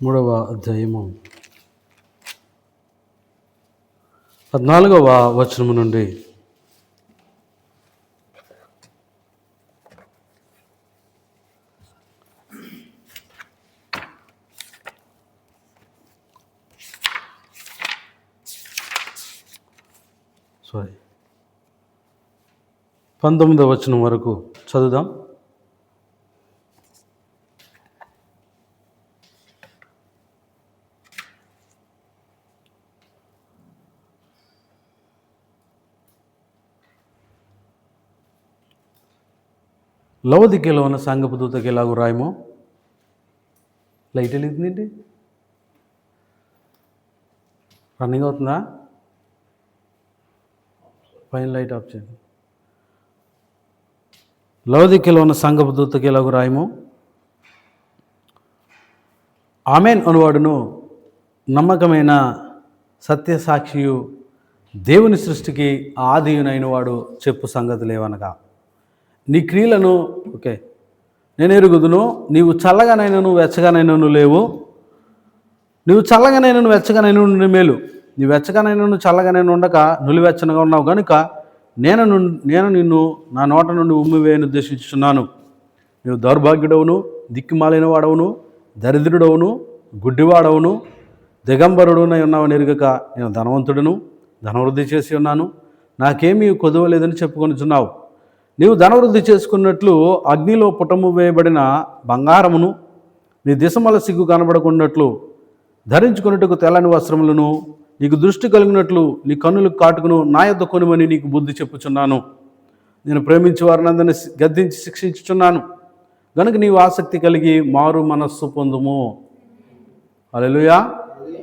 మూడవ అధ్యాయము 14వ వచనము నుండి సారీ 19వ వచనం వరకు చదువుదాం. లవొదికీయలో ఉన్న సంఘపు దూతకి ఎలాగూ రాయమో. లైట్ వెలుగుతుందండి, రన్నింగ్ అవుతుందా? పైన లైట్ ఆఫ్ చేయండి. లవొదికీయలో ఉన్న సంఘపు దూతకి ఎలాగూ రాయమో. ఆమేన్ అనువాడును నమ్మకమైన సత్యసాక్షియు దేవుని సృష్టికి ఆదియునైన వాడు చెప్పు సంగతులేవనగా, నీ క్రియలను నేను ఎరుగుదును. నీవు చల్లగానైనను వెచ్చగానైనను లేవు. నీవు చల్లగానైనను వెచ్చగానైనను మేలు. నీ వెచ్చగానైనను చల్లగానైనా ఉండక నులివెచ్చనగా ఉన్నావు కనుక నేను నిన్ను నా నోట నుండి ఉమ్మివేయను ఉద్దేశించుచున్నాను. నీవు దౌర్భాగ్యుడవును, దిక్కుమాలిన వాడవును, దరిద్రుడవును, గుడ్డివాడవును, దిగంబరుడునై ఉన్నావని ఎరుగక నేను ధనవంతుడును, ధనవృద్ధి చేసి ఉన్నాను, నాకేమీ కొదవలేదని చెప్పుకొనుచున్నావు. నీవు ధనవృద్ధి చేసుకున్నట్లు అగ్నిలో పుటము వేయబడిన బంగారమును, నీ దిశమల సిగ్గు కనబడకున్నట్లు ధరించుకున్నట్టుకు తెల్లని వస్త్రములను, నీకు దృష్టి కలిగినట్లు నీ కన్నులకు కాటుకును నా యొద్ద కొనుమని నీకు బుద్ధి చెప్పుచున్నాను. నేను ప్రేమించి వారిని అందరినీ గద్దించి శిక్షించుచున్నాను గనుక నీవు ఆసక్తి కలిగి మారు మనస్సు పొందుము. హల్లెలూయా.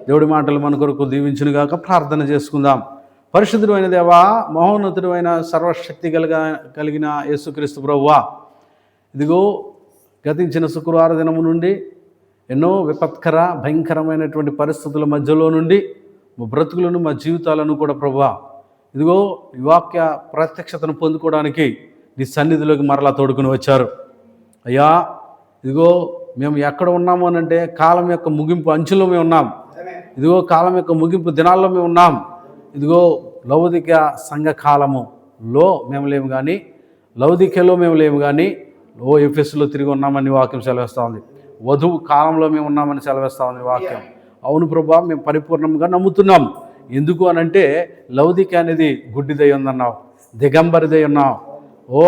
దేవుడి మాటలు మన కొరకు దీవించునుగాక. ప్రార్థన చేసుకుందాం. పరిశుద్ధుడు అయిన దేవా, మహోన్నతుడు అయిన సర్వశక్తి కలిగిన యేసుక్రీస్తు ప్రభువా, ఇదిగో గతించిన శుక్రవార దినము నుండి ఎన్నో విపత్కర భయంకరమైనటువంటి పరిస్థితుల మధ్యలో నుండి మా బ్రతుకులను మా జీవితాలను కూడా ప్రభువా, ఇదిగో ఈ వాక్య ప్రత్యక్షతను పొందుకోవడానికి నీ సన్నిధిలోకి మరలా తోడుకుని వచ్చారు. అయ్యా, ఇదిగో మేము ఎక్కడ ఉన్నాము అనంటే కాలం యొక్క ముగింపు అంచులో మేము ఉన్నాం. ఇదిగో కాలం యొక్క ముగింపు దినాల్లో మేము ఉన్నాం. ఇదిగో లవొదికీయ సంఘ కాలములో మేము లేము కానీ, లవొదికీయలో మేము లేము కానీ ఎఫెసులో తిరిగి ఉన్నామని వాక్యం సెలవిస్తూ ఉంది. వధువు కాలంలో మేము ఉన్నామని సెలవిస్తూ ఉంది వాక్యం. అవును ప్రభువా, మేము పరిపూర్ణంగా నమ్ముతున్నాం. ఎందుకు అనంటే లవొదికీయ అనేది గుడ్డిదై ఉందన్నావు, దిగంబరిదై ఉన్నావు.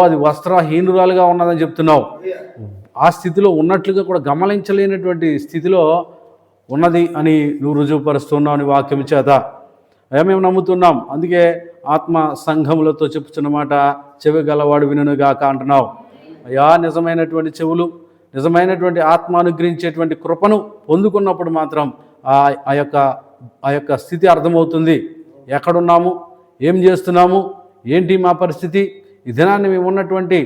అది వస్త్రహీనురాలుగా ఉన్నదని చెప్తున్నావు. ఆ స్థితిలో ఉన్నట్లుగా కూడా గమనించలేనటువంటి స్థితిలో ఉన్నది అని నువ్వు రుజువుపరుస్తున్నావు అని వాక్యం చేత అయ్యా మేము నమ్ముతున్నాం. అందుకే ఆత్మ సంఘములతో చెప్పుచున్న మాట చెవి గలవాడు వినుగాక అంటున్నావు. అయ్యా, నిజమైనటువంటి చెవులు, నిజమైనటువంటి ఆత్మ అనుగ్రహించేటువంటి కృపను పొందుకున్నప్పుడు మాత్రం ఆ యొక్క స్థితి అర్థమవుతుంది. ఎక్కడున్నాము, ఏం చేస్తున్నాము, ఏంటి మా పరిస్థితి, ఈ దినాన్ని మేము ఉన్నటువంటి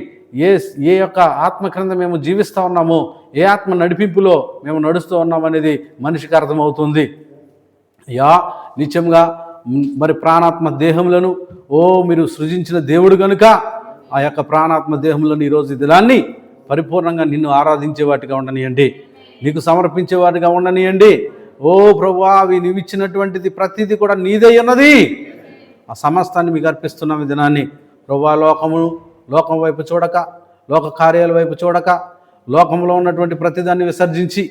ఏ యొక్క ఆత్మ క్రింద మేము జీవిస్తూ ఉన్నామో, ఏ ఆత్మ నడిపింపులో మేము నడుస్తూ ఉన్నామనేది మనిషికి అర్థమవుతుంది. అయ్యా, నిత్యంగా మరి ప్రాణాత్మ దేహములను మీరు సృజించిన దేవుడు కనుక ఆ యొక్క ప్రాణాత్మ దేహములను ఈరోజు ఈ దినాన్ని పరిపూర్ణంగా నిన్ను ఆరాధించే వాటిగా ఉండనియండి, నీకు సమర్పించే వాటిగా ఉండనియండి. ప్రభువా, అవి నీవు ఇచ్చినటువంటిది ప్రతిదీ కూడా నీదై ఉన్నది. ఆ సమస్తాన్ని మీకు అర్పిస్తున్నాం ఈ దినాన్ని. ప్రభువా, లోకం వైపు చూడక, లోక కార్యాల వైపు చూడక, లోకంలో ఉన్నటువంటి ప్రతిదాన్ని విసర్జించి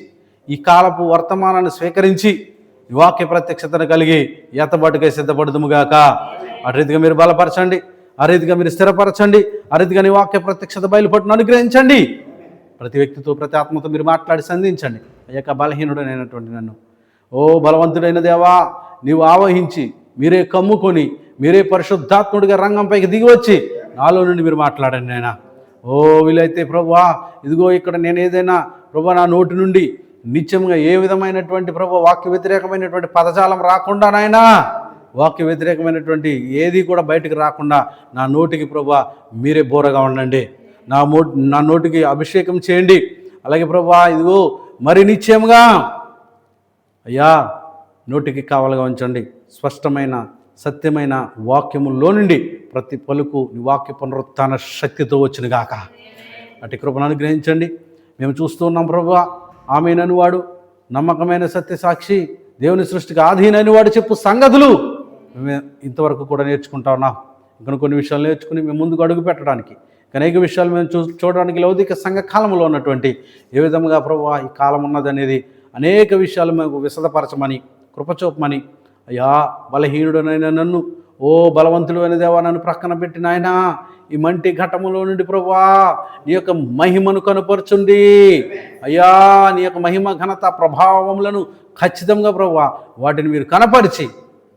ఈ కాలపు వర్తమానాన్ని స్వీకరించి ఈ వాక్య ప్రత్యక్షతను కలిగి ఎత్తబాటుకై సిద్ధపడుదుముగాక. ఆ రీతిగా మీరు బలపరచండి, ఆ రీతిగా మీరు స్థిరపరచండి, ఆ రీతిగా నీ వాక్య ప్రత్యక్షత బయలుపట్టును అనుగ్రహించండి. ప్రతి వ్యక్తితో, ప్రతి ఆత్మతో మీరు మాట్లాడి సంధించండి. అయ్యాక బలహీనుడైనటువంటి నన్ను బలవంతుడైన దేవా, నీవు ఆవహించి మీరే కమ్ముకొని మీరే పరిశుద్ధాత్ముడిగా రంగంపైకి దిగి వచ్చి నాలో నుండి మీరు మాట్లాడండి నాయనా. వీలైతే ప్రభువా, ఇదిగో ఇక్కడ నేను ఏదైనా ప్రభువా నా నోటి నుండి నిత్యంగా ఏ విధమైనటువంటి ప్రభు వాక్య వ్యతిరేకమైనటువంటి పదజాలం రాకుండా నాయనా, వాక్య వ్యతిరేకమైనటువంటి ఏది కూడా బయటకు రాకుండా నా నోటికి ప్రభువా మీరే బోరగా ఉండండి. నా నోటికి అభిషేకం చేయండి. అలాగే ప్రభువా, ఇదిగో మరి నిశ్చయంగా అయ్యా నోటికి కావాలిగా ఉంచండి. స్పష్టమైన సత్యమైన వాక్యములో నుండి ప్రతి పలుకు నీ వాక్య పునరుత్థాన శక్తితో వచ్చినగాక. అటు కృపను అనుగ్రహించండి. మేము చూస్తూ ఉన్నాం ప్రభువా, ఆమేన్ అనువాడు నమ్మకమైన సత్యసాక్షి, దేవుని సృష్టికి ఆధీనైన వాడు చెప్పు సంగతులు మేము ఇంతవరకు కూడా నేర్చుకుంటా ఉన్నాం. ఇంకా కొన్ని విషయాలు నేర్చుకుని మేము ముందుకు అడుగు పెట్టడానికి, అనేక విషయాలు మేము చూడడానికి లౌకిక సంఘ కాలంలో ఉన్నటువంటి ఏ విధంగా ప్రభువా ఈ కాలం ఉన్నదనేది అనేక విషయాలు మేము విశదపరచమని కృపచూపమని, అయ్యా బలహీనుడనైన నన్ను, ఓ బలవంతుడు అనే దేవా నన్ను ప్రక్కన పెట్టిన ఆయన ఈ మంటి ఘటములో నుండి ప్రభువా నీ యొక్క మహిమను కనుపరచుండి. అయ్యా నీ యొక్క మహిమ ఘనత ప్రభావములను ఖచ్చితంగా ప్రభువా వాటిని మీరు కనపరిచి,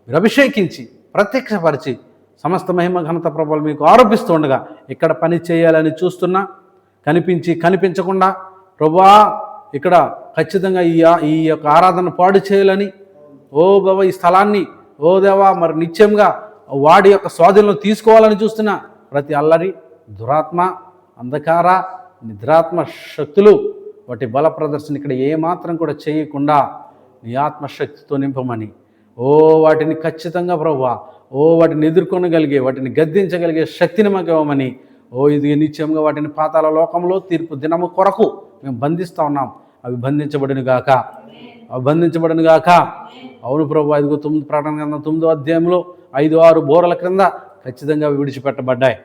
మీరు అభిషేకించి, ప్రత్యక్షపరిచి సమస్త మహిమ ఘనత ప్రభావాలు మీకు ఆరోపిస్తూ ఉండగా ఇక్కడ పని చేయాలని చూస్తున్నా కనిపించకుండా ప్రభువా ఇక్కడ ఖచ్చితంగా ఈ యొక్క ఆరాధన పాడు చేయాలని, ఓ బాబా ఈ స్థలాన్ని ఓ దేవా మరి నిత్యంగా వాడి యొక్క స్వాధీనంలో తీసుకోవాలని చూస్తున్నా ప్రతి అల్లరి, దురాత్మ, అంధకార, నిద్రాత్మ శక్తులు వాటి బల ప్రదర్శన ఇక్కడ ఏమాత్రం కూడా చేయకుండా నీ ఆత్మశక్తితో నింపమని, ఓ వాటిని ఖచ్చితంగా ప్రభువా వాటిని ఎదుర్కొనగలిగే, వాటిని గద్దించగలిగే శక్తిని మాకు ఇవ్వమని, ఇది నిత్యంగా వాటిని పాతాళ లోకంలో తీర్పు దినము కొరకు మేము బంధిస్తూ ఉన్నాం. అవి బంధించబడిన గాక. అవును ప్రభు, 9 ప్రకటన గ్రంథం 9వ అధ్యాయంలో 5-6 బోరల క్రింద ఖచ్చితంగా విడిచిపెట్టబడ్డాయి.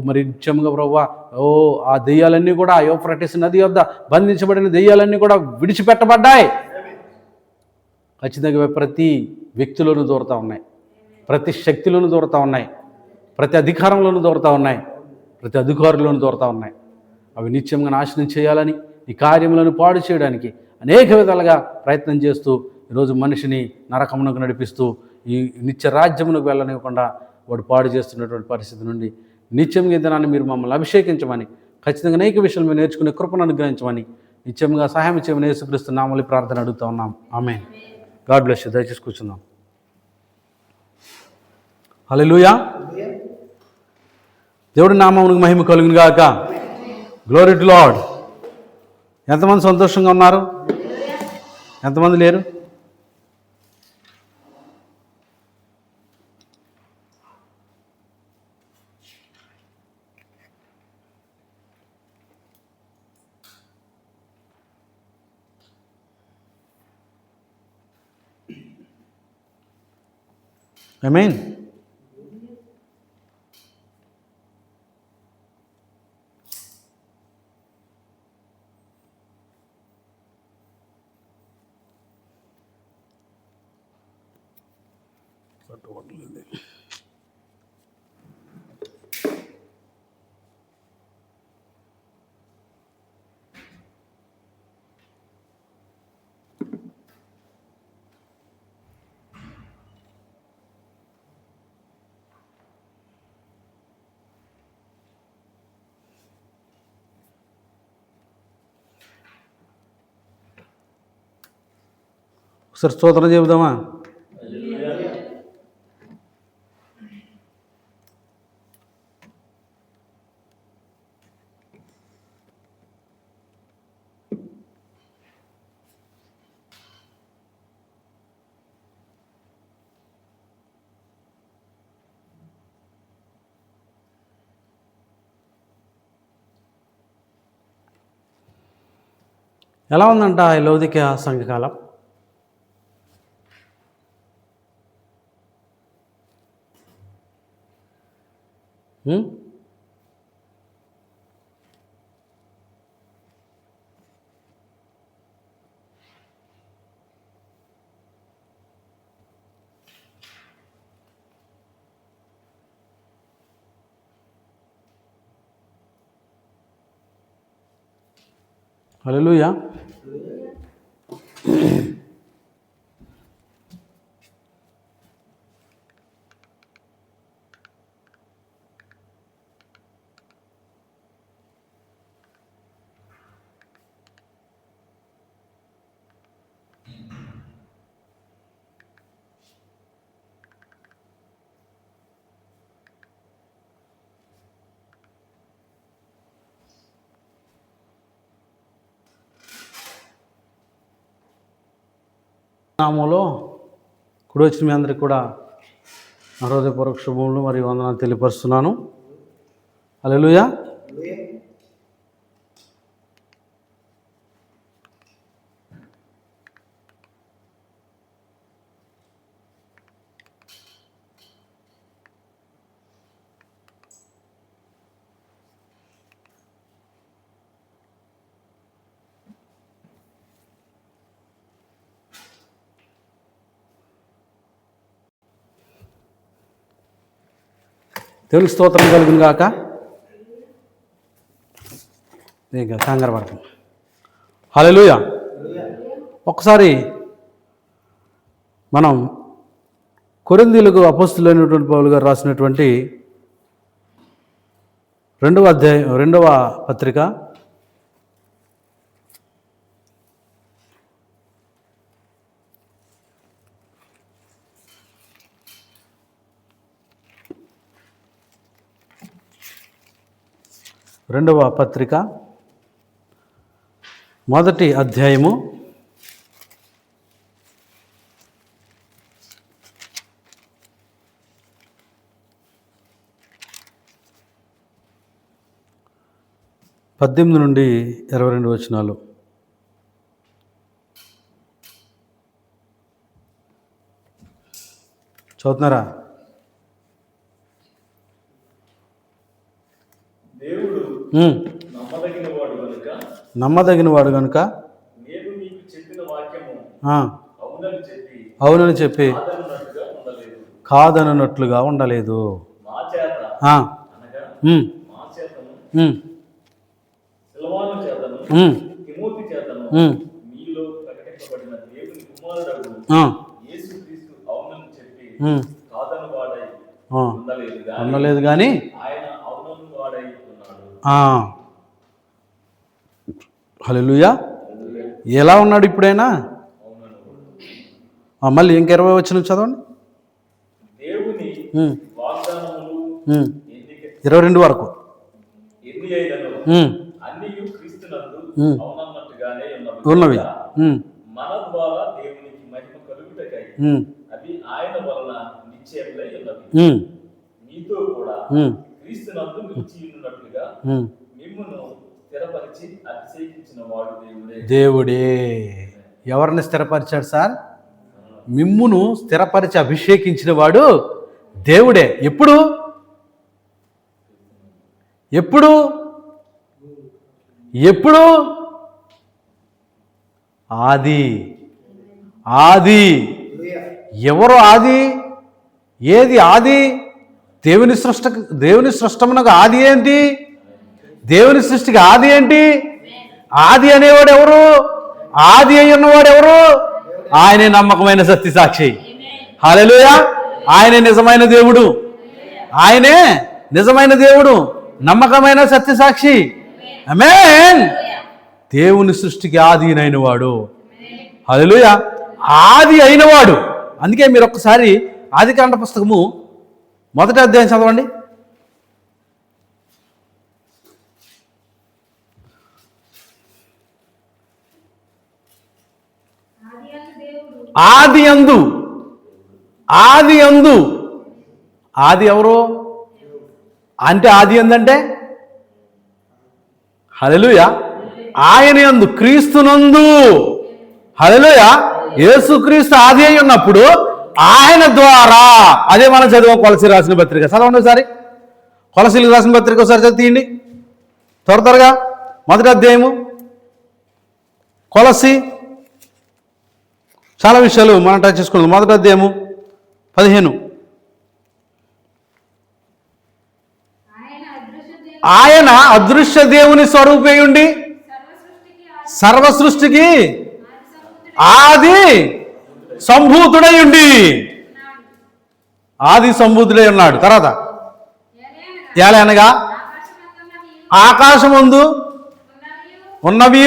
మరి నిత్యంగా ప్రభు ఆ దెయ్యాలన్నీ కూడా యూఫ్రటీస్ నది వద్ద బంధించబడిన దెయ్యాలన్నీ కూడా విడిచిపెట్టబడ్డాయి. ఖచ్చితంగా ప్రతి వ్యక్తిలోనూ దూరుతూ ఉన్నాయి, ప్రతి శక్తిలోనూ దూరుతూ ఉన్నాయి, ప్రతి అధికారంలోనూ దూరుతూ ఉన్నాయి, ప్రతి అధికారులను దూరుతూ ఉన్నాయి. అవి నిత్యంగా నాశనం చేయాలని, ఈ కార్యములను పాడు చేయడానికి అనేక విధాలుగా ప్రయత్నం చేస్తూ ఈరోజు మనిషిని నరకమునకు నడిపిస్తూ ఈ నిత్య రాజ్యమునకు వెళ్ళనివ్వకుండా వాడు పాడు చేస్తున్నటువంటి పరిస్థితి నుండి నిత్యంగా దినాన్ని మీరు మమ్మల్ని అభిషేకించమని, ఖచ్చితంగా అనేక విషయాలు మీరు నేర్చుకునే కృపను అనుగ్రహించమని నిత్యంగా సహాయం చేయమని యేసుక్రీస్తు నామములో ప్రార్థన అడుగుతూ ఉన్నాం. ఆమేన్. God bless you. దయచేసి కూర్చుందాం. హల్లెలూయా. దేవుడి నామమునకు మహిమ కలుగును గాక. Glory to Lord. ఎంతమంది సంతోషంగా ఉన్నారు? ఎంతమంది లేరు? ఆమేన్. ఒకసారి స్తోత్రం చెబుదామా? ఎలా ఉందంట ఈ లౌకిక సంఘకాలం? హల్లెలూయా. నామంలో కుడి వచ్చిన మీ అందరికీ కూడా నా హృదయపూర్వక శుభములు మరియు వందనాలు తెలియపరుస్తున్నాను. హల్లెలూయా. దేవునికి స్తోత్రం కలుగును గాక. ఇంకా కంగారు పడుతుంది. హల్లెలూయా. ఒకసారి మనం కొరింథీయులకు అపోస్తలుడైనటువంటి పౌలు గారు రాసినటువంటి 2వ అధ్యాయం 2వ పత్రిక 2వ పత్రిక 1వ అధ్యాయము 18 నుండి 22 వచనాలు. చదువుతున్నారా? దేవుడు నమ్మదగిన వాడు కనుక నేను మీకు చెప్పిన వాక్యము అవునని చెప్పి కాదనట్లుగా ఉండలేదు. మా చేత సిల్వాను చేతను తిమోతి చేతను మీలో ప్రకటింపబడిన దేవుని కుమారుడగు యేసుక్రీస్తు అవునని చెప్పి కాదను వాడై ఉండలేదు కానీ ఆయన అవునను వాడై ఉన్నాడు. హల్లెలూయా. ఎలా ఉన్నాడు ఇప్పుడైనా? మళ్ళీ ఇంక 20 వచనం చదవండి. దేవుని వాగ్దానములు 22 వరకు ఎన్ని అయినను అన్నియు క్రీస్తునందు అవునన్నట్టుగానే ఉన్నవి. మన ద్వారా దేవునికి మహిమ కలుగుటకై అవి ఆయన వలన నిశ్చయములై ఉన్నవి. మీతో కూడా క్రీస్తునందు నిలిచి ఉన్నట్లుగా మిమ్మును స్థిరపరిచి అతిశయించిన వాడు దేవుడే. ఎవరిని స్థిరపరిచాడు సార్? మిమ్మును స్థిరపరిచి అభిషేకించిన వాడు దేవుడే. ఎప్పుడు ఎప్పుడు ఎప్పుడు? ఆది. ఆది. ఎవరు ఆది? ఏది ఆది? దేవుని సృష్టమునకు ఆది ఏంటి? దేవుని సృష్టికి ఆది ఏంటి? ఆది అనేవాడు ఎవరు? ఆది అయి ఉన్నవాడు ఎవరు? ఆయనే నమ్మకమైన సత్యసాక్షి. హల్లెలూయా. ఆయనే నిజమైన దేవుడు. ఆయనే నిజమైన దేవుడు, నమ్మకమైన సత్యసాక్షి. ఆమేన్. దేవుని సృష్టికి ఆది అయినవాడు. హల్లెలూయా. ఆది అయినవాడు. అందుకే మీరు ఒక్కసారి ఆదికాండ పుస్తకము 1వ అధ్యాయం చదవండి. ఆది యందు. ఆది యందు. ఆది ఎవరు అంటే? ఆది యందంటే హల్లెలూయా ఆయన యందు, క్రీస్తునందు. హల్లెలూయా. యేసుక్రీస్తు ఆది అయి ఉన్నప్పుడు ఆయన ద్వారా, అదే మనం చదివాం కొలసీ రాసిన పత్రిక. చదవండి ఒకసారి. కొలసీలకు రాసిన పత్రిక ఒకసారి చదివిండి త్వరగా. 1వ అధ్యాయము కొలసీ. చాలా విషయాలు మనం టచ్ చేసుకున్నాం. 1వ అధ్యాయము 15. ఆయన అదృశ్య దేవుని స్వరూపేయుండి సర్వ సృష్టికి ఆది సంభూతుడై ఆది సంభూతుడై ఉన్నాడు. తర్వాత ఎలా అనగా ఆకాశమందు ఉన్నవి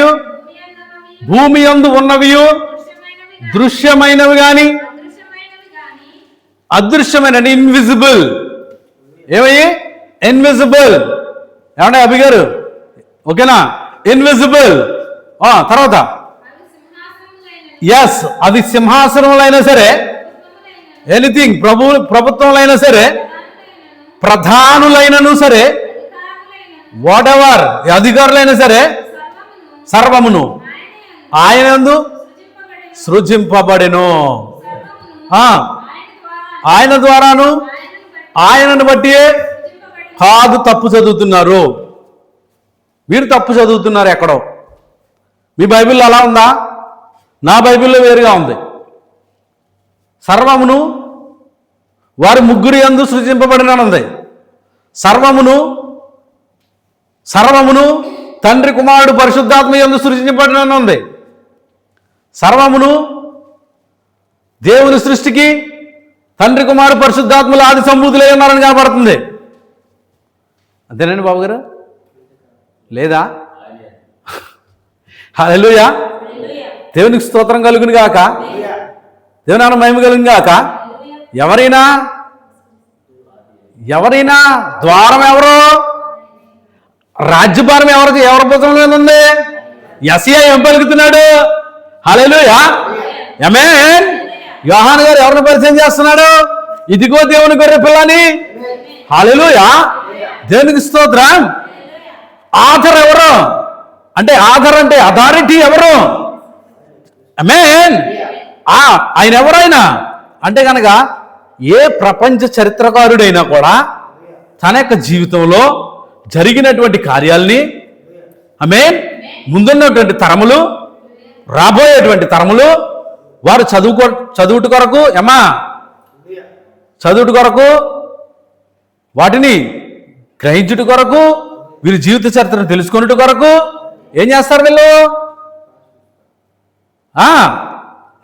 భూమి యందు ఉన్నవి దృశ్యమైనవి గాని అదృశ్యమైన ఇన్విజిబుల్. ఏమయ్యి? ఇన్విజిబుల్. ఏమంటే అభి గారు? ఓకేనా? ఇన్విజిబుల్. తర్వాత ఎస్, అది సింహాసనములైనా సరే, ఎనీథింగ్, ప్రభుత్వములైనా సరే, ప్రధానులైనను సరే, వాట్ ఎవర్ అధికారులైనా సరే, సర్వమును ఆయనందు సృజింపబడెను. ఆయన ద్వారాను ఆయనను బట్టి కాదు. తప్పు చదువుతున్నారు మీరు. తప్పు చదువుతున్నారు ఎక్కడో. మీ బైబిల్లో అలా ఉందా? నా బైబిల్లో వేరుగా ఉంది. సర్వమును వారి ముగ్గురి యందు సృజింపబడినది. సర్వమును తండ్రి కుమారుడు పరిశుద్ధాత్మ యందు సృష్టించబడిన ఉంది. సర్వమును దేవుని సృష్టికి తండ్రి కుమారుడు పరిశుద్ధాత్మలు ఆది సంబూతులై ఉన్నారని కనపడుతుంది. అంతేనండి బాబు గారు, లేదా? హల్లెలూయా, దేవునికి స్తోత్రం కలుగును గాక, దేవుని నామమునకు మహిమ కలుగును గాక. ఎవరైనా ద్వారం ఎవరు? రాజ్యభారం ఎవరి భుజం మీద ఉంది? యెషయా ఏం పలుకుతున్నాడు? హల్లెలూయా, ఆమేన్. యోహాను గారు ఎవరిని పరిచయం చేస్తున్నాడు? ఇదిగో దేవుని గొర్రె పిల్లని. హల్లెలూయా, దేవునికి స్తోత్రం. ఆథర్ ఎవరు అంటే, ఆథర్ అంటే అథారిటీ ఎవరు? ఆమేన్. ఆయన ఎవరైనా అంటే కనుక ఏ ప్రపంచ చరిత్రకారుడైనా కూడా తన యొక్క జీవితంలో జరిగినటువంటి కార్యాలని, ముందున్నటువంటి తరములు, రాబోయేటువంటి తరములు వారు చదువుట కొరకు చదువుట కొరకు, వాటిని గ్రహించుట కొరకు, వీరి జీవిత చరిత్రను తెలుసుకున్నట్టు కొరకు ఏం చేస్తారు? వీళ్ళు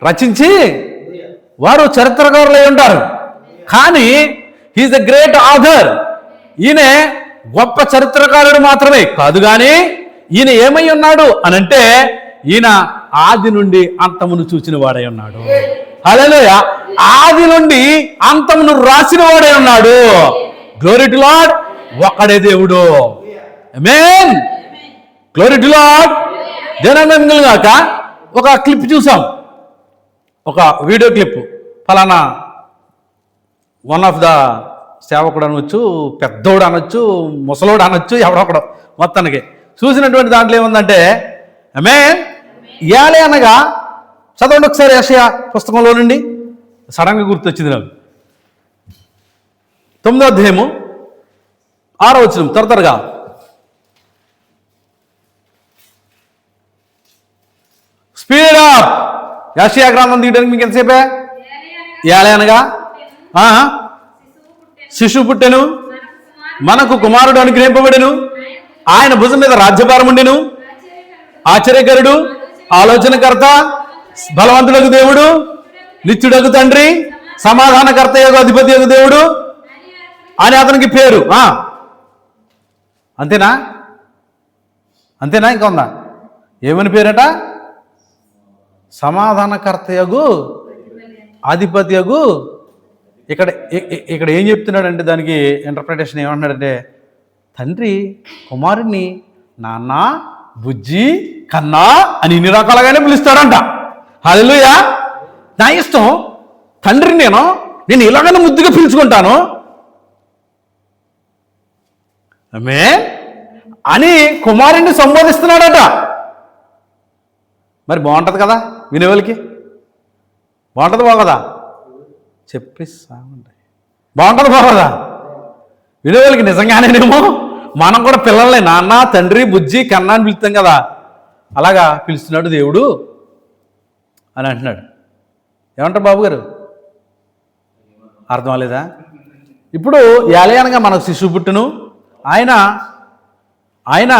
రచించి వారు చరిత్రకారులు అయి ఉంటారు. కానీ హీఈస్ ఎ గ్రేట్ ఆథర్. ఈయన గొప్ప చరిత్రకారుడు మాత్రమే కాదు, కానీ ఈయన ఏమై ఉన్నాడు అనంటే, ఈయన ఆది నుండి అంతమును చూచిన వాడై ఉన్నాడు. హల్లెలూయా, ఆది నుండి అంతమును రాసిన వాడై ఉన్నాడు. Glory to Lord. ఒక్కడే దేవుడు. ఆమేన్. Glory to Lord. దేవుని గాక. ఒక క్లిప్ చూసాం, ఒక వీడియో క్లిప్. ఫలానా వన్ ఆఫ్ ద సేవకుడు అనొచ్చు, పెద్దోడు అనొచ్చు, ముసలోడు అనొచ్చు, ఎవడొకడు, మొత్తానికి చూసినటువంటి దాంట్లో ఏముందంటే, ఇయాలే అనగా చదవండి ఒకసారి యెషయా పుస్తకంలో నుండి. సడన్గా గుర్తొచ్చింది నాకు. 9వ అధ్యాయము 6వ వచనం, త్వరగా. Speed up. యెషయా గ్రంథం తీయడానికి మీకు ఎంతసేపే? ఇయాలే అనగా శిశువు పుట్టెను, మనకు కుమారుడు అనుగ్రహింపబడెను, ఆయన భుజం మీద రాజ్యభారం ఉండెను, ఆశ్చర్యకరుడు, ఆలోచనకర్త, బలవంతుడకు దేవుడు, నిత్యుడకు తండ్రి, సమాధానకర్త యొక్క అధిపతి యొక్క దేవుడు అని అతనికి పేరు. అంతేనా? ఇంకా ఉందా? ఏమని పేరట? సమాధానకర్తయగు అధిపతియగు. ఇక్కడ ఏం చెప్తున్నాడంటే, దానికి ఇంటర్ప్రిటేషన్ ఏమంటున్నాడంటే, తండ్రి కుమారుణ్ణి నాన్న, బుజ్జి, కన్నా అని ఇన్ని రకాలుగానే పిలుస్తాడంట. హల్లెలూయా. నా ఇష్టం, తండ్రిని నేను ఇలాగనే ముద్దుగా పిలుచుకుంటాను అని కుమారుణ్ణి సంబోధిస్తున్నాడట. మరి బాగుంటుంది కదా వినేవాళ్ళకి? బాగుంటుంది బాగోదా? చెప్పిస్తా ఉంటాయి. బాగుంటుంది బాగోదా వినేవాళ్ళకి? నిజంగానేనేమో మనం కూడా పిల్లల్ని నాన్న, తండ్రి, బుజ్జి, కన్నా అని పిలుస్తాం కదా, అలాగా పిలుస్తున్నాడు దేవుడు అని అంటున్నాడు. ఏమంటారు బాబు గారు? అర్థం అవ్వలేదా? ఇప్పుడు యాలయనగా మనకు శిశువు పుట్టును, ఆయన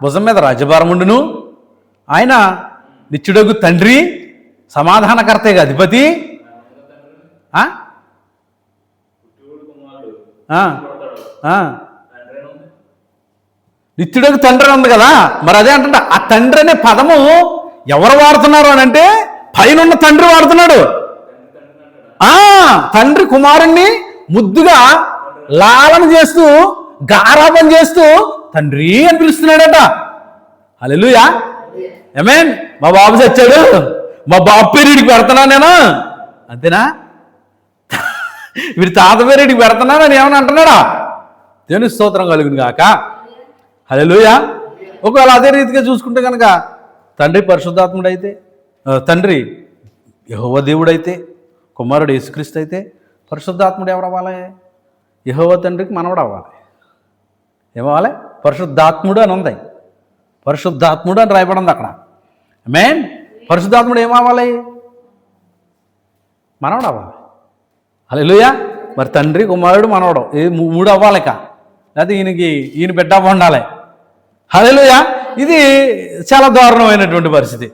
భుజం మీద రాజ్యభారం ఉండును, ఆయన నిత్యుడగు తండ్రి, సమాధానకర్తగా అధిపతి. నిత్యుడకు తండ్రి ఉంది కదా, మరి అదే అంటుంట. ఆ తండ్రి అనే పదము ఎవరు వాడుతున్నారు అని అంటే, పైన తండ్రి వాడుతున్నాడు. తండ్రి కుమారుణ్ణి ముద్దుగా లాలన చేస్తూ, గారాబం చేస్తూ తండ్రి అని పిలుస్తున్నాడట. హల్లెలూయా. ఆమేన్. మా బాబు చచ్చాడు, మా బాబు పేరు వీడికి పెడుతున్నా నేను, అంతేనా? వీడి తాత పేరు వీడికి పెడుతున్నాను అని ఏమని అంటున్నాడా? దేవుని స్తోత్రం కలుగును గాక. హల్లెలూయా. ఒకవేళ అదే రీతిగా చూసుకుంటే కనుక, తండ్రి పరిశుద్ధాత్ముడైతే, తండ్రి యెహోవా దేవుడైతే, కుమారుడు యేసుక్రీస్తు అయితే, పరిశుద్ధాత్ముడు ఎవరు అవ్వాలి? యెహోవా తండ్రికి మనవడు అవ్వాలి. ఏమవ్వాలి? పరిశుద్ధాత్ముడు అని ఉంది, పరిశుద్ధాత్ముడు అని రాయబడింది అక్కడ. ఆమేన్. పరిశుద్ధాత్ముడు ఏమవ్వాలి? మనవడు అవ్వాలి. హల్లెలూయా. మరి తండ్రి, కుమారుడు, మనవడు, మూడు అవ్వాలి. లేకపోతే ఈయన బిడ్డ ఉండాలి. హల్లెలూయా. ఇది చాలా దారుణమైనటువంటి పరిస్థితి.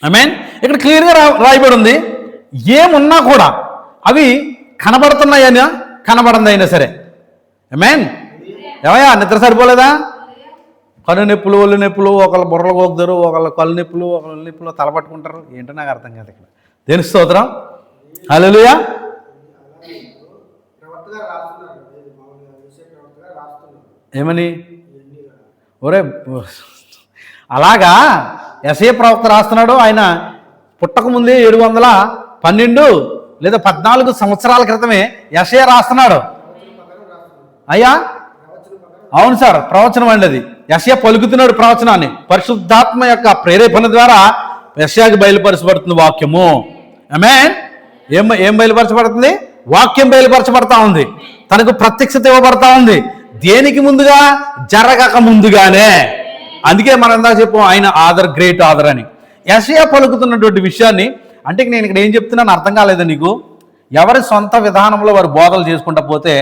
ఆమేన్. ఇక్కడ క్లియర్గా రాయబడి ఉంది, ఏమున్నా కూడా అవి కనబడుతున్నాయైనా కనబడిందైనా సరే. ఆమేన్. ఏమయ్యా నిద్ర సరిపోలేదా? కన్ను నొప్పులు, ఒళ్ళు నొప్పులు, ఒకళ్ళు బుర్రలు గోకుతారు, ఒకళ్ళు కళ్ళు నొప్పులు, ఒకళ్ళు నొప్పులు తలపట్టుకుంటారు. ఏంటో నాకు అర్థం కాదు ఇక్కడ. దేని స్తోత్రం. హల్లెలూయా. ఏమని ఒరే అలాగా యెషయా ప్రవక్త రాస్తున్నాడు. ఆయన పుట్టకముందే 712 లేదా 14 సంవత్సరాల క్రితమే యెషయా రాస్తున్నాడు. అయ్యా అవును సార్, ప్రవచనం అండి అది. యెషయా పలుకుతున్నాడు ప్రవచనాన్ని. పరిశుద్ధాత్మ యొక్క ప్రేరేపణ ద్వారా యెషయాకి బయలుపరచబడుతుంది వాక్యము. ఆమేన్. ఏం బయలుపరచబడుతుంది? వాక్యం బయలుపరచబడతా ఉంది. తనకు ప్రత్యక్షత ఇవ్వబడతా ఉంది. దేనికి ముందుగా? జరగక ముందుగానే. అందుకే మనం ఇందాక చెప్పాం ఆయన ఆదర్, గ్రేట్ ఆదర్ అని. యెషయా పలుకుతున్నటువంటి విషయాన్ని అంటే నేను ఇక్కడ ఏం చెప్తున్నాను అర్థం కాలేదా నీకు? ఎవరి సొంత విధానంలో వారు బోధలు చేసుకుంటా పోతే,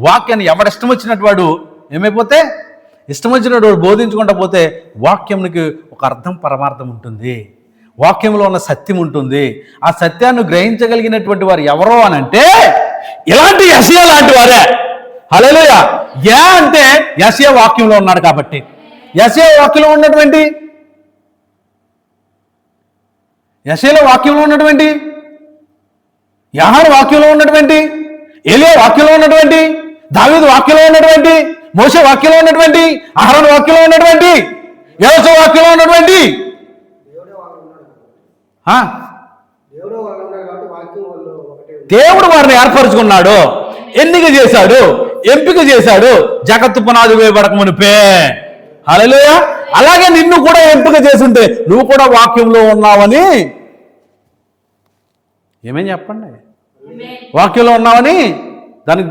వాక్యాన్ని ఎవడిష్టం వచ్చినట్టు వాడు ఏమైపోతే ఇష్టం వచ్చినట్టు వాడు బోధించుకుంటా పోతే వాక్యంకి ఒక అర్థం పరమార్థం ఉంటుంది. వాక్యంలో ఉన్న సత్యం ఉంటుంది. ఆ సత్యాన్ని గ్రహించగలిగినటువంటి వారు ఎవరో అని అంటే ఇలాంటి యెషయా లాంటి వారే. హల్లెలూయా. అంటే యెషయా వాక్యంలో ఉన్నాడు కాబట్టి. యెషయా వాక్యంలో ఉన్నటువంటి యెషయాలో వాక్యంలో ఉన్నటువంటి యోహాను వాక్యంలో ఉన్నటువంటి ఏలియా వాక్యంలో ఉన్నటువంటి దావీదు వాక్యంలో ఉన్నటువంటి మోషే వాక్యంలో ఉన్నటువంటి అహరోను వాక్యంలో ఉన్నటువంటి యోసేపు వాక్యంలో ఉన్నటువంటి దేవుడు వారిని ఏర్పరచుకున్నాడు, ఎన్నిక చేశాడు, ఎంపిక చేశాడు జగత్తు పునాది వేయబడక మునిపే. హల్లెలూయా. అలాగే నిన్ను కూడా ఎంపిక చేసుంటే నువ్వు కూడా వాక్యంలో ఉన్నావని ఏమేం చెప్పండి. వాక్యంలో ఉన్నావని దానికి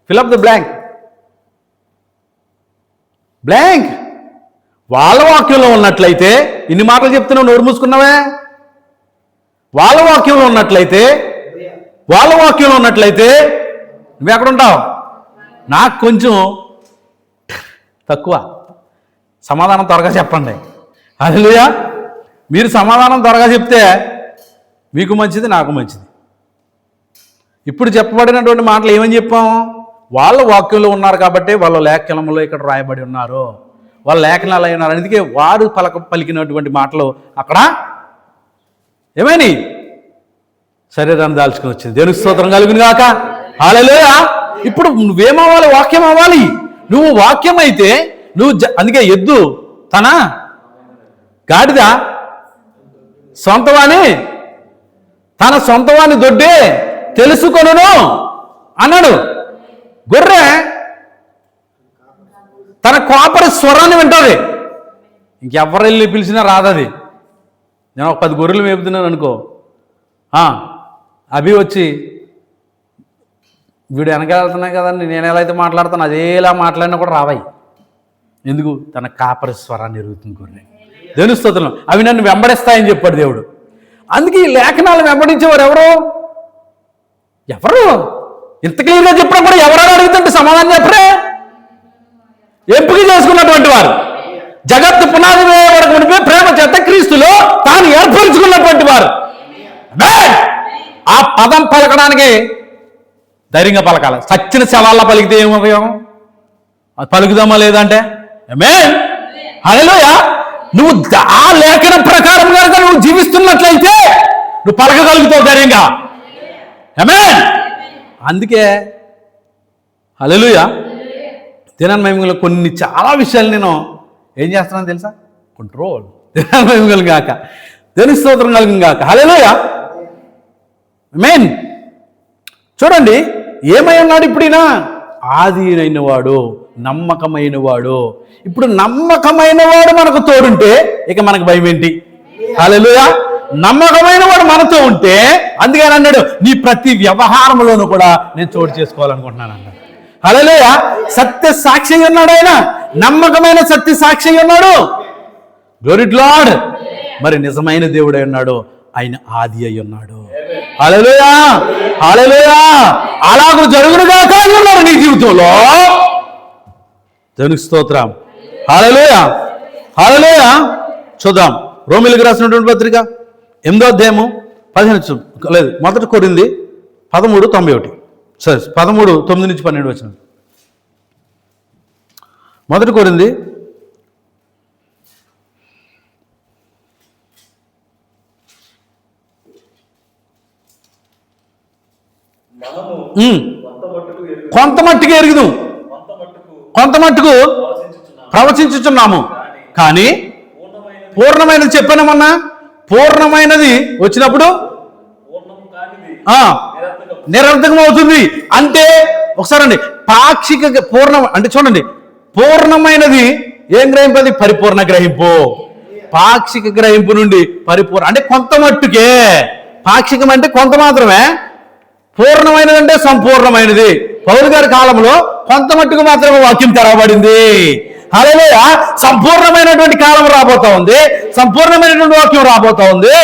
ఫిలప్ ద బ్లాంక్. వాళ్ళ వాక్యంలో ఉన్నట్లయితే ఇన్ని మాటలు చెప్తున్నావు, నోరు మూసుకున్నావే. వాళ్ళ వాక్యంలో ఉన్నట్లయితే నువ్వు ఎక్కడుంటావు? నాకు కొంచెం తక్కువ. సమాధానం త్వరగా చెప్పండి. హల్లెలూయా. మీరు సమాధానం త్వరగా చెప్తే మీకు మంచిది, నాకు మంచిది. ఇప్పుడు చెప్పబడినటువంటి మాటలు ఏమని చెప్పాం? వాళ్ళ వాక్యంలో ఉన్నారు కాబట్టి వాళ్ళ లేఖనంలో ఇక్కడ రాయబడి ఉన్నారు, వాళ్ళ లేఖనాలు అయి ఉన్నారు. అందుకే వారు పలికినటువంటి మాటలు అక్కడ ఏమైనా శరీరాన్ని దాల్చుకుని వచ్చింది. దేవునికి స్తోత్రం కలుగును గాక. హల్లెలూయా. ఇప్పుడు నువ్వేమవ్వాలి? వాక్యం అవ్వాలి. నువ్వు వాక్యం అయితే నువ్వు అందుకే ఎద్దు తన గాడిద తన సొంతవాణి దొడ్డే తెలుసుకొనును అన్నాడు. గొర్రె తన కాపరి స్వరాన్ని వింటుంది. ఇంకెవరు వెళ్ళి పిలిచినా రాదది. నేను ఒక 10 గొర్రెలు మేపుతున్నాను అనుకో, అవి వచ్చి వీడు వెనకెళ్తున్నాయి కదండి, నేను ఎలా అయితే మాట్లాడుతాను అదేలా మాట్లాడినా కూడా రావాయి. ఎందుకు? తన కాపరి స్వరాన్ని ఎరుగుతుంది గొర్రె. దేవుని స్తోత్రం. అవి నన్ను వెంబడిస్తాయని చెప్పాడు దేవుడు. అందుకే ఈ లేఖనాలు వెంబడించేవారు ఎవరు ఇంత క్లియర్గా చెప్పినా కూడా ఎవరైనా అడుగుతుంటే సమాధానం చెప్పరే. ఎంపిక చేసుకున్నటువంటి వారు, జగత్తు పునాది వేయబడక మునిపే ప్రేమ చేత క్రీస్తులో తాను ఏర్పరచుకున్నటువంటి వారు. ఆ పదం పలకడానికి ధైర్యంగా పలకాలి. సచ్చిన శవాళ్ళ పలికితే ఏం ఉపయోగం? పలుకుదామా లేదంటే ఆమేన్. హల్లెలూయా. నువ్వు ఆ లేఖనం ప్రకారం కనుక నువ్వు జీవిస్తున్నట్లయితే నువ్వు పలకగలుగుతావు ధైర్యంగా. ఆమేన్. అందుకే హల్లెలూయా. దినాన్మయంలో కొన్ని చాలా విషయాలు నేను ఏం చేస్తున్నాను తెలుసా? కంట్రోల్. దినాన్మయం గాక, దేవుని స్తోత్రం కలుగును గాక. హల్లెలూయా. ఆమేన్. చూడండి ఏమై ఉన్నాడు ఇప్పుడైనా? ఆదినైన వాడు, నమ్మకమైన వాడు. ఇప్పుడు నమ్మకమైన వాడు మనకు తోడుంటే ఇక మనకు భయం ఏంటి? హల్లెలూయా. నమ్మకమైన వాడు మనతో ఉంటే అందుకని అన్నాడు, నీ ప్రతి వ్యవహారంలోనూ కూడా నేను చోటు చేసుకోవాలనుకుంటున్నాను అన్నాడు. హల్లెలూయా. సత్య సాక్షి ఉన్నాడు ఆయన, నమ్మకమైన సత్య సాక్షి ఉన్నాడు. Glory to lord. మరి నిజమైన దేవుడై ఉన్నాడు, ఆయన ఆది అయి ఉన్నాడు. హల్లెలూయా. హల్లెలూయా. అలాగూ జరుగునుగాక అన్నాడు నీ జీవితంలో. దేవునికి స్తోత్రం. హల్లెలూయా, హల్లెలూయా. చూద్దాం రోమీయులకు రాసినటువంటి పత్రిక 8వ అధ్యాయము 15 లేదు 1 కొరింథీ 13:91. సరే 13:9 నుంచి 12 వచ్చిన 1 కొరింథీ మనము కొంత మట్టుకు ఎరుగుదు, కొంత మట్టుకు ప్రవచించుచున్నాము. కానీ పూర్ణమైనది చెప్పానమన్నా, పూర్ణమైనది వచ్చినప్పుడు నిరర్థకం అవుతుంది. అంటే ఒకసారి అండి, పాక్షిక పూర్ణ అంటే చూడండి, పూర్ణమైనది ఏం గ్రహింపది? పరిపూర్ణ గ్రహింపు. పాక్షిక గ్రహింపు నుండి పరిపూర్ణ అంటే కొంత మట్టుకే. పాక్షికం అంటే కొంత మాత్రమే, పూర్ణమైనది అంటే సంపూర్ణమైనది. పౌలు గారి కాలంలో కొంత మట్టుకు మాత్రమే వాక్యం తెరవబడింది. హల్లెలూయా. సంపూర్ణమైనటువంటి కాలం రాబోతా ఉంది, సంపూర్ణమైనటువంటి వాక్యం రాబోతా ఉంది.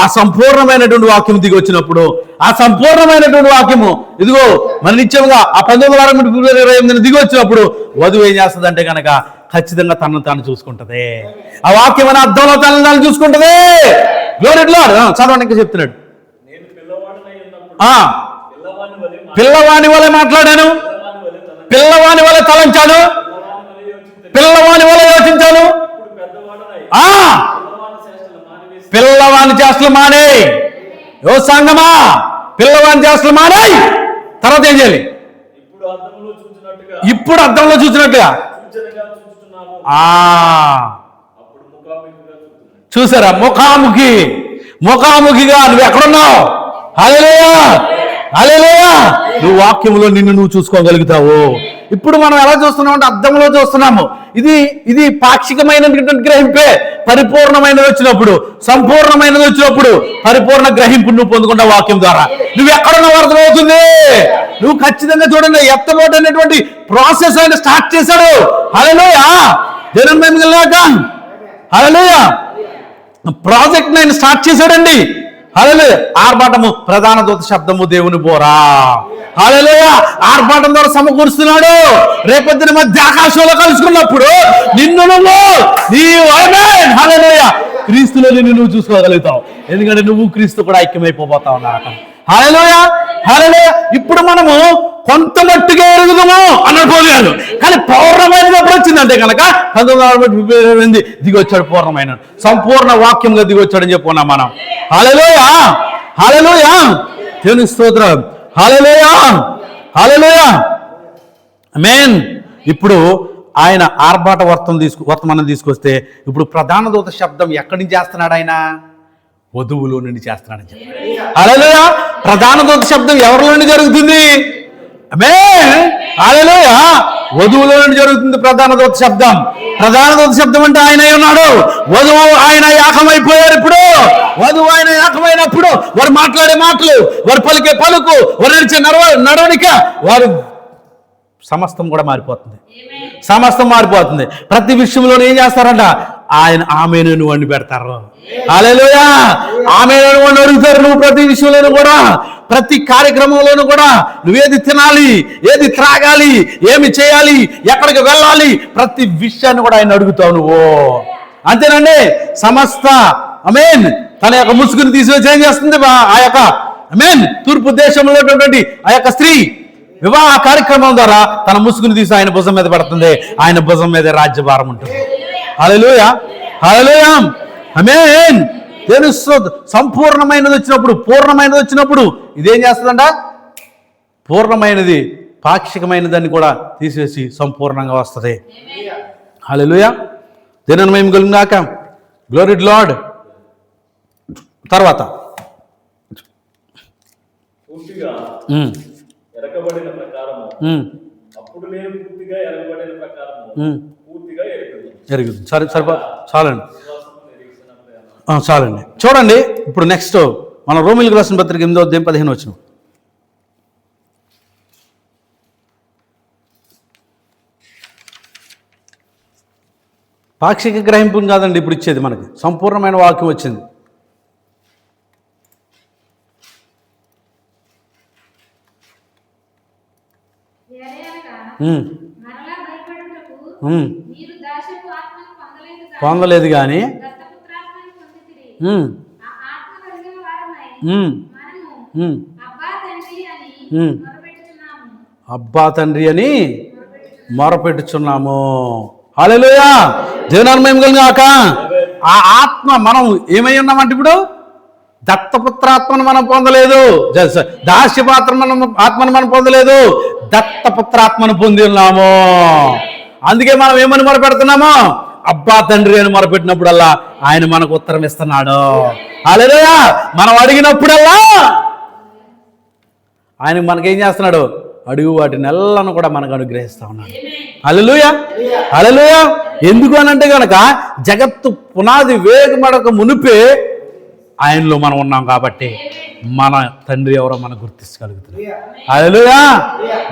ఆ సంపూర్ణమైనటువంటి వాక్యం దిగి వచ్చినప్పుడు, ఆ సంపూర్ణమైనటువంటి వాక్యము ఇదిగో మన నిత్యంగా ఆ 19:28 దిగి వచ్చినప్పుడు వధువు ఏం చేస్తుంది అంటే కనుక ఖచ్చితంగా తనను తాను చూసుకుంటది. ఆ వాక్యం అనే అర్థంలో తనను తాను చూసుకుంటది. Glory to lord. చదవండి, ఇంకా చెప్తున్నాడు. పిల్లవాని వలె మాట్లాడాను, పిల్లవాని వలె తలంచాను, పిల్లవాని వలె యోచించాను. పిల్లవాని చేష్టలు మానే. ఓ సంగమా, పిల్లవాని చేష్టలు మానే. తర్వాత ఏం చేయాలి? ఇప్పుడు అద్దంలో చూసినట్టుగా. చూసారా? ముఖాముఖి, ముఖాముఖిగా నువ్వు ఎక్కడున్నావు? హల్లెలూయా, హల్లెలూయా. నువ్వు వాక్యంలో నిన్ను నువ్వు చూసుకోగలుగుతావు. ఇప్పుడు మనం ఎలా చూస్తున్నాం అంటే అద్దంలో చూస్తున్నాము. ఇది పాక్షికమైనటువంటి గ్రహింపే. పరిపూర్ణమైనది వచ్చినప్పుడు, సంపూర్ణమైనది వచ్చినప్పుడు పరిపూర్ణ గ్రహింపు నువ్వు పొందుకున్న వాక్యం ద్వారా నువ్వు ఎక్కడున్న అర్థం అవుతుంది. నువ్వు ఖచ్చితంగా చూడండి, ఎత్తబోటు అనేటువంటి ప్రాసెస్ ఆయన స్టార్ట్ చేశాడు. హల్లెలూయా, దేవుని మహిమ కలుగుగాక. హల్లెలూయా. ప్రాజెక్ట్ ఆయన స్టార్ట్ చేశాడండి. హల్లెలూయా. ఆర్భాటము ప్రధాన దూత శబ్దము దేవుని బోరా. హల్లెలూయా. ఆర్భాటం ద్వారా సమకూరుస్తున్నాడు. రేపొద్దున మధ్య ఆకాశంలో కలుసుకున్నప్పుడు నిన్ను హల్లెలూయా క్రీస్తులో నిన్ను నువ్వు చూసుకోగలుగుతావు. ఎందుకంటే నువ్వు క్రీస్తు కూడా ఐక్యమైపోతా ఉన్నావు. హల్లెలూయా, హల్లెలూయా. ఇప్పుడు మనము కొంత మట్టుగా ఎరుగుదాము అన్నాడు పౌలు గారు. కానీ పూర్ణమైనది ఎప్పుడు వచ్చిందంటే కనుక 19:28 దిగి వచ్చాడు. పూర్ణమైన సంపూర్ణ వాక్యంగా దిగి వచ్చాడని చెప్పుకున్నాం మనం. హల్లెలూయా, హల్లెలూయా. దేవుని స్తోత్రం. హల్లెలూయా, హల్లెలూయా. ఆమేన్. ఇప్పుడు ఆయన ఆర్భాట వర్తమానం తీసుకొస్తే ఇప్పుడు ప్రధాన దూత శబ్దం ఎక్కడి నుంచి చేస్తున్నాడు? ఆయన వధువులో నుండి చేస్తున్నాడని చెప్పాడు. హల్లెలూయా. ప్రధాన దూత శబ్దం ఎవరిలో నుండి జరుగుతుంది? ఆమేన్, హల్లెలూయా. వధువులో నుండి జరుగుతుంది ప్రధాన దూత శబ్దం. ప్రధాన దూత శబ్దం అంటే ఆయన ఉన్నాడు, వధువు ఆయన ఏకమైపోయారు. ఇప్పుడు వధువు ఆయన ఏకమైనప్పుడు వారు మాట్లాడే మాటలు, వారు పలికే పలుకు, వారు నడిచే నడవడిక, వారు సమస్తం కూడా మారిపోతుంది. సమస్తం మారిపోతుంది. ప్రతి విషయంలోనూ ఏం చేస్తారంట? ఆమెను నువ్వు వండి పెడతారు. హల్లెలూయా. ఆమెను వండి అడుగుతారు. నువ్వు ప్రతి విషయంలోనూ కూడా, ప్రతి కార్యక్రమంలోనూ కూడా నువ్వేది తినాలి, ఏది త్రాగాలి, ఏమి చేయాలి, ఎక్కడికి వెళ్ళాలి, ప్రతి విషయాన్ని కూడా ఆయన అడుగుతావు నువ్వు. అంతేనండి. సమస్త ఆమేన్ తన యొక్క ముసుగుని తీసివేసి ఏం చేస్తుంది? ఆ యొక్క ఆమేన్ తూర్పు దేశంలో ఉన్నటువంటి ఆ యొక్క స్త్రీ వివాహ కార్యక్రమం ద్వారా తన ముసుగుని తీసి ఆయన భుజం మీద పడుతుంది. ఆయన భుజం మీద రాజ్యభారం ఉంటుంది. హల్లెలూయా, హల్లెలూయా. ఆమేన్. తెలుస్తుంది. సంపూర్ణమైనది వచ్చినప్పుడు, పూర్ణమైనది వచ్చినప్పుడు ఇదేం చేస్తుందంట? పూర్ణమైనది పాక్షికమైనదాన్ని కూడా తీసేసి సంపూర్ణంగా వస్తుంది. హల్లెలూయా. దేవుని మహిమ కలుగుగాక. Glory to Lord. తర్వాత ఎరగబడిన ప్రకారము అప్పుడు నేను పూర్తిగా ఎరగబడిన ప్రకారము పూర్తిగా ఎరుగుతుంది. సరే చాలండి, చాలండి. చూడండి ఇప్పుడు నెక్స్ట్ మనం రోమీయులకు రాసిన పత్రిక 8వ అధ్యాయం 15 వచనం. పాక్షిక గ్రహింపు కాదండి ఇప్పుడు ఇచ్చేది, మనకి సంపూర్ణమైన వాక్యం వచ్చింది. మీరు దాస్యపు ఆత్మను పొందలేదు కానీ దత్తపుత్రాత్మను పొందితిరి. ఉమ్, ఆ ఆత్మ కలిగిన వారమై ఉమ్, మనము ఉమ్, అబ్బా తండ్రి అని ఉమ్. మొరపెట్టుచున్నాము. అబ్బా తండ్రి అని మొరపెట్టుచున్నాము. హల్లెలూయా, దేవుని మహిమ కలుగాక. ఆ ఆత్మ మనం ఏమై ఉన్నామంటే ఇప్పుడు దత్తపుత్రాత్మను మనం పొందలేదు, ఆత్మను మనం పొందలేదు, దత్తపుత్రాత్మను పొంది ఉన్నాము. అందుకే మనం ఏమని మొరపెడుతున్నాము? అబ్బా తండ్రి అని మొరపెట్టినప్పుడల్లా ఆయన మనకు ఉత్తరం ఇస్తున్నాడు. హల్లెలూయా, మనం అడిగినప్పుడల్లా ఆయన మనకేం చేస్తున్నాడు? అడుగు వాటిని ఎల్లను కూడా మనకు అనుగ్రహిస్తా ఉన్నాడు. హల్లెలూయా, హల్లెలూయా. ఎందుకు అనంటే గనక జగత్తు పునాది వేగమడక మునిపే ఆయనలో మనం ఉన్నాం కాబట్టి మన తండ్రి ఎవరో మనం గుర్తించగలుగుతున్నాం. హల్లెలూయా,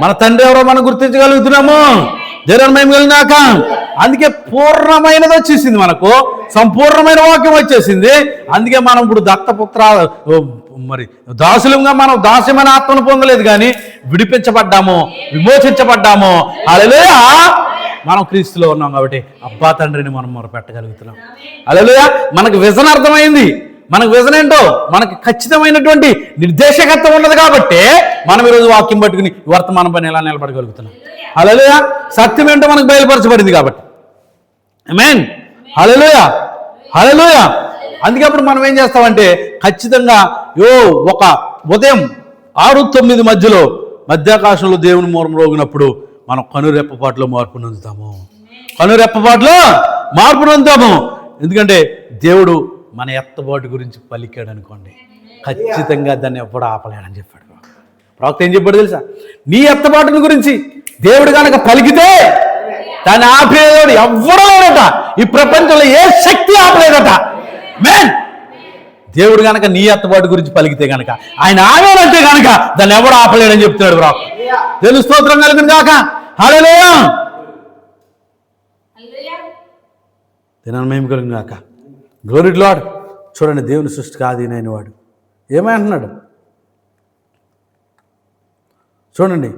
మన తండ్రి ఎవరో మనం గుర్తించగలుగుతున్నాము. దేవుని మహిమ కలుగాక. అందుకే పూర్ణమైనది వచ్చేసింది, మనకు సంపూర్ణమైన వాక్యం వచ్చేసింది. అందుకే మనం ఇప్పుడు దత్తపుత్ర మరి దాసులంగా మనం దాస్యమైన ఆత్మను పొందలేదు కానీ విడిపించబడ్డాము, విమోచించబడ్డాము. హల్లెలూయా, మనం క్రీస్తులో ఉన్నాం కాబట్టి అబ్బా తండ్రిని మనం మొరపెట్టగలుగుతున్నాం. హల్లెలూయా, మనకు విజన్ అర్థమైంది. మనకు విజన్ ఏంటో మనకి ఖచ్చితమైనటువంటి నిర్దేశకత్వం ఉన్నది కాబట్టి మనం ఈరోజు వాక్యం పట్టుకుని వర్తమానం పైన ఎలా నిలబడగలుగుతున్నాం. హల్లెలూయా, సత్యం ఏంటో మనకు బయలుపరచబడింది కాబట్టి. ఆమేన్, హల్లెలూయా, హల్లెలూయా. అందుకే అప్పుడు మనం ఏం చేస్తామంటే ఖచ్చితంగా ఒక ఉదయం 6-9 మధ్యలో మధ్యాకాశంలో దేవుని మూలం రోగినప్పుడు మనం కనురెప్పపాటులో మార్పు నొందుతాము. కనురెప్పపాటులో మార్పు నొందుతాము. ఎందుకంటే దేవుడు మన ఎత్తబాటు గురించి పలికాడు అనుకోండి, ఖచ్చితంగా దాన్ని ఎప్పుడు ఆపలేడని చెప్పాడు. ప్రవక్త ఏం చెప్పాడు తెలుసా? నీ ఎత్తబాటుని గురించి దేవుడు కనుక పలికితే దాన్ని ఆపేవాడు ఎవ్వడూ లేడట. ఈ ప్రపంచంలో ఏ శక్తి ఆపలేదట. మేన్, దేవుడు కనుక నీ ఎత్తబాటు గురించి పలికితే కనుక, ఆయన ఆగాడంటే కనుక దాన్ని ఎవడు ఆపలేడని చెప్తున్నాడు ప్రవక్త. దేవుని స్తోత్రం కలిగింది కాక. హల్లెలూయా, దేవుని మహిమ కలిగింది కాక. Glory to lord. చూడండి, దేవుని సృష్టికి ఆదినైన వాడు ఏమై అంటున్నాడు చూడండి.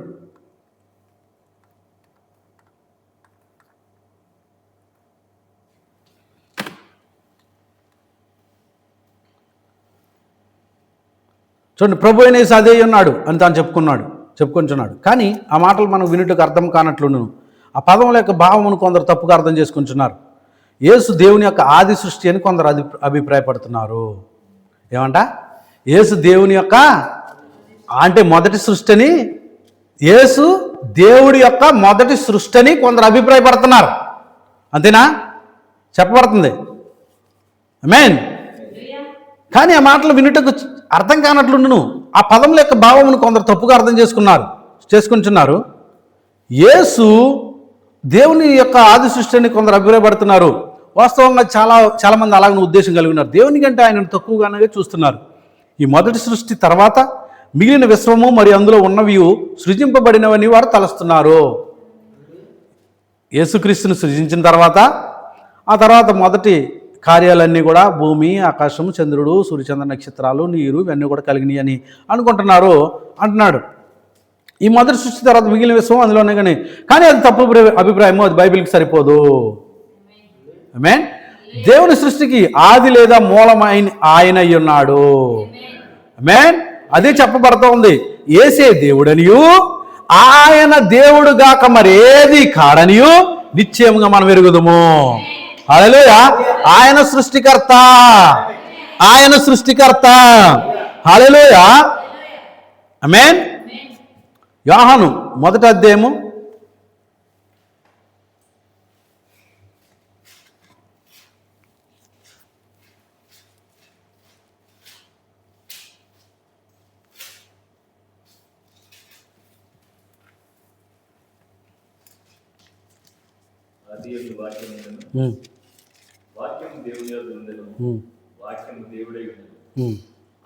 చూడండి, ప్రభు అయిన యేసు అదే ఉన్నాడు అని తాను చెప్పుకుంటున్నాడు. కానీ ఆ మాటలు మనం వినుటకు అర్థం కానట్లును, ఆ పదముల యొక్క భావమును కొందరు తప్పుగా అర్థం చేసుకుంటున్నారు. యేసు దేవుని యొక్క ఆది సృష్టి అని కొందరు అభిప్రాయపడుతున్నారు. ఏమంట? యేసు దేవుని యొక్క అంటే మొదటి సృష్టి అని, యేసు దేవుడి యొక్క మొదటి సృష్టి అని కొందరు అభిప్రాయపడుతున్నారు. అంతేనా? చెప్పబడుతుంది. ఆమేన్. కానీ ఆ మాటలు వినుటకు అర్థం కానట్లుండును, ఆ పదముల యొక్క భావమును కొందరు తప్పుగా అర్థం చేసుకుంటున్నారు. యేసు దేవుని యొక్క ఆది సృష్టి అని కొందరు అభిప్రాయపడుతున్నారు. వాస్తవంగా చాలామంది అలాగనే ఉద్దేశం కలిగి ఉన్నారు. దేవుని కంటే ఆయనను తక్కువగానే చూస్తున్నారు. ఈ మొదటి సృష్టి తర్వాత మిగిలిన విశ్వము మరియు అందులో ఉన్నవి సృజింపబడినవని వారు తలస్తున్నారు. యేసుక్రీస్తుని సృజించిన తర్వాత ఆ తర్వాత మొదటి కార్యాలన్నీ కూడా భూమి, ఆకాశం, చంద్రుడు, సూర్యచంద్ర నక్షత్రాలు, నీరు ఇవన్నీ కూడా కలిగినాయి అని అంటున్నాడు. ఈ మొదటి సృష్టి తర్వాత మిగిలిన విశ్వం అందులోనే కానీ అది తప్పు అభిప్రాయము, అది బైబిల్కి సరిపోదు. ఆమేన్. దేవుని సృష్టికి ఆది లేదా మూలమైన ఆయన అయి ఉన్నాడు. ఆమేన్. అదే చెప్పబడుతోంది. యేసే దేవుడనియు ఆయన దేవుడు గాక మరేది కాడనియు నిశ్చయముగా మనం ఎరుగుదుము. హల్లెలూయా, ఆయన సృష్టికర్త. హల్లెలూయా, ఆమేన్. యోహాను 1వ అధ్యాయము 10 వాక్యం ఉండెను. వాక్యం దేవుని యొద్ద ఉండెను. వాక్యం దేవుడై ఉండెను.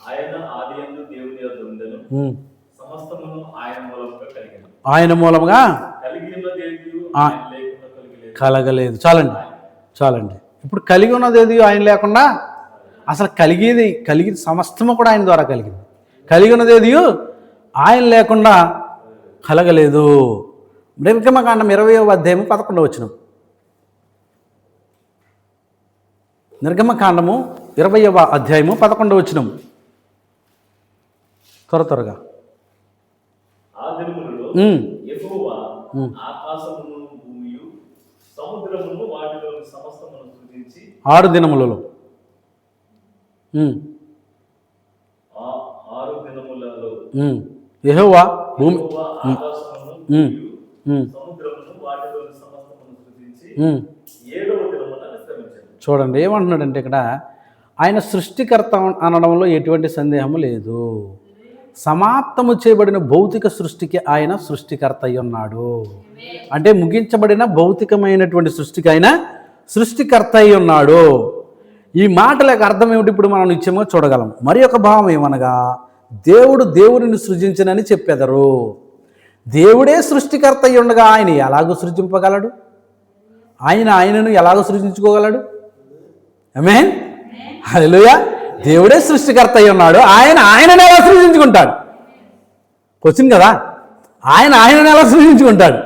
ఆయన ఆదియందు దేవుని యొద్ద ఉండెను. సమస్తమును ఆయన మూలముగా కలిగెను. ఆయన మూలముగా కలిగినదేదియు ఆయన లేకుండా కలగలేదు. చాలండి. ఇప్పుడు కలిగి ఉన్నది ఆయన లేకుండా, అసలు కలిగి సమస్తము కూడా ఆయన ద్వారా కలిగింది. కలిగి ఉన్నది ఆయన లేకుండా కలగలేదు. నిర్గమకాండం 20వ అధ్యాయం 11వ వచనం. నిర్గమకాండము 20వ అధ్యాయము 11వ వచనం. త్వరగా. ఆ దినములలో యెహోవా ఆకాశమును భూమియు సముద్రమును వాటిలోని సమస్తమును సృజించి 6 దినములలో 6 దినములలో యెహోవా భూమి ఆకాశమును భూమియు సముద్రమును వాటిలోని సమస్తమును సృజించి 7వ దినమున విశ్రమించాడు. చూడండి ఏమంటున్నాడంటే ఇక్కడ ఆయన సృష్టికర్త అనడంలో ఎటువంటి సందేహము లేదు. సమాప్తము చేయబడిన భౌతిక సృష్టికి ఆయన సృష్టికర్త అయి ఉన్నాడు. అంటే ముగించబడిన భౌతికమైనటువంటి సృష్టికి ఆయన సృష్టికర్త అయి ఉన్నాడు. ఈ మాటలకు అర్థం ఏమిటి ఇప్పుడు మనం నిత్యమో చూడగలం. మరి ఒక భావం ఏమనగా దేవుడు దేవుడిని సృజించనని చెప్పెదరు. దేవుడే సృష్టికర్త అయి ఉండగా ఆయన ఎలాగో సృజింపగలడు? ఆయనను ఎలాగో సృజించుకోగలడు? ఆమేన్. హల్లెలూయా. దేవుడే సృష్టికర్త అయి ఉన్నాడు. ఆయనను ఎలా సృజించుకుంటాడు? క్వశ్చన్ కదా. ఆయనను ఎలా సృజించుకుంటాడు?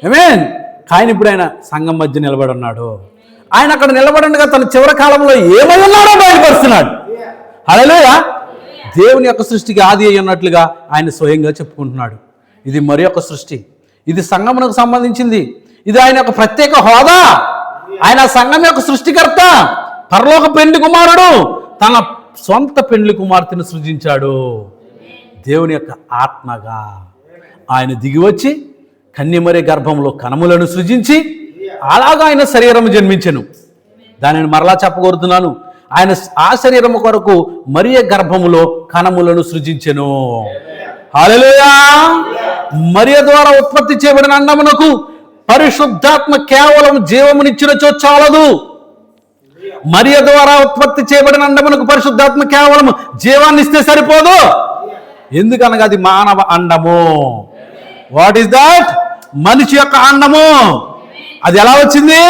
ఆమేన్. కానీ ఇప్పుడు ఆయన సంఘం మధ్య నిలబడి ఉన్నాడు. ఆయన అక్కడ నిలబడంగా తన చివరి కాలంలో ఏమై ఉన్నాడో బయలుపరుస్తున్నాడు. హల్లెలూయా. దేవుని యొక్క సృష్టికి ఆది అయి ఉన్నట్లుగా ఆయన స్వయంగా చెప్పుకుంటున్నాడు. ఇది మరి ఒక సృష్టి. ఇది సంఘమునకు సంబంధించింది. ఇది ఆయన యొక్క ప్రత్యేక హోదా. ఆయన సంఘం యొక్క సృష్టికర్త. పరలోక పెండ్లి కుమారుడు తన సొంత పెండ్లి కుమార్తెను సృజించాడు. దేవుని యొక్క ఆత్మగా ఆయన దిగివచ్చి కన్యమరి గర్భంలో కణములను సృజించి అలాగా ఆయన శరీరం జన్మించెను. దానిని మరలా చెప్పగోరుతున్నాను. ఆయన ఆ శరీరము కొరకు మరియ గర్భములో కణములను సృజించెను. హల్లెలూయా. మరియ ద్వారా ఉత్పత్తి చేయబడిన అన్నమునకు పరిశుద్ధాత్మ కేవలం జీవమునిచ్చినచో చాలదు. మరియ ద్వారా ఉత్పత్తి చేయబడిన అండమునకు పరిశుద్ధాత్మ కేవలం జీవాన్ని ఇస్తే సరిపోదు. ఎందుకనగా అది మానవ అండము. What is that? మనిషి యొక్క అండము. అది ఎలా వచ్చింది?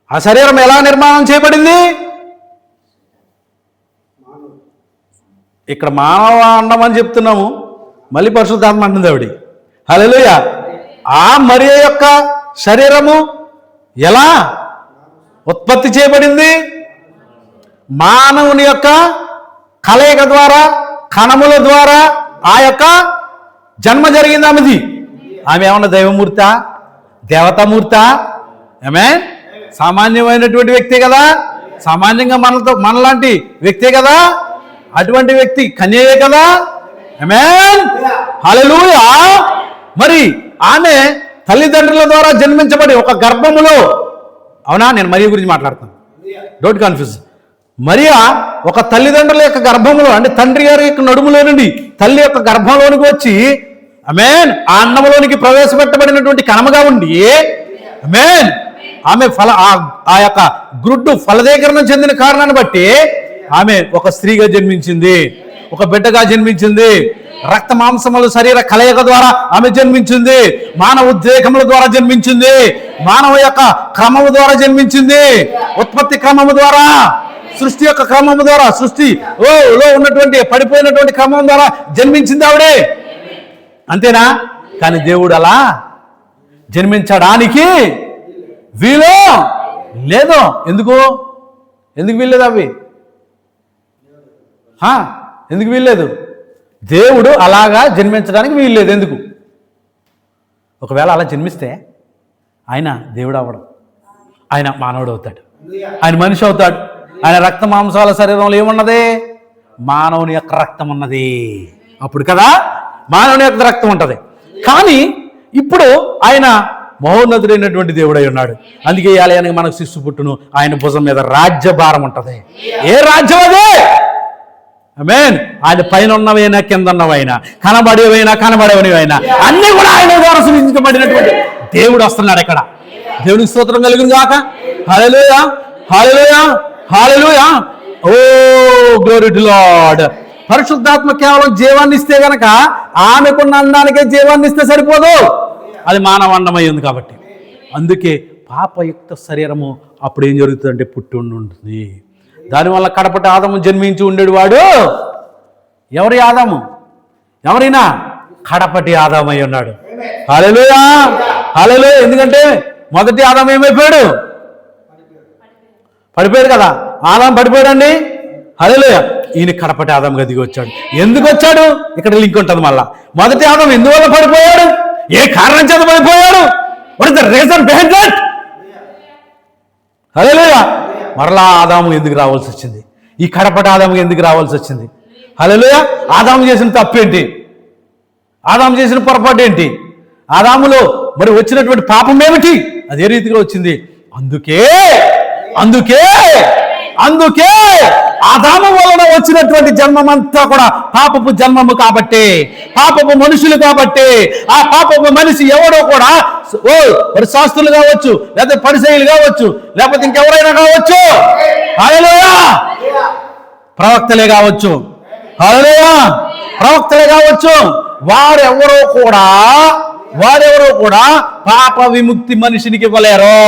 ఆ శరీరం ఎలా నిర్మాణం చేయబడింది? ఇక్కడ మానవ అండం అని చెప్తున్నాము, మళ్ళీ పరిశుద్ధాత్మ అంటుంది ఆవిడ. హల్లెలూయా. ఆ మరియ యొక్క శరీరము ఎలా ఉత్పత్తి చేయబడింది? మానవుని యొక్క కలయిక ద్వారా, కణముల ద్వారా ఆ యొక్క జన్మ జరిగింది ఆమెది. ఆమె ఏమన్నా దైవమూర్త, దేవతామూర్త? ఆమేన్. సామాన్యమైనటువంటి వ్యక్తే కదా. సామాన్యంగా మనలాంటి వ్యక్తే కదా. అటువంటి వ్యక్తి కన్యయే కదా. ఆమేన్. హల్లెలూయా. మరి ఆమె తల్లిదండ్రుల ద్వారా జన్మించబడి ఒక గర్భములో, అవునా, నేను మరియ గురించి మాట్లాడుతాను, డోంట్ కన్ఫ్యూజ్. మరియా ఒక తల్లిదండ్రుల యొక్క గర్భంలో, అంటే తండ్రి గారి యొక్క నడుములో నుండి తల్లి యొక్క గర్భంలోనికి వచ్చి ఆమేన్ ఆ అన్నములోనికి ప్రవేశపెట్టబడినటువంటి కణముగా ఉండి ఆమేన్ ఆమె ఆ యొక్క గ్రుడ్డు ఫలదీకరణ చెందిన కారణాన్ని బట్టి ఆమె ఒక స్త్రీగా జన్మించింది, ఒక బిడ్డగా జన్మించింది. రక్త మాంసముల శరీర కలయిక ద్వారా ఆమె జన్మించింది. మానవ ఉద్రేకముల ద్వారా జన్మించింది. మానవ యొక్క క్రమము ద్వారా జన్మించింది. ఉత్పత్తి క్రమము ద్వారా, సృష్టి యొక్క క్రమము ద్వారా, సృష్టిలో ఉన్నటువంటి పడిపోయినటువంటి క్రమం ద్వారా జన్మించింది ఆవిడే. అంతేనా? కానీ దేవుడు అలా జన్మించడానికి వీలు లేదు. ఎందుకు వీల్లేదు? అవి ఎందుకు వీల్లేదు? దేవుడు అలాగా జన్మించడానికి వీల్లేదు. ఎందుకు? ఒకవేళ అలా జన్మిస్తే ఆయన దేవుడు అవ్వడం, ఆయన మానవుడు అవుతాడు, ఆయన మనిషి అవుతాడు. ఆయన రక్త మాంసాల శరీరంలో ఏమున్నది? మానవుని యొక్క రక్తం ఉన్నది. అప్పుడు కదా మానవుని యొక్క రక్తం ఉంటుంది. కానీ ఇప్పుడు ఆయన మహోన్నతుడైనటువంటి దేవుడై ఉన్నాడు. అందుకే ఈ ఆలయానికి మనకు శిశు పుట్టును, ఆయన భుజం మీద రాజ్యభారం ఉంటుంది. ఏ రాజ్యం అది? ఆమేన్. ఆయన పైన ఉన్నవైనా, కింద ఉన్నవైనా, కనబడేవైనా, కనబడేవైనా అన్ని కూడా ఆయన ద్వారా సృజించబడినటువంటి దేవుడు వస్తున్నాడు ఇక్కడ. దేవునికి స్తోత్రం కలుగును గాక. హల్లెలూయా, hallelujah, hallelujah. Oh glory to lord. పరిశుద్ధాత్మ కేవలం జీవాన్ని ఇస్తే గనక ఆమెకున్న అందానికే జీవాన్ని ఇస్తే సరిపోదు. అది మానవ అండమై ఉంది కాబట్టి. అందుకే పాపయుక్త శరీరము అప్పుడు ఏం జరుగుతుందంటే పుట్టి ఉంటుంది. దానివల్ల కడపటి ఆదాము జన్మించి ఉండేడు. వాడు ఎవరి ఆదాము? ఎవరైనా కడపటి ఆదామై ఉన్నాడు. హల్లెలూయా, హల్లెలూయా. ఎందుకంటే మొదటి ఆదాము ఏమైపోయాడు? పడిపోయాడు కదా, ఆదాం పడిపోయాడండి. హల్లెలూయా. ఈయన కడపటి ఆదాంగా దిగి వచ్చాడు. ఎందుకు వచ్చాడు? ఇక్కడ లింక్ ఉంటుంది మళ్ళా. మొదటి ఆదాం ఎందువల్ల పడిపోయాడు? ఏ కారణం చేత పడిపోయాడు? What is the reason behind that? Hallelujah. మరలా ఆదాము ఎందుకు రావాల్సి వచ్చింది? ఈ కడపటి ఆదాము ఎందుకు రావాల్సి వచ్చింది? హల్లెలూయా. ఆదాము చేసిన తప్పేంటి? ఆదాము చేసిన పొరపాటు ఏంటి? ఆదాములో మరి వచ్చినటువంటి పాపం ఏమిటి? అదే రీతిగా వచ్చింది. అందుకే ఆదాము వలన వచ్చినటువంటి జన్మమంతా కూడా పాపపు జన్మము కాబట్టి, పాపపు మనుషులు కాబట్టి, ఆ పాపపు మనిషి ఎవడో కూడా మరి శాస్త్రులు కావచ్చు, లేకపోతే పరిసయ్యులు కావచ్చు, లేకపోతే ఇంకెవరైనా కావచ్చు, హల్లెలూయా, ప్రవక్తలే కావచ్చు, హల్లెలూయా, ప్రవక్తలే కావచ్చు, వారెవరో కూడా పాప విముక్తి మనిషినికి ఇవ్వలేరు.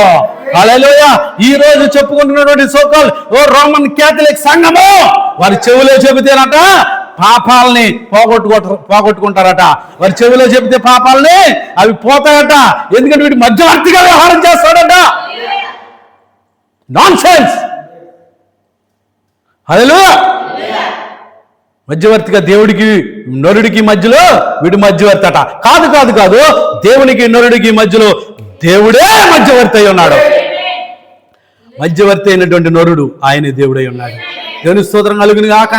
హల్లెలూయా. ఈ రోజు చెప్పుకుంటున్నటువంటి సోకాల్ రోమన్ క్యాథలిక్ సంఘము వారి చెవిలో చెబితేనట పాపాలని పోగొట్టుకుంటారట. వారి చెవిలో చెబితే పాపాలని అవి పోతాయట. ఎందుకంటే వీటి మధ్యవర్తిగా వ్యవహారం చేస్తాడట. నాన్సెన్స్. హల్లెలూయా. మధ్యవర్తిగా దేవుడికి నరుడికి మధ్యలో వీడు మధ్యవర్తి అట. కాదు, దేవునికి నరుడికి మధ్యలో దేవుడే మధ్యవర్తి అయి ఉన్నాడు. మధ్యవర్తి అయినటువంటి నరుడు ఆయనే దేవుడై ఉన్నాడు. దేవుని స్తోత్రం కలుగును గాక.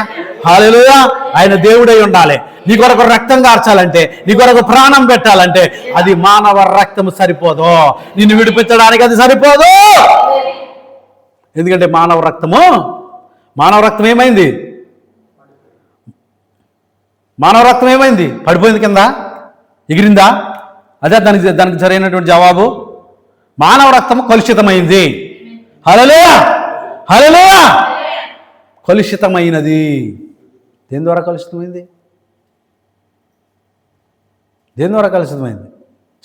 హల్లెలూయా. ఆయన దేవుడై ఉండాలి. నీ కొరకు రక్తం కార్చాలంటే, నీ కొరకు ప్రాణం పెట్టాలంటే అది మానవ రక్తం సరిపోదు. నిన్ను విడిపించడానికి అది సరిపోదు. ఎందుకంటే మానవ రక్తం ఏమైంది? మానవ రక్తం ఏమైంది? పడిపోయింది, కింద ఎగిరిందా? అదే దానికి సరైనటువంటి జవాబు. మానవ రక్తము కలుషితమైంది. హల్లెలూయా. కలుషితమైనది. దేని ద్వారా కలుషితమైంది?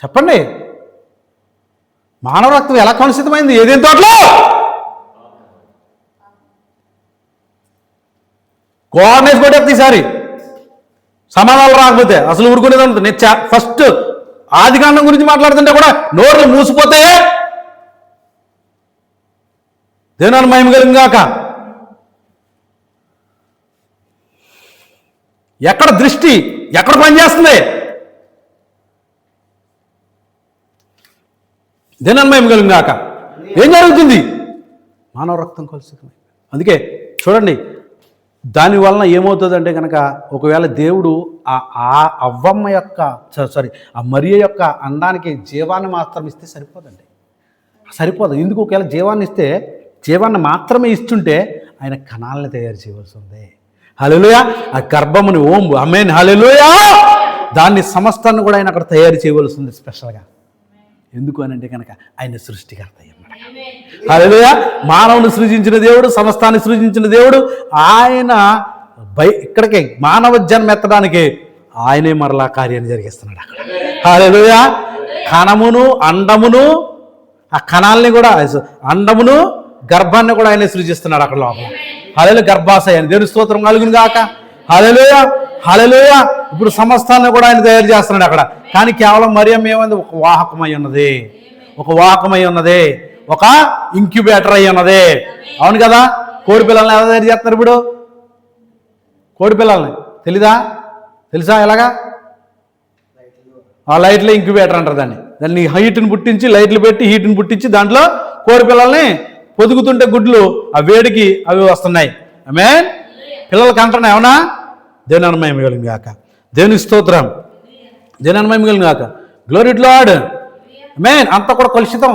చెప్పండి. మానవ రక్తం ఎలా కలుషితమైంది? ఏదేం తోటలో? కోఆర్డినేట్ కొట్టేది ఈసారి సమాధానాలు రాకపోతే అసలు ఊరుకునేది ఉంటుంది. నేను ఫస్ట్ ఆదికాండం గురించి మాట్లాడుతుంటే కూడా నోర్లు మూసిపోతే దేవుని మహిమ కలుగును గాక. ఎక్కడ దృష్టి ఎక్కడ పనిచేస్తుంది? దేవుని మహిమ కలుగును గాక. ఏం జరుగుతుంది? మానవ రక్తం కలుషితమైంది. అందుకే చూడండి, దానివలన ఏమవుతుందంటే కనుక ఒకవేళ దేవుడు ఆ అవ్వమ్మ యొక్క ఆ మరియ యొక్క అండానికి జీవాన్ని మాత్రం ఇస్తే సరిపోదు. ఎందుకు? ఒకవేళ జీవాన్ని ఇస్తే, జీవాన్ని మాత్రమే ఇస్తుంటే ఆయన కణాలని తయారు చేయవలసి ఉంది. హల్లెలూయా. ఆ గర్భముని ఆమేన్ హల్లెలూయా. దాన్ని సమస్తాన్ని కూడా ఆయన అక్కడ తయారు చేయవలసి ఉంది స్పెషల్గా. ఎందుకు అని అంటే కనుక ఆయన సృష్టికర్త అయ్యన్నాడు. హల్లెలూయా. మానవుని సృజించిన దేవుడు, సమస్తాన్ని సృజించిన దేవుడు, ఆయన ఇక్కడికి మానవ జన్మ ఎత్తడానికి ఆయనే మరలా కార్యాన్ని జరిగిస్తున్నాడు అక్కడ. హల్లెలూయా. కణమును, అండమును, ఆ కణాలని కూడా, అండమును, గర్భాన్ని కూడా ఆయనే సృజిస్తున్నాడు అక్కడ లోపల. హల్లెలూయా. గర్భాశయాన్ని దేవుని స్తోత్రం కలుగును గాక. హల్లెలూయా. ఇప్పుడు సమస్తాన్ని కూడా ఆయన తయారు చేస్తున్నాడు అక్కడ. కానీ కేవలం మరియమ్మ ఏమైంది? ఒక వాహకమై ఉన్నది, ఒక ఇంక్యుబేటర్ అయి ఉన్నది. అవును కదా. కోడి పిల్లల్ని ఎలా తయారు చేస్తున్నారు ఇప్పుడు? కోడి పిల్లల్ని తెలుసా ఎలాగా? ఆ లైట్లో ఇంక్యుబేటర్ అంటారు దాన్ని హీట్ని పుట్టించి, లైట్లు పెట్టి హీట్ని పుట్టించి దాంట్లో కోడి పిల్లల్ని పొదుగుతుంటే గుడ్లు ఆ వేడికి అవి వస్తున్నాయి. ఆమేన్. పిల్లలకి అంటున్నాయి. అవునా? దేవుని మహిమ కలుగును గాక. దేవుని స్తోత్రం. దేవుని మహిమ కలుగును గాక. Glory to Lord. ఆమేన్. అంతా కూడా కలుషితం,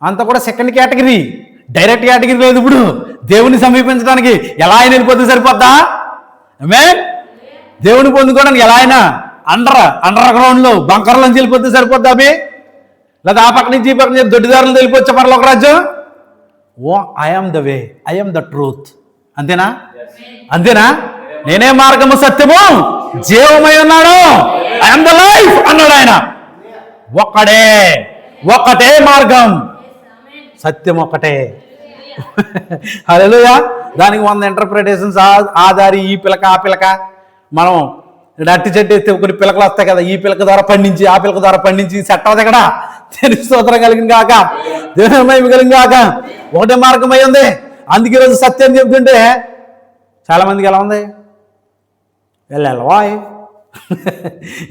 అంతా కూడా సెకండ్ కేటగిరీ, డైరెక్ట్ కేటగిరీ లేదు. ఇప్పుడు దేవుని సమీపించడానికి ఎలా ఆయన వెళ్ళిపోతే సరిపోద్దా? ఆమేన్. దేవుని పొందుకోవడానికి ఎలా అయినా అండర్ గ్రౌండ్లో బంకర్లోంచి వెళ్ళిపోతే సరిపోద్దా? అవి లేదా ఆ పక్క నుంచి ఈ పక్క నుంచి దొడ్డిదారులు వెళ్ళిపోవచ్చా పరలోక రాజ్యం? I'm the way, I'm the truth. అంతేనా? నేనే మార్గము, సత్యము, జీవమై ఉన్నాడు. ఐఎమ్ ద లైఫ్ అన్నాడు ఆయన. ఒకటే మార్గం, సత్యం ఒకటే. హల్లెలూయా. దానికి 100 ఇంటర్ప్రిటేషన్స్. ఆ దారి, ఈ పిలక, ఆ పిలక. మనం అట్టి చెట్టు వేస్తే కొన్ని పిలకలు వస్తాయి కదా, ఈ పిలక ద్వారా పండించి ఆ పిలక ద్వారా పండించి సెట్ అవుతాయి కదా. దేవునికి స్తోత్రం కలిగిన కాక, దేవుని మహిమ కలిగిన కాక. ఒకటే మార్గం అయి ఉంది. అందుకే ఈరోజు సత్యం చెప్తుంటే చాలామందికి ఎలా ఉంది, వెళ్ళవాయ్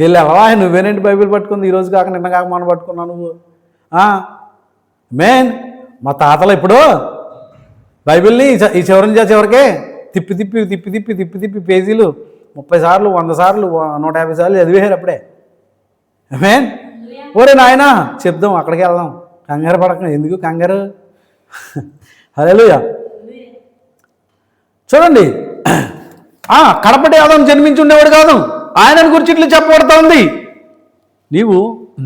వెళ్ళవాయ్, నువ్వేనేంటి బైబిల్ పట్టుకుంది ఈరోజు కాక నిన్న కాక మనం పట్టుకున్నావు నువ్వు. మెయిన్ మా తాతలు ఇప్పుడు బైబిల్ని ఈ చివరి నుంచి చివరికే తిప్పి తిప్పి తిప్పి తిప్పి తిప్పి తిప్పి పేజీలు 30 సార్లు 100 సార్లు 150 సార్లు చదివేశారు అప్పుడే. మెయిన్ ఓరే నాయనా చెప్దాం, అక్కడికి వెళ్దాం, కంగారు పడక, ఎందుకు కంగారు. హల్లెలూయా. చూడండి, కడపటి ఆదాము జన్మించి ఉండేవాడు కాదు, ఆయనను గురించి ఇట్లా చెప్పబడుతూ ఉంది. నీవు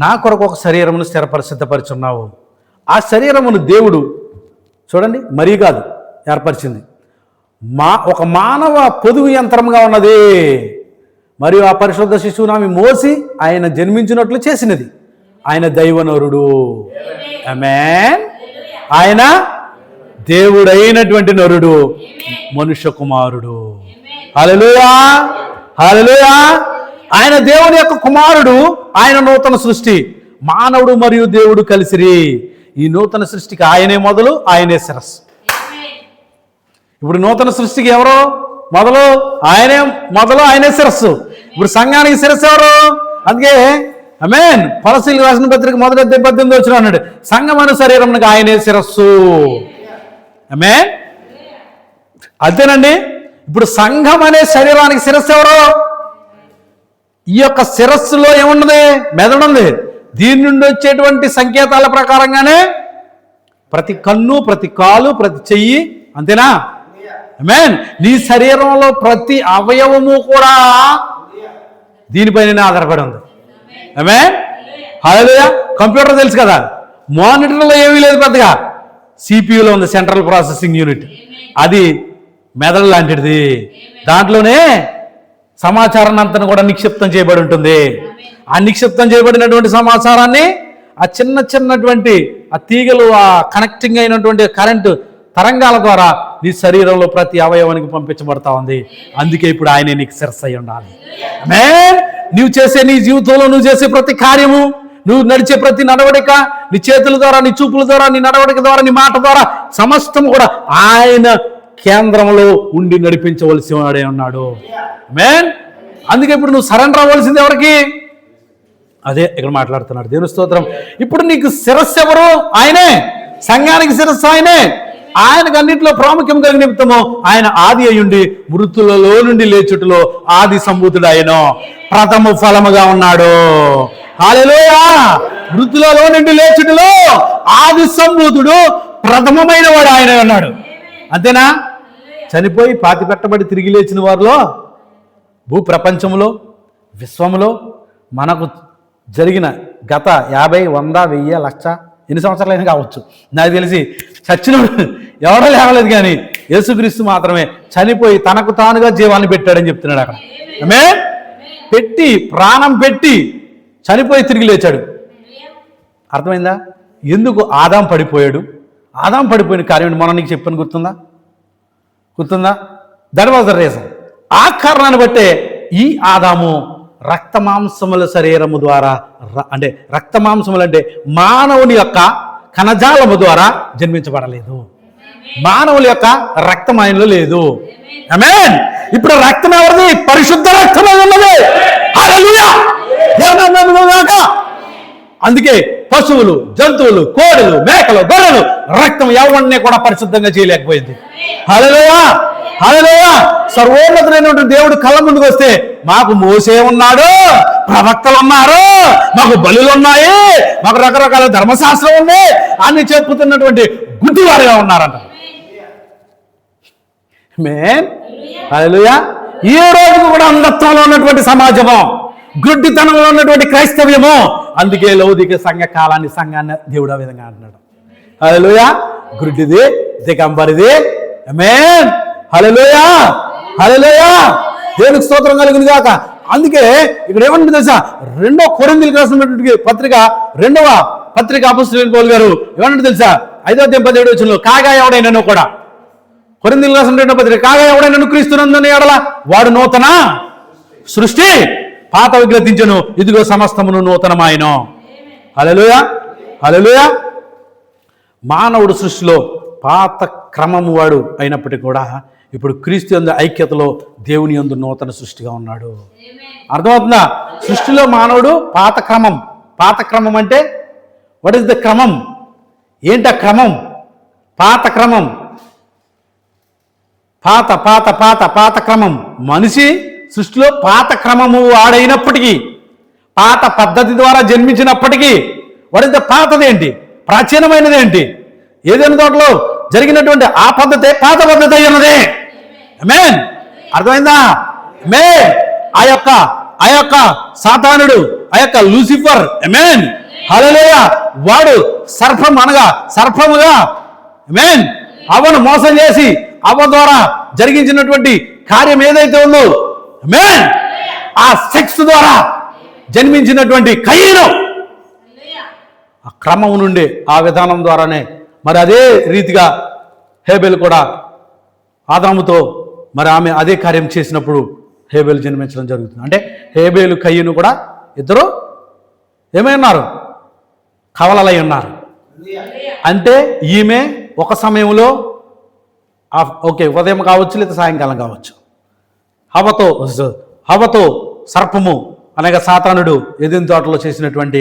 నా కొరకు ఒక శరీరమును సిద్ధపరిచున్నావు. ఆ శరీరమును దేవుడు చూడండి మరీ కాదు ఏర్పరిచింది, ఒక మానవ పొదుగు యంత్రముగా ఉన్నది. మరియు ఆ పరిశుద్ధ శిశువును ఆమె మోసి ఆయన జన్మించినట్లు చేసినది. ఆయన దైవనరుడు. ఆమేన్. ఆయన దేవుడైనటువంటి నరుడు, మనుష్య కుమారుడు. హల్లెలూయా, హల్లెలూయా. ఆయన దేవుని యొక్క కుమారుడు. ఆయన నూతన సృష్టి. మానవుడు మరియు దేవుడు కలిసిరి. ఈ నూతన సృష్టికి ఆయనే మొదలు, ఆయనే శిరస్సు. ఇప్పుడు నూతన సృష్టికి ఎవరు మొదలు? ఆయనే మొదలు, ఆయనే శిరస్సు. ఇప్పుడు సంఘానికి శిరస్సు ఎవరు? అందుకే ఆమేన్. కొలస్సీయులకు రాసిన పత్రిక 1:18 అన్నాడు, సంఘమను శరీరమునకు ఆయనే శిరస్సు. ఆమేన్. అంతేనండి. ఇప్పుడు సంఘం అనే శరీరానికి శిరస్సు ఎవరు? ఈ యొక్క శిరస్సులో ఏమున్నది? మెదడుంది. దీని నుండి వచ్చేటువంటి సంకేతాల ప్రకారంగానే ప్రతి కన్ను, ప్రతి కాలు, ప్రతి చెయ్యి, అంతేనా? ఆమేన్. నీ శరీరంలో ప్రతి అవయవము కూడా దీనిపైన ఆధారపడి ఉంది. ఆమేన్. హల్లెలూయా. కంప్యూటర్ తెలుసు కదా, మానిటర్లో ఏమీ లేదు పెద్దగా, సిపియూలో ఉంది, సెంట్రల్ ప్రాసెసింగ్ యూనిట్. అది మెదడు లాంటిది. దాంట్లోనే సమాచారాన్ని అంతా కూడా నిక్షిప్తం చేయబడి ఉంటుంది. ఆ నిక్షిప్తం చేయబడినటువంటి సమాచారాన్ని ఆ చిన్నటువంటి ఆ తీగలు, ఆ కనెక్టింగ్ అయినటువంటి కరెంటు తరంగాల ద్వారా నీ శరీరంలో ప్రతి అవయవానికి పంపించబడతా ఉంది. అందుకే ఇప్పుడు ఆయనే నీకు శిరస్సు అయి ఉండాలి. ఆమేన్. నువ్వు చేసే నీ జీవితంలో నువ్వు చేసే ప్రతి కార్యము, నువ్వు నడిచే ప్రతి నడవడిక, నీ చేతుల ద్వారా, నీ చూపుల ద్వారా, నీ నడవడిక ద్వారా, నీ మాట ద్వారా సమస్తం కూడా ఆయన కేంద్రంలో ఉండి నడిపించవలసి వాడే ఉన్నాడు. ఆమేన్. అందుకే ఇప్పుడు నువ్వు సరెండర్ అవ్వాల్సింది ఎవరికి? అదే ఇక్కడ మాట్లాడుతున్నాడు. దేవుని స్తోత్రం. ఇప్పుడు నీకు శిరస్సు ఎవరు? ఆయనే. సంఘానికి శిరస్సు ఆయనే. ఆయనకు అన్నింటిలో ప్రాముఖ్యం కలిగిన నిమిత్తము ఆయన ఆది అయ్యుండి మృతులలో నుండి లేచుటలో ఆది సంభూతుడు ఆయన ప్రథమ ఫలముగా ఉన్నాడు. హల్లెలూయా. మృతులలో నుండి లేచుటలో ఆది సంభూతుడు ప్రథమమైన వాడు ఆయన ఉన్నాడు. అంతేనా? చనిపోయి పాతి పెట్టబడి తిరిగి లేచిన వారిలో భూప్రపంచంలో, విశ్వంలో మనకు జరిగిన గత 50, 100, 1000, 1,00,000 ఎన్ని సంవత్సరాలైనా కావచ్చు, నాకు తెలిసి చచ్చినోడు ఎవడో లేవలేదు, కానీ యేసుక్రీస్తు మాత్రమే చనిపోయి తనకు తానుగా జీవాన్ని పెట్టాడని చెప్తున్నాడు అక్కడ. ఆమేన్. పెట్టి, ప్రాణం పెట్టి చనిపోయి తిరిగి లేచాడు. అర్థమైందా? ఎందుకు ఆదాం పడిపోయాడు? ఆదాం పడిపోయిన కార్యం మనం నీకు చెప్పని గుర్తుందా? That was the reason. ఆ కారణాన్ని బట్టే ఈ ఆదాము రక్తమాంసముల శరీరము ద్వారా, అంటే రక్తమాంసములు అంటే మానవుని యొక్క కణజాలము ద్వారా జన్మించబడలేదు. మానవుల యొక్క రక్తం ఆయనలో లేదు. ఆమేన్. ఇప్పుడు రక్తం ఎవరిది? పరిశుద్ధ రక్తమే ఉన్నది. హల్లెలూయా. అందుకే పశువులు, జంతువులు, కోడలు, మేకలు, గొర్రెలు రక్తం ఎవరిని కూడా పరిశుద్ధంగా చేయలేకపోయింది. హల్లెలూయా, హల్లెలూయా. సర్వోన్నతుడైనటువంటి దేవుడు కళ్ళ ముందుకు వస్తే మాకు మోసే ఉన్నాడు, ప్రవక్తలు ఉన్నారు, మాకు బలులు ఉన్నాయి, మాకు రకరకాల ధర్మశాస్త్రం ఉంది అని చెప్పుతున్నటువంటి గుడ్డివారుగా ఉన్నారంట. హల్లెలూయా. ఈ రోజు కూడా అంధత్వంలో ఉన్నటువంటి సమాజము, గుడ్డితనంలో ఉన్నటువంటి క్రైస్తవ్యము. అందుకే లౌకిక సంఘాన్ని దేవుడు ఆ విధంగా అంటున్నాడు. హల్లెలూయా. గుడ్డిది, దిగంబరిది. ఆమేన్. హల్లెలూయా, హల్లెలూయా. దేవునికి స్తోత్రం కలుగును గాక. అందుకే ఇక్కడ ఏమంటుంది తెలుసా? 2 కొరింథీయులకు రాసినటువంటి పత్రిక, 2వ పత్రిక అపోస్తలుడైన పౌలు గారు ఏమంటుంది తెలుసా? 5:17 కాగా ఎవడైనను కూడా, కొరింథీయులకు రాసిన పత్రిక, కాగా ఎవడైనను క్రీస్తునందున్న ఎడల వాడు నూతన సృష్టి, పాత విగ్రహించెను, ఇదిగో సమస్తమును నూతనమాయెను. హల్లెలూయా. హల్లెలూయా. మానవుడు సృష్టిలో పాత క్రమము వాడు అయినప్పటికీ కూడా ఇప్పుడు క్రీస్తు యందు ఐక్యతలో దేవుని యందు నూతన సృష్టిగా ఉన్నాడు. అర్థమవుతుందా? సృష్టిలో మానవుడు పాత క్రమం అంటే వాట్ ఈస్ ద క్రమం? ఏంట క్రమం? పాత క్రమం, పాత క్రమం. మనిషి సృష్టిలో పాత క్రమము వాడైనప్పటికీ, పాత పద్ధతి ద్వారా జన్మించినప్పటికీ వాట్ ఇస్ ద పాతదేంటి? ప్రాచీనమైనదేంటి? ఏదైనా తోటలో జరిగినటువంటి ఆ పద్ధతే పాత పద్ధతి అయ్యున్నదే. ఆమేన్. అర్థమైందా? ఆమేన్. ఆ యొక్క సాతానుడు, ఆ యొక్క లూసిఫర్, ఆమేన్, హల్లెలూయా, వాడు సర్పముగా ఆమేన్ అవ్వను మోసం చేసి అవ్వ ద్వారా జరిగించినటువంటి కార్యం ఏదైతే ఉందో, ఆమేన్, ఆ సెక్స్ ద్వారా జన్మించినటువంటి కయీను ఆ క్రమం నుండి, ఆ విధానం ద్వారానే మరి అదే రీతిగా హేబెల్ కూడా ఆదాముతో మరి ఆమె అదే కార్యం చేసినప్పుడు హేబెల్ జన్మించడం జరుగుతుంది. అంటే హేబెలు కయ్యను కూడా ఇద్దరు ఏమై ఉన్నారు? కవలలై ఉన్నారు. అంటే ఈమె ఒక సమయంలో ఉదయం కావచ్చు లేదా సాయంకాలం కావచ్చు హవ్వతో సర్పము అనగా సాతానుడు ఏదెన్ తోటలో చేసినటువంటి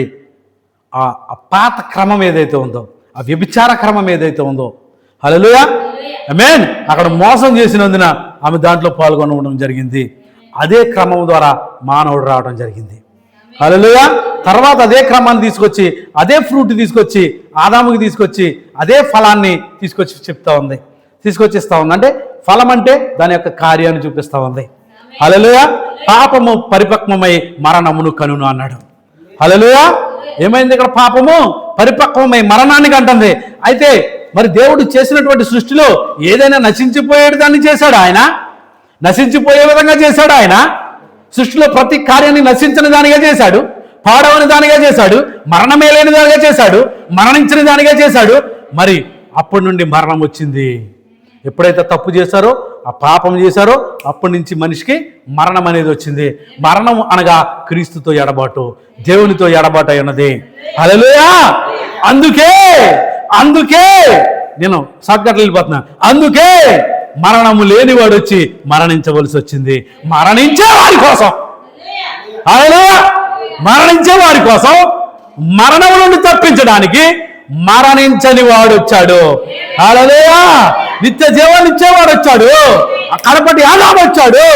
ఆ పాత క్రమం ఏదైతే ఉందో, ఆ వ్యభిచార క్రమం ఏదైతే ఉందో, హల్లెలూయా, ఆమేన్, అక్కడ మోసం చేసినందున ఆమె దాంట్లో పాల్గొనడం జరిగింది. అదే క్రమం ద్వారా మానవుడు రావడం జరిగింది. హల్లెలూయా. తర్వాత అదే క్రమాన్ని తీసుకొచ్చి, అదే ఫ్రూట్ తీసుకొచ్చి ఆదాముకి తీసుకొచ్చి అదే ఫలాన్ని తీసుకొచ్చి తీసుకొచ్చిస్తా ఉంది. అంటే ఫలం అంటే దాని యొక్క కార్యాన్ని చూపిస్తా ఉంది. హల్లెలూయా. పాపము పరిపక్వమై మరణమును కనును అన్నాడు. హల్లెలూయా. ఏమైంది ఇక్కడ? పాపము పరిపక్వమై మరణానికి అంటుంది. అయితే మరి దేవుడు చేసినటువంటి సృష్టిలో ఏదైనా నశించిపోయే దాన్ని చేశాడు ఆయన, నశించిపోయే విధంగా చేశాడు ఆయన. సృష్టిలో ప్రతి కార్యాన్ని నశించని దానిగా చేశాడు, పాడవని దానిగా చేశాడు, మరణమే లేని దానిగా చేశాడు, మరణించని దానిగా చేశాడు. మరి అప్పటి నుండి మరణం వచ్చింది. ఎప్పుడైతే తప్పు చేశారో, ఆ పాపం చేశారో, అప్పటి నుంచి మనిషికి మరణం అనేది వచ్చింది. మరణం అనగా క్రీస్తుతో ఎడబాటు, దేవునితో ఎడబాటు అయి ఉన్నది. హల్లెలూయా. అందుకే నేను షార్ట్కట్లు వెళ్ళిపోతున్నా. అందుకే మరణము లేనివాడు వచ్చి మరణించవలసి వచ్చింది. మరణించే వారి కోసం, హల్లెలూయా, మరణించే వారి కోసం, మరణం నుండి తప్పించడానికి మరణించని వాడు వచ్చాడు. హల్లెలూయా. నిత్య జీవాన్ని ఇచ్చేవాడు వచ్చాడు. ఆ కడపటి ఆదాము వచ్చాడు.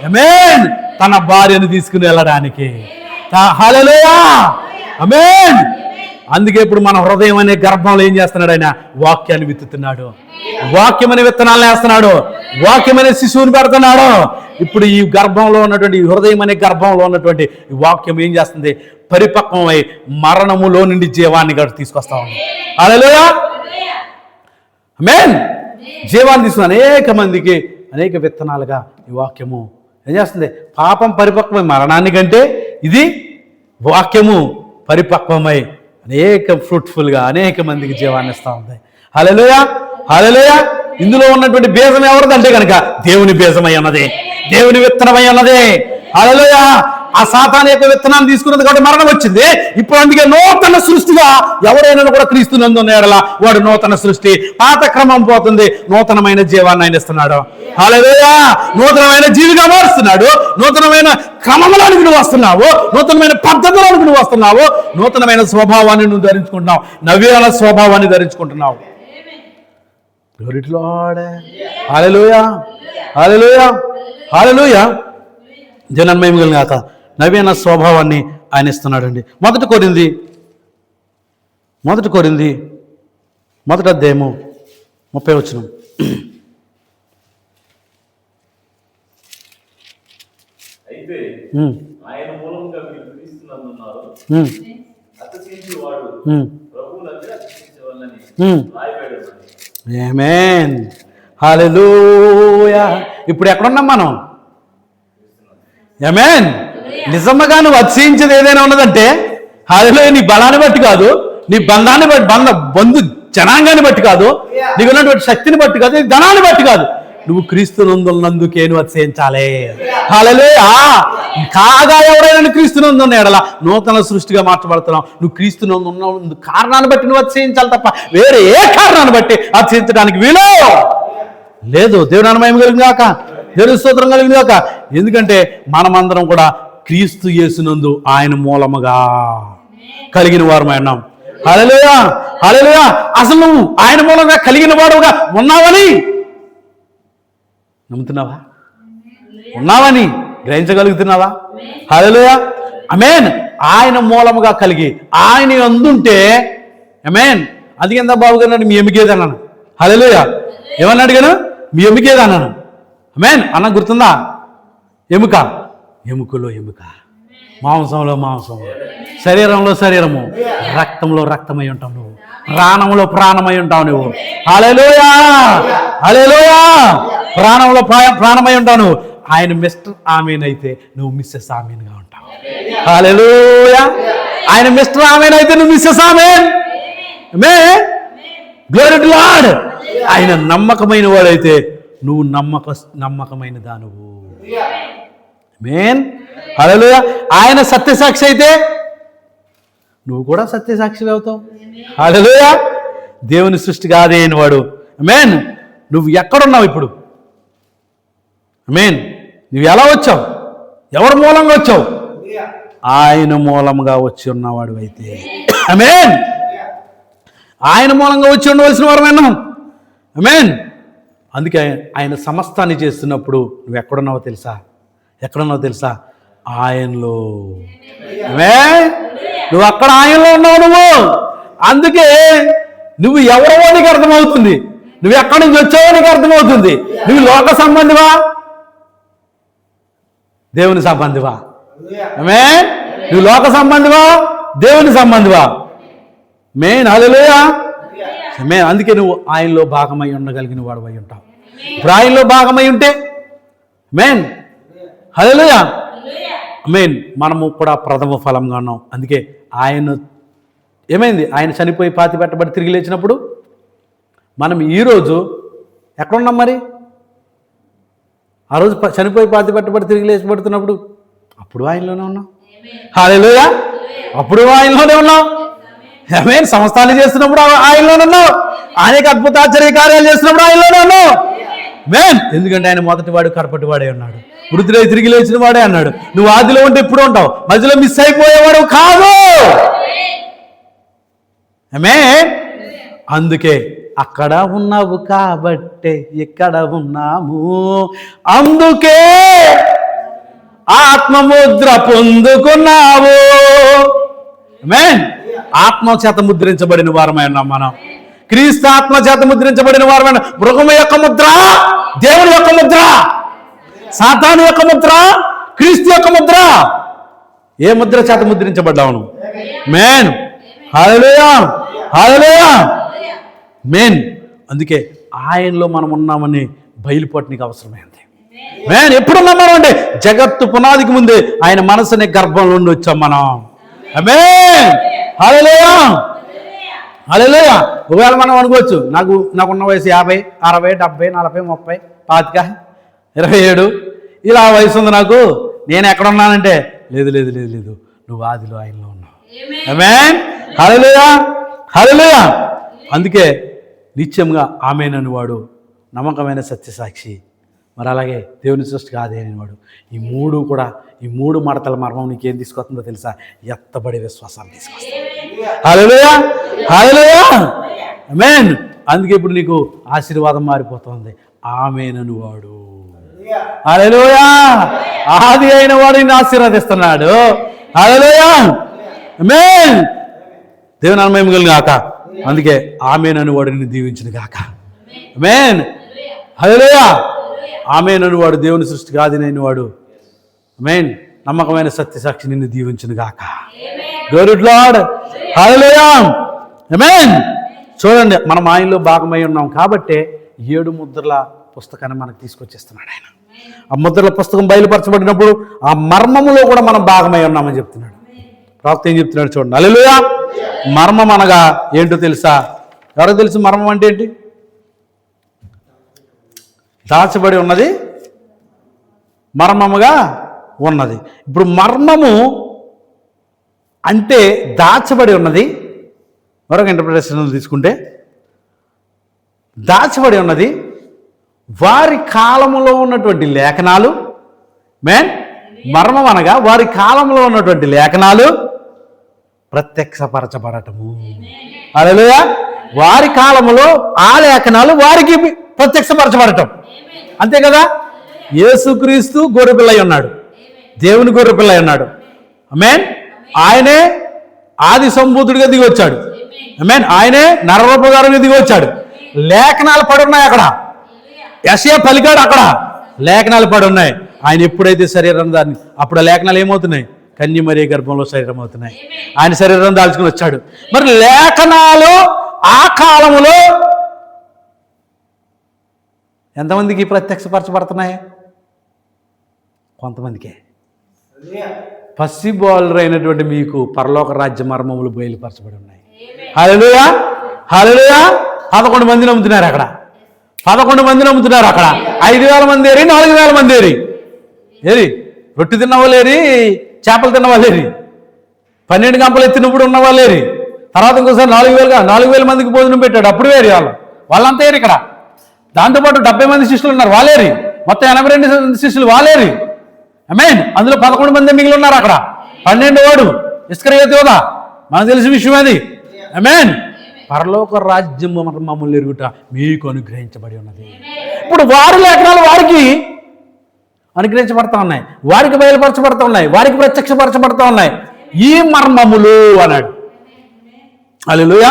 ఆమేన్. తన భార్యను తీసుకుని వెళ్ళడానికి. హల్లెలూయా. ఆమేన్. అందుకే ఇప్పుడు మన హృదయం అనే గర్భంలో ఏం చేస్తున్నాడు? ఆయన వాక్యాన్ని విత్తుతున్నాడు. వాక్యం అనే విత్తనాలను వేస్తున్నాడు. వాక్యం అనే శిశువుని పెడుతున్నాడు. ఇప్పుడు ఈ గర్భంలో ఉన్నటువంటి, ఈ హృదయం అనే గర్భంలో ఉన్నటువంటి ఈ వాక్యం ఏం చేస్తుంది? పరిపక్వమై మరణములో నుండి జీవాన్ని తీసుకొస్తా ఉంది. హల్లెలూయా. ఆమేన్. జీవాన్ని తీసుకుని అనేక మందికి అనేక విత్తనాలుగా ఈ వాక్యము ఏం చేస్తుంది? పాపం పరిపక్వమై మరణాన్ని కంటే ఇది వాక్యము పరిపక్వమై అనేక ఫ్రూట్ఫుల్గా అనేక మందికి జీవాన్ని ఇస్తా ఉంది. హల్లెలూయా. హల్లెలూయా. ఇందులో ఉన్నటువంటి బీజం ఎవరిదంటే కనుక దేవుని బీజమై ఉన్నది, దేవుని విత్తనమై ఉన్నది. హల్లెలూయా. ఆ సాతాను యొక్క విత్తనాన్ని తీసుకున్నది కాబట్టి మరణం వచ్చింది. ఇప్పుడు అందుకే నూతన సృష్టిగా ఎవరైనా కూడా క్రీస్తునందు ఉన్నాడలా వాడు నూతన సృష్టి. పాత క్రమం పోతుంది, నూతనమైన జీవాన్ని ఆయన ఇస్తున్నాడు. హల్లెలూయా. నూతనమైన జీవిగా మారుస్తున్నాడు. నూతనమైన క్రమంలోనికి నువ్వు వస్తున్నావు, నూతనమైన పద్ధతులకు నువ్వు వస్తున్నావు, నూతనమైన స్వభావాన్ని నువ్వు ధరించుకుంటున్నావు, నవ్యాల స్వభావాన్ని ధరించుకుంటున్నావు. Glory to Lord. Hallelujah. Hallelujah. Hallelujah. జనన్మయం కలిగాక నవీన స్వభావాన్ని ఆయన ఇస్తున్నాడండి. మొదటి కొరింది మొదటి అధ్యాయము 30 వచనం. అయితే ఆయన మూలంగా మీరు క్రీస్తునందున్నారు, అతిశయించువాడు ప్రభువునందు అతిశయించవలెనని రాయబడి ఉన్నది. ఆమేన్. హల్లెలూయా. ఇప్పుడు ఎక్కడున్నాం మనం? ఆమేన్. నిజంగా నువ్వు అతిశయించేది ఏదైనా ఉన్నదంటే హల్లెలూయా, నీ బలాన్ని బట్టి కాదు, నీ బంధు జనాంగాన్ని బట్టి కాదు, నీకు ఉన్నటువంటి శక్తిని బట్టి కాదు, నీ ధనాన్ని బట్టి కాదు, నువ్వు క్రీస్తునందున్నందుకే నువ్వు అతిశయించాలి. హల్లెలూయా. కాగా ఎవరైనా క్రీస్తునందున్న ఎడల నూతన సృష్టిగా మార్చబడుతున్నావు. నువ్వు క్రీస్తునందున్న కారణాన్ని బట్టి నువ్వు అతిశయించాలి తప్ప వేరే ఏ కారణాన్ని బట్టి అతిశయించడానికి వీలు లేదు. దేవుని మహిమ కలిగింది కాక, దేవుని స్తోత్రం కలిగింది కాక. ఎందుకంటే మనమందరం కూడా క్రీస్తు యేసునందు ఆయన మూలముగా కలిగిన వారమై ఉన్నాం. హల్లెలూయా, హల్లెలూయా. అసలు నువ్వు ఆయన మూలంగా కలిగిన వాడుగా ఉన్నావని నమ్ముతున్నావా? ఉన్నావని గ్రహించగలుగుతున్నావా? హల్లెలూయా, ఆమేన్. ఆయన మూలముగా కలిగి ఆయన అందుంటే ఆమేన్. అందుకే ఎంత బాబు గారు మీ ఎమికేది అన్నాను. హల్లెలూయా. ఏమన్నా అడిగాను? మీ ఎమికేది అన్నాను. ఆమేన్ అన్న గుర్తుందా? ఎముక, ఎముకలో ఎముక, మాంసంలో మాంసం, శరీరంలో శరీరము, రక్తంలో రక్తమై ఉంటావు నువ్వు, ప్రాణంలో ప్రాణమై ఉంటావు నువ్వు. హల్లెలూయా, హల్లెలూయా. ప్రాణంలో ప్రాణమై ఉంటావు నువ్వు. ఆయన మిస్టర్ ఆమేన్ అయితే నువ్వు మిస్సెస్ ఆమేన్గా ఉంటావు. హల్లెలూయా. ఆయన మిస్టర్ ఆమేన్ అయితే నువ్వు missus amen. Amen. Glory to Lord. ఆయన నమ్మకమైన వాడైతే నువ్వు నమ్మకమైన దానువు. ఆమేన్. హల్లెలూయా. ఆయన సత్యసాక్షి అయితే నువ్వు కూడా సత్యసాక్షి అవుతావు. హల్లెలూయా. దేవుని సృష్టి కాదే అయిన వాడు. ఆమేన్. నువ్వు ఎక్కడున్నావు ఇప్పుడు? ఆమేన్. నువ్వు ఎలా వచ్చావు? ఎవరి మూలంగా వచ్చావు? ఆయన మూలంగా వచ్చి ఉన్నవాడు అయితే ఆమేన్. ఆయన మూలంగా వచ్చి ఉండవలసిన వారమేనా? ఆమేన్. అందుకే ఆయన సమస్తాన్ని చేస్తున్నప్పుడు నువ్వు ఎక్కడున్నావో తెలుసా? ఎక్కడున్నావో తెలుసా? ఆయనలో. ఆమేన్. నువ్వు అక్కడ ఆయనలో ఉన్నావు నువ్వు. అందుకే నువ్వు ఎవరో నీకు అర్థమవుతుంది. నువ్వు ఎక్కడి నుంచి వచ్చావో నీకు అర్థమవుతుంది. నువ్వు లోక సంబంధివా, దేవుని సంబంధివా? ఆమేన్. నువ్వు లోక సంబంధివా, దేవుని సంబంధివా? ఆమేన్. హల్లెలూయా. ఆమేన్. అందుకే నువ్వు ఆయనలో భాగమై ఉండగలిగిన వాడు అయి ఉంటావు. ఇప్పుడు ఆయనలో భాగమై ఉంటే ఆమేన్. హల్లెలూయా. ఆమేన్. మనము కూడా ప్రథమ ఫలంగా ఉన్నాం. అందుకే ఆయన ఏమైంది? ఆయన చనిపోయి పాతి పెట్టబడి తిరిగి లేచినప్పుడు మనం ఈరోజు ఎక్కడున్నాం మరి? ఆ రోజు చనిపోయి పాతి పెట్టబడి తిరిగి లేచిపడుతున్నప్పుడు అప్పుడు ఆయనలోనే ఉన్నాం. హల్లెలూయా. అప్పుడు ఆయనలోనే ఉన్నాం. ఆమేన్. సమస్తాన్ని చేస్తున్నప్పుడు ఆయనలోనే ఉన్నావు. అనేక అద్భుత ఆశ్చర్య కార్యాలు చేస్తున్నప్పుడు ఆయనలోనే ఉన్నావు. ఆమేన్. ఎందుకంటే ఆయన మొదటి వాడు కడపటి వాడే ఉన్నాడు. వృద్ధులై తిరిగి లేచిన వాడే అన్నాడు. నువ్వు ఆదిలో ఉంటే ఇప్పుడు ఉంటావు, మధ్యలో మిస్ అయిపోయేవాడు కాదు. ఆమేన్. అందుకే అక్కడ ఉన్నావు కాబట్టే ఇక్కడ ఉన్నాము. అందుకే ఆత్మముద్ర పొందుకున్నావు. ఆమేన్. ఆత్మ చేత ముద్రించబడిన వారమై ఉన్నాం మనం. క్రీస్తు ఆత్మ చేత ముద్రించబడిన వారమైన మృగము యొక్క ముద్ర, దేవుని యొక్క ముద్ర, సాతాను యొక్క ముద్ర, క్రీస్తు యొక్క ముద్ర. ఏ ముద్ర చేత ముద్రించబడ్డావు నువ్వు? ఆమేన్. హల్లెలూయా, హల్లెలూయా. ఆమేన్. అందుకే ఆయనలో మనం ఉన్నామని బయలుపాటు నీకు అవసరమైంది. ఆమేన్. ఎప్పుడున్నాం మనం అంటే జగత్తు పునాదికి ముందే ఆయన మనసుని గర్భంలో నుండి వచ్చాం మనం. ఆమేన్. హల్లెలూయా, హల్లెలూయా. ఒకవేళ మనం అనుకోవచ్చు నాకున్న వయసు 50, 60, 70, 40, 30, 25, 27 ఇలా వయసు ఉంది నాకు, నేను ఎక్కడున్నానంటే లేదు లేదు లేదు లేదు, నువ్వు ఆదిలో ఆయనలో ఉన్నావు. ఆమేన్. హల్లెలూయా, హల్లెలూయా. అందుకే నిత్యంగా ఆమేన్ అనేవాడు నమ్మకమైన సత్యసాక్షి. మరి అలాగే దేవుని సృష్టి కాదే అనేవాడు. ఈ మూడు మడతల మర్మం నీకేం తీసుకొస్తుందో తెలుసా? ఎత్తబడే విశ్వాసాన్ని తీసుకొస్తుంది. హల్లెలూయా, హల్లెలూయా. ఆమేన్. అందుకే ఇప్పుడు నీకు ఆశీర్వాదం మారిపోతుంది. ఆమేన్ అనేవాడు. హల్లెలూయా. ఆది అయిన వాడు నిన్ను ఆశీర్వదిస్తున్నాడు. హల్లెలూయా. ఆమేన్. దేవుని మహిమ కలుగును గాక. అందుకే ఆమేన్ అనేవాడు నిన్ను దీవించును గాక. ఆమేన్. హల్లెలూయా. ఆమేన్ అనేవాడు దేవుని సృష్టి కాదినైన వాడు. ఆమేన్. నమ్మకమైన సత్యసాక్షి నిన్ను దీవించును గాక. Glory to Lord. Hallelujah. Amen. చూడండి, మనం ఆయనలో భాగమై ఉన్నాం కాబట్టి 7 ముద్రల పుస్తకాన్ని మనకు తీసుకొచ్చేస్తున్నాడు ఆయన. ఆ ముద్రల పుస్తకం బయలుపరచబడినప్పుడు ఆ మర్మములో కూడా మనం భాగమై ఉన్నామని చెప్తున్నాడు. ప్రవక్త ఏం చెప్తున్నాడు చూడండి. హల్లెలూయా. మర్మం అనగా ఏంటో తెలుసా? ఎవరో తెలుసు మర్మం అంటే ఏంటి? దాచబడి ఉన్నది, మర్మముగా ఉన్నది. ఇప్పుడు మర్మము అంటే దాచబడి ఉన్నది. మరొక ఇంటర్ప్రిటేషన్ తీసుకుంటే దాచబడి ఉన్నది వారి కాలములో ఉన్నటువంటి లేఖనాలు. మర్మం అనగా వారి కాలంలో ఉన్నటువంటి లేఖనాలు ప్రత్యక్షపరచబడటము. హల్లెలూయా. వారి కాలములో ఆ లేఖనాలు వారికి ప్రత్యక్షపరచబడటం. అంతే కదా. యేసుక్రీస్తు గొర్రెపిల్ల అయి ఉన్నాడు, దేవుని గొర్రెపిల్ల అయి ఉన్నాడు. ఆమేన్. ఆయనే ఆది సంభూతుడిగా దిగి వచ్చాడు. ఆమేన్. ఆయనే నరరూపధారంగా దిగి వచ్చాడు. లేఖనాలు పడి ఉన్నాయి అక్కడ. యెషయా పలికాడు అక్కడ, లేఖనాలు పడి ఉన్నాయి. ఆయన ఎప్పుడైతే శరీరం దాన్ని, అప్పుడు ఆ లేఖనాలు ఏమవుతున్నాయి? కన్యమరియ గర్భంలో శరీరం అవుతున్నాయి. ఆయన శరీరం దాల్చుకుని వచ్చాడు. మరి లేఖనాలు ఆ కాలములో ఎంతమందికి ప్రత్యక్షపరచబడుతున్నాయి? కొంతమందికే. పసిబాలురైనటువంటి మీకు పరలోక రాజ్య మర్మములు బయలుపరచబడి ఉన్నాయి. హల్లెలూయా, హల్లెలూయా. 11 మంది నమ్ముతున్నారు అక్కడ, 11 మంది నమ్ముతున్నారు అక్కడ. 5,000 మంది ఏరి, 4,000 మంది ఏరి రొట్టె తిన్నవాళ్ళేరి, చేపలు తిన్నవాళ్ళేరి, 12 గంపలు ఎత్తినప్పుడు ఉన్నవాళ్ళేరి. తర్వాత ఇంకోసారి 4,000 మందికి భోజనం పెట్టాడు, అప్పుడు వేరి వాళ్ళంతా ఏరి ఇక్కడ. దాంతోపాటు 70 మంది శిష్యులు ఉన్నారు, వాళ్ళేరి. మొత్తం 82 శిష్యులు వాళ్ళేరి. ఆమేన్. అందులో 11 మంది మిగిలి ఉన్నారు అక్కడ. 12 వాడు ఇస్కరియోతు యోధ, మనకు తెలిసిన విషయం అది. ఆమేన్. పరలోక రాజ్యం మమ్మల్ని ఎరుగుట మీకు అనుగ్రహించబడి ఉన్నది. ఇప్పుడు వారి లేఖనాలు వారికి అనుగ్రహించబడతా ఉన్నాయి, వారికి బయలుపరచబడతా ఉన్నాయి, వారికి ప్రత్యక్షపరచబడతా ఉన్నాయి. ఈ మర్మములు అన్నాడు. హల్లెలూయా.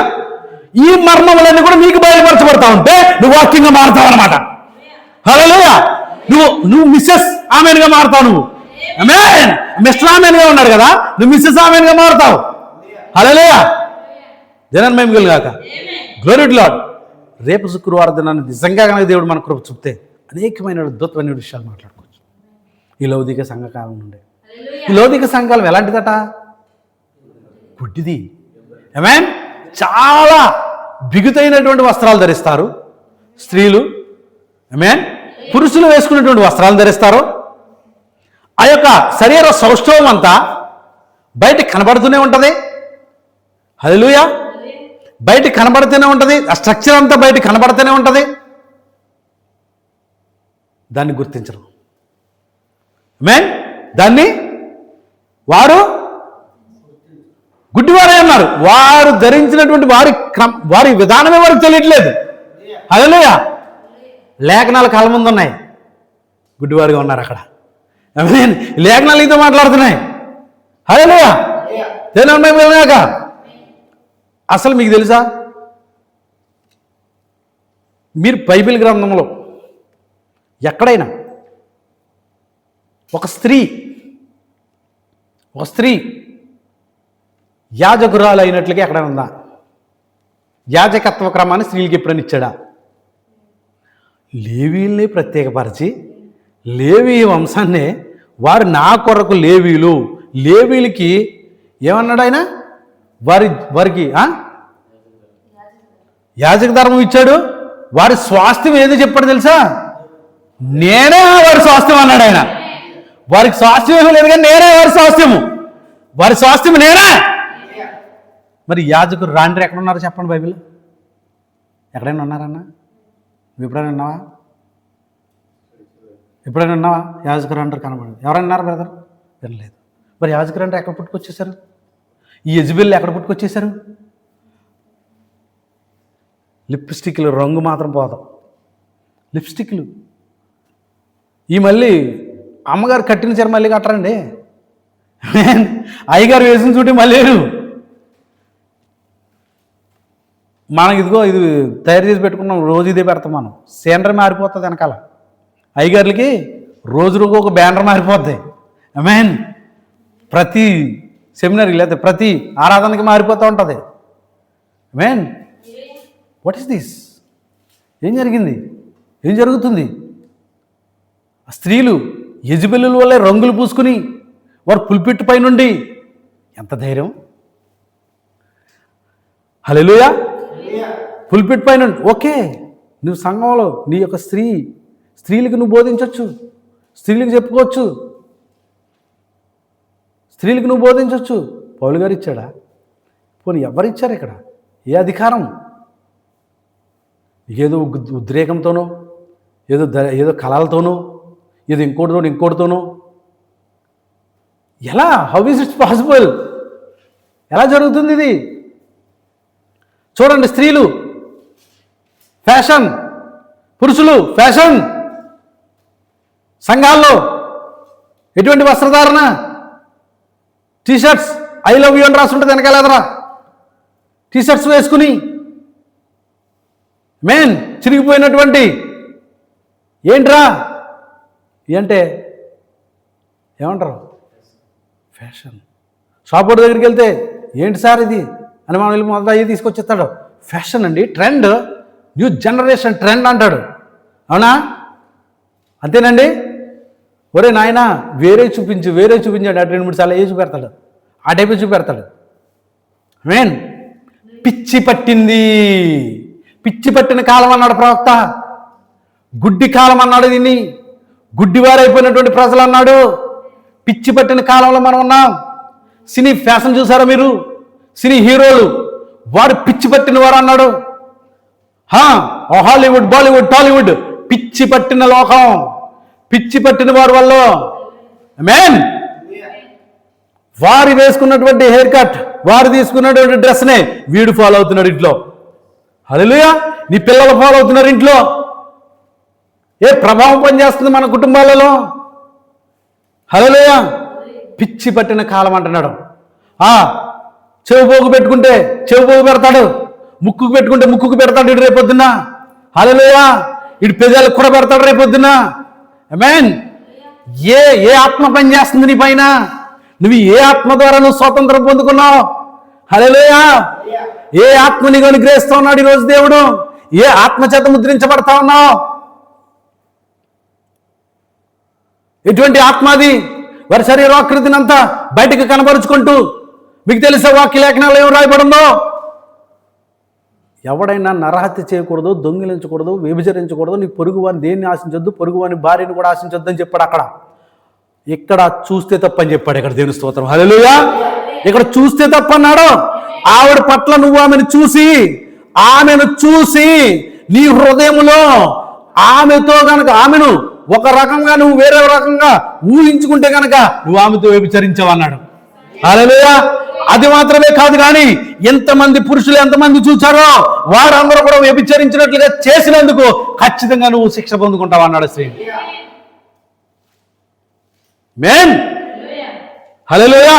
ఈ మర్మములన్నీ కూడా మీకు బయలుపరచబడతా ఉంటే నువ్వు వాక్యంగా మారుతావు అనమాట. హల్లెలూయా. నువ్వు మిస్సెస్ ఆమెన్గా మారుతావు. నువ్వు ఆమేన్. మిస్టర్ ఆమెన్గా ఉన్నాడు కదా, నువ్వు మిస్సెస్ ఆమెన్గా మారుతావు. హల్లెలూయా. జనాన్ని మేము కలిగాక గ్లోరీ టు లార్డ్. రేపు శుక్రవారం దినాన్ని నిజంగా కనుక దేవుడు మన కృప చూపితే అనేకమైన అద్భుతమైన విషయాలు మాట్లాడుకోవచ్చు. ఈ లౌకిక సంఘకాలం నుండి. ఈ లౌకిక సంఘకాలం ఎలాంటిదట? గుడ్డిది. ఆమేన్. చాలా బిగుతైనటువంటి వస్త్రాలు ధరిస్తారు స్త్రీలు. ఆమేన్. పురుషులు వేసుకునేటువంటి వస్త్రాలు ధరిస్తారు. ఆ యొక్క శరీర సౌష్ఠవం అంతా బయట కనబడుతూనే ఉంటుంది. హల్లెలూయా. బయట కనబడుతూనే ఉంటుంది. ఆ స్ట్రక్చర్ అంతా బయట కనబడుతూనే ఉంటుంది. దాన్ని గుర్తించరు. ఆమేన్. దాన్ని వారు గుడ్డివారే ఉన్నారు. వారు ధరించినటువంటి వారి విధానమే వారికి తెలియట్లేదు. హల్లెలూయా. లేఖనాలు కళ్ళ ముందు ఉన్నాయి, గుడ్డివారుగా ఉన్నారు అక్కడ. ఆమేన్. లేఖనాలు ఇదో మాట్లాడుతున్నాయి. హల్లెలూయా. దేని వెళ్ళాక అసలు మీకు తెలుసా, మీరు బైబిల్ గ్రంథంలో ఎక్కడైనా ఒక స్త్రీ యాజకురాలు అయినట్లుగా ఎక్కడైనా ఉందా? యాజకత్వ క్రమాన్ని స్త్రీలకి ఎప్పుడైనా ఇచ్చాడా? లేవీల్ని ప్రత్యేకపరిచి లేవీ వంశాన్నే వారు నా కొరకు లేవీలు, లేవీలకి ఏమన్నాడు ఆయన? వారికి యాజక ధర్మం ఇచ్చాడు. వారి స్వాస్థ్యం ఏదో చెప్పాడు తెలుసా? నేనే వారి స్వాస్థ్యం అన్నాడు ఆయన. వారికి స్వాస్థ్యం ఏమీ లేదు కానీ నేనే వారి స్వాస్థ్యము, వారి స్వాస్థ్యం నేనే. మరి యాజకుడు రాండ్రి ఎక్కడ ఉన్నారో చెప్పండి బైబిల్. ఎక్కడైనా ఉన్నారన్నా? నువ్వు ఎప్పుడైనా ఉన్నావా? ఎప్పుడైనా ఉన్నావా? యాజకుడు అంటారు కనబడి ఎవరైనా ఉన్నారు బ్రదర్? వినలేదు. మరి యాజకుడు అంటే ఎక్కడ పుట్టుకొచ్చేసారు? ఈ యెజబెల్ ఎక్కడ పుట్టుకొచ్చేసారు? లిప్స్టిక్లు రంగు మాత్రం పోదాం, లిప్స్టిక్లు. ఈ మళ్ళీ అమ్మగారు కట్టిన చీర మళ్ళీ కట్టరండి. అయ్యగారు వేసిన చూటి మళ్ళీ లేరు. మనకి ఇదిగో ఇది తయారు చేసి పెట్టుకున్నాం, రోజు ఇదే పెడతాం మనం. సీనరీ మారిపోతుంది వెనకాల. అయ్యగారులకి రోజు ఒక బ్యానర్ మారిపోద్ది. ఆమేన్. ప్రతి సెమినరీ లేదా ప్రతి ఆరాధనకి మారిపోతూ ఉంటుంది. ఆమేన్. What is this? ఏం జరిగింది? ఏం జరుగుతుంది? ఆ స్త్రీలు యెజబెలు వల్లే రంగులు పూసుకుని వారు పుల్పిట్టు పై నుండి ఎంత ధైర్యం! హల్లెలూయా. పుల్పిట్ పై నుండి ఓకే, నువ్వు సంఘంలో నీ యొక్క స్త్రీలకు నువ్వు బోధించవచ్చు, స్త్రీలకు చెప్పుకోవచ్చు, స్త్రీలకు నువ్వు బోధించవచ్చు. పౌలు గారు ఇచ్చాడా? పోనీ ఎవరిచ్చారు ఇక్కడ? ఏ అధికారం? ఏదో ఉద్రేకంతోనో, ఏదో కళలతోనో, ఏదో ఇంకోటితోనో ఎలా? How is it's possible? ఎలా జరుగుతుంది ఇది? చూడండి, స్త్రీలు ఫ్యాషన్, పురుషులు ఫ్యాషన్. సంఘాల్లో ఎటువంటి వస్త్రధారణ? టీషర్ట్స్ ఐ లవ్ యూ అని రాసి ఉంటుంది వెనకాలేదరా. టీషర్ట్స్ వేసుకుని చిరిగిపోయినటువంటి ఏంట్రా అంటే ఏమంటారు? ఫ్యాషన్. షాప్ దగ్గరికి వెళ్తే ఏంటి సార్ ఇది అని మనం వెళ్ళి మొదట అయ్యి తీసుకొచ్చేస్తాడు. ఫ్యాషన్ అండి, ట్రెండ్, న్యూ జనరేషన్ ట్రెండ్ అంటాడు. అవునా? అంతేనండి. ఒరే నాయన వేరే చూపించాడు. అటు 2-3 సార్లు ఏ చూపెడతాడు, ఆ టైపు చూపెడతాడు. పిచ్చి పట్టిన కాలం అన్నాడు ప్రవక్త. గుడ్డి కాలం అన్నాడు దీన్ని. గుడ్డివారైపోయినటువంటి ప్రజలు అన్నాడు. పిచ్చి పట్టిన కాలంలో మనం ఉన్నాం. సినీ ఫ్యాషన్ చూసారా మీరు? సినీ హీరోలు వారు పిచ్చి పట్టిన వారు అన్నాడు. హాలీవుడ్, బాలీవుడ్, టాలీవుడ్ పిచ్చి పట్టిన లోకం, పిచ్చి పట్టిన వారి వల్ల వారు వేసుకున్నటువంటి హెయిర్ కట్, వారు తీసుకున్నటువంటి డ్రెస్నే వీడు ఫాలో అవుతున్నాడు ఇంట్లో. హల్లెలూయా. నీ పిల్లలు ఫాలో అవుతున్నారు ఇంట్లో. ఏ ప్రభావం పనిచేస్తుంది మన కుటుంబాలలో? హల్లెలూయా. పిచ్చి పట్టిన కాలం అంటున్నాడు. చెవిపోగు పెట్టుకుంటే చెవిపోగు పెడతాడు, ముక్కుకు పెట్టుకుంటే ముక్కుకు పెడతాడు ఇటు రేపొద్దున్న. హల్లెలూయా. ఇటు పెదాలకు కూడా పెడతాడు రేపొద్దున్న. ఆమేన్. ఏ ఆత్మ పని చేస్తుంది నీ పైన? నువ్వు ఏ ఆత్మ ద్వారా నువ్వు స్వాతంత్రం పొందుకున్నావు? హల్లెలూయా. ఏ ఆత్మ నీకు అనుగ్రహిస్తా ఉన్నాడు ఈరోజు దేవుడు? ఏ ఆత్మ చేత ముద్రించబడతా ఉన్నావు? ఎటువంటి ఆత్మ అది? వారి శరీరాకృతిని అంతా బయటకు కనబరుచుకుంటూ, మీకు తెలిసే వాక్య లేఖనాలు ఏం రాయబడిందో? ఎవడైనా నరహత్య చేయకూడదు, దొంగిలించకూడదు, వ్యభిచరించకూడదు, నీ పొరుగు వారిని దేన్ని ఆశించొద్దు, పొరుగు వారిని భార్యను కూడా ఆశించొద్దు అని చెప్పాడు. అక్కడ ఇక్కడ చూస్తే తప్పని చెప్పాడు. ఇక్కడ దేవుని స్తోత్రం. హల్లెలూయా. ఇక్కడ చూస్తే తప్పన్నాడు. ఆవిడ పట్ల నువ్వు ఆమెను చూసి నీ హృదయంలో ఆమెతో కనుక ఆమెను ఒక రకంగా నువ్వు వేరే రకంగా ఊహించుకుంటే కనుక నువ్వు ఆమెతో వ్యభిచరించావు అన్నాడు. హల్లెలూయా. అది మాత్రమే కాదు, కానీ ఎంతమంది పురుషులు ఎంతమంది చూచారో వారందరూ కూడా వ్యభిచరించినట్లుగా చేసినందుకు ఖచ్చితంగా నువ్వు శిక్ష పొందుకుంటావు అన్నాడు శ్రీ. మేన్. హల్లెలూయా.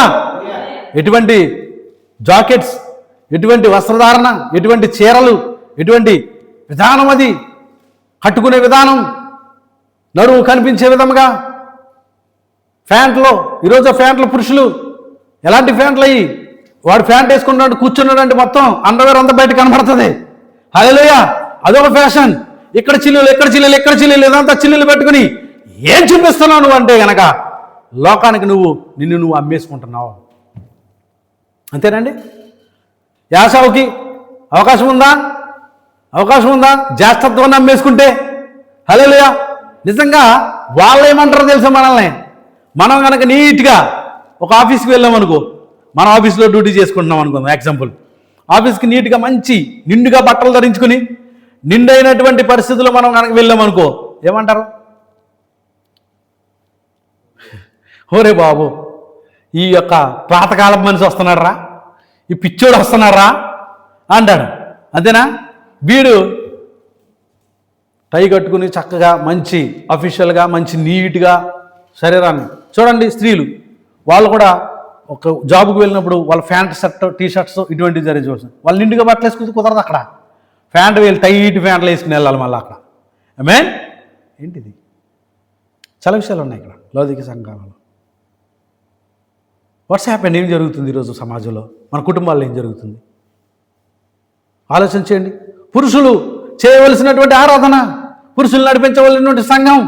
ఎటువంటి జాకెట్స్, ఎటువంటి వస్త్రధారణ, ఎటువంటి చీరలు, ఎటువంటి విధానం, అది కట్టుకునే విధానం, నడువు కనిపించే విధంగా ఫ్యాంట్లో. ఈరోజు ఫ్యాంట్లు పురుషులు ఎలాంటి ఫ్యాంట్లు అయ్యి వాడు ఫ్యాంట్ వేసుకున్నాడు కూర్చున్నాడంటే మొత్తం అండర్వేర్ అంతా బయట కనబడుతుంది. హల్లెలూయా. అదొక ఫ్యాషన్. ఇక్కడ చిల్లులు ఇదంతా చిల్లులు పెట్టుకుని ఏం చూపిస్తున్నావు నువ్వు అంటే గనక లోకానికి నిన్ను నువ్వు అమ్మేసుకుంటున్నావు. అంతేనండి. యాసావుకి అవకాశం ఉందా? జాస్తత్వాన్ని అమ్మేసుకుంటే? హల్లెలూయా. నిజంగా వాళ్ళు ఏమంటారో తెలుసా మనల్ని? మనం కనుక నీట్గా ఒక ఆఫీస్కి వెళ్ళాం అనుకో, మన ఆఫీస్లో డ్యూటీ చేసుకుంటున్నాం అనుకుందాం. ఎగ్జాంపుల్, ఆఫీస్కి నీట్గా మంచి నిండుగా బట్టలు ధరించుకుని నిండైనటువంటి పరిస్థితుల్లో మనం కనుక వెళ్ళాం అనుకో, ఏమంటారు? ఓరే బాబు, ఈ యొక్క పాతకాలం మనిషి వస్తున్నారా, ఈ పిచ్చోడు వస్తున్నారా అంటాడు. అంతేనా? వీడు టై కట్టుకుని చక్కగా మంచి అఫీషియల్గా మంచి నీట్గా శరీరాన్ని చూడండి. స్త్రీలు వాళ్ళు కూడా ఒక జాబ్కి వెళ్ళినప్పుడు వాళ్ళ ప్యాంట్ షర్ట్ టీషర్ట్స్ ఇటువంటివి ధరించవచ్చు. వాళ్ళు నిండుగా బట్టలు వేసుకుంటే కుదరదు. అక్కడ ప్యాంట్ టైట్ ప్యాంట్లు వేసుకుని వెళ్ళాలి మళ్ళీ అక్కడ. ఆమేన్. ఏంటిది? చాలా విషయాలు ఉన్నాయి ఇక్కడ లౌకిక సంఘాలలో. What's happened? ఏం జరుగుతుంది ఈరోజు సమాజంలో, మన కుటుంబాల్లో ఏం జరుగుతుంది? ఆలోచన చేయండి. పురుషులు చేయవలసినటువంటి ఆరాధన, పురుషులు నడిపించవలసినటువంటి సంఘం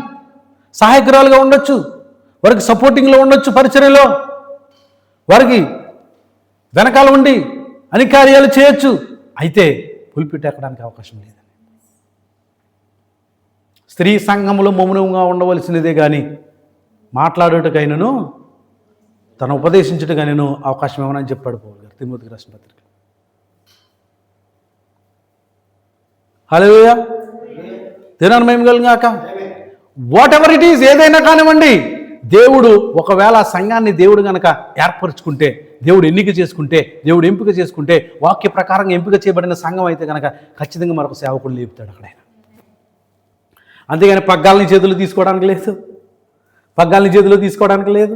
సహాయకురాలుగా ఉండొచ్చు, వారికి సపోర్టింగ్లో ఉండొచ్చు, పరిచర్యలో వారికి వెనకాల ఉండి అన్ని కార్యాలు చేయొచ్చు. అయితే పులిపిట్ ఎక్కడానికి అవకాశం లేదండి. స్త్రీ సంఘములో మౌనంగా ఉండవలసినదే కానీ మాట్లాడుటకైనను తన ఉపదేశించుటకైనను అవకాశం ఏమని చెప్పాడు పౌలు గారు తిమోతికి రాసిన పత్రిక. హల్లెలూయా, దేవుని మహిమ కలుగుగాక. వాట్ ఎవర్ ఇట్ ఈస్, ఏదైనా కానివ్వండి, దేవుడు ఒకవేళ సంఘాన్ని దేవుడు గనక ఏర్పరచుకుంటే, దేవుడు ఎన్నిక చేసుకుంటే, దేవుడు ఎంపిక చేసుకుంటే, వాక్య ప్రకారంగా ఎంపిక చేయబడిన సంఘం అయితే కనుక ఖచ్చితంగా మరొక సేవకుడు లేపుతాడు అక్కడ ఆయన. అంతేగాని పగ్గాలని చేతులు తీసుకోవడానికి లేదు, పగ్గాలని చేతిలో తీసుకోవడానికి లేదు.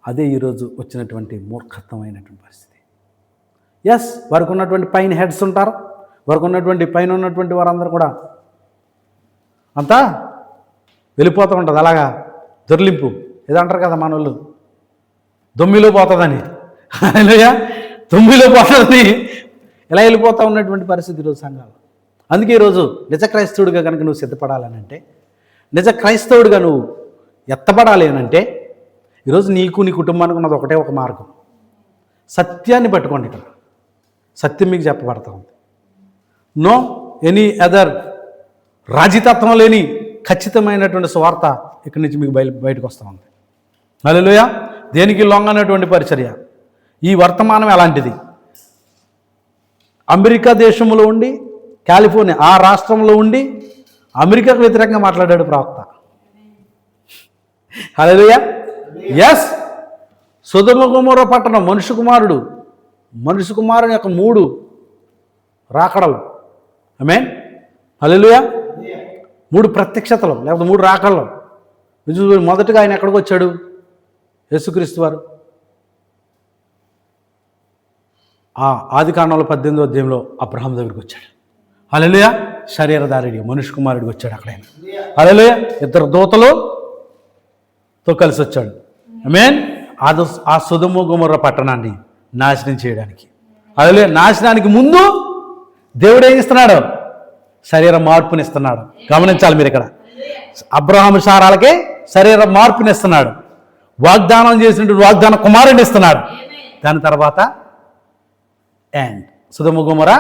అదే ఈరోజు వచ్చినటువంటి మూర్ఖత్వమైనటువంటి పరిస్థితి. ఎస్, వారికి ఉన్నటువంటి పైన హెడ్స్ ఉంటారు, వారికి ఉన్నటువంటి పైన ఉన్నటువంటి వారందరూ కూడా అంతా వెళ్ళిపోతూ ఉంటుంది. అలాగా దొర్లింపు ఏదంటారు కదా మన వాళ్ళు, దొమ్మిలో పోతుందని. హల్లెలూయా, దొమ్మిలో పోతుందని ఇలా వెళ్ళిపోతూ ఉన్నటువంటి పరిస్థితి ఈరోజు సంఘాలు. అందుకే ఈరోజు నిజ క్రైస్తవుడిగా కనుక నువ్వు సిద్ధపడాలని అంటే, నిజ క్రైస్తవుడిగా నువ్వు ఎత్తబడాలి అని అంటే, ఈరోజు నీకు నీ కుటుంబానికి ఉన్నది ఒకటే ఒక మార్గం. సత్యాన్ని పట్టుకోండి. ఇక్కడ సత్యం మీకు చెప్పబడతా ఉంది. నో ఎనీ అదర్ రాజితత్వం లేని ఖచ్చితమైనటువంటి స్వార్థ ఇక్కడి నుంచి మీకు బయటకు వస్తూ ఉంది. హల్లెలూయా, దేనికి లొంగనటువంటి పరిచర్య. ఈ వర్తమానం ఎలాంటిది? అమెరికా దేశంలో ఉండి, కాలిఫోర్నియా ఆ రాష్ట్రంలో ఉండి అమెరికాకు వ్యతిరేకంగా మాట్లాడాడు ప్రవక్త. హల్లెలూయా, ఎస్. సొదొమ గొమొర్రా పట్టణం మనుష్య కుమారుని యొక్క 3 రాకడలు. ఆమేన్, హల్లెలూయా. 3 ప్రత్యక్షతలు లేకపోతే 3 రాకడలు. మొదటగా ఆయన ఎక్కడికి వచ్చాడు? యేసుక్రీస్తు వారు ఆదికాండంలో 18వ అధ్యాయంలో అబ్రహాం దగ్గరికి వచ్చాడు. హల్లెలూయా, శరీరధారిగా మనుష్య కుమారుడికి వచ్చాడు అక్కడ ఆయన. హల్లెలూయా, 2 దూతలతో కలిసి వచ్చాడు. ఆమేన్. ఆ సొదొమ గొమొర్రా పట్టణాన్ని నాశనం చేయడానికి. హల్లెలూయా, నాశనానికి ముందు దేవుడు ఏం ఇస్తున్నాడు? శరీర మార్పునిస్తున్నాడు. గమనించాలి మీరు ఇక్కడ. అబ్రహాము సారాలకే శరీర మార్పునిస్తున్నాడు. వాగ్దానం చేసినటువంటి వాగ్దాన కుమారుడిని ఇస్తున్నాడు. దాని తర్వాత అండ్ సొదొమ గొమొర్రా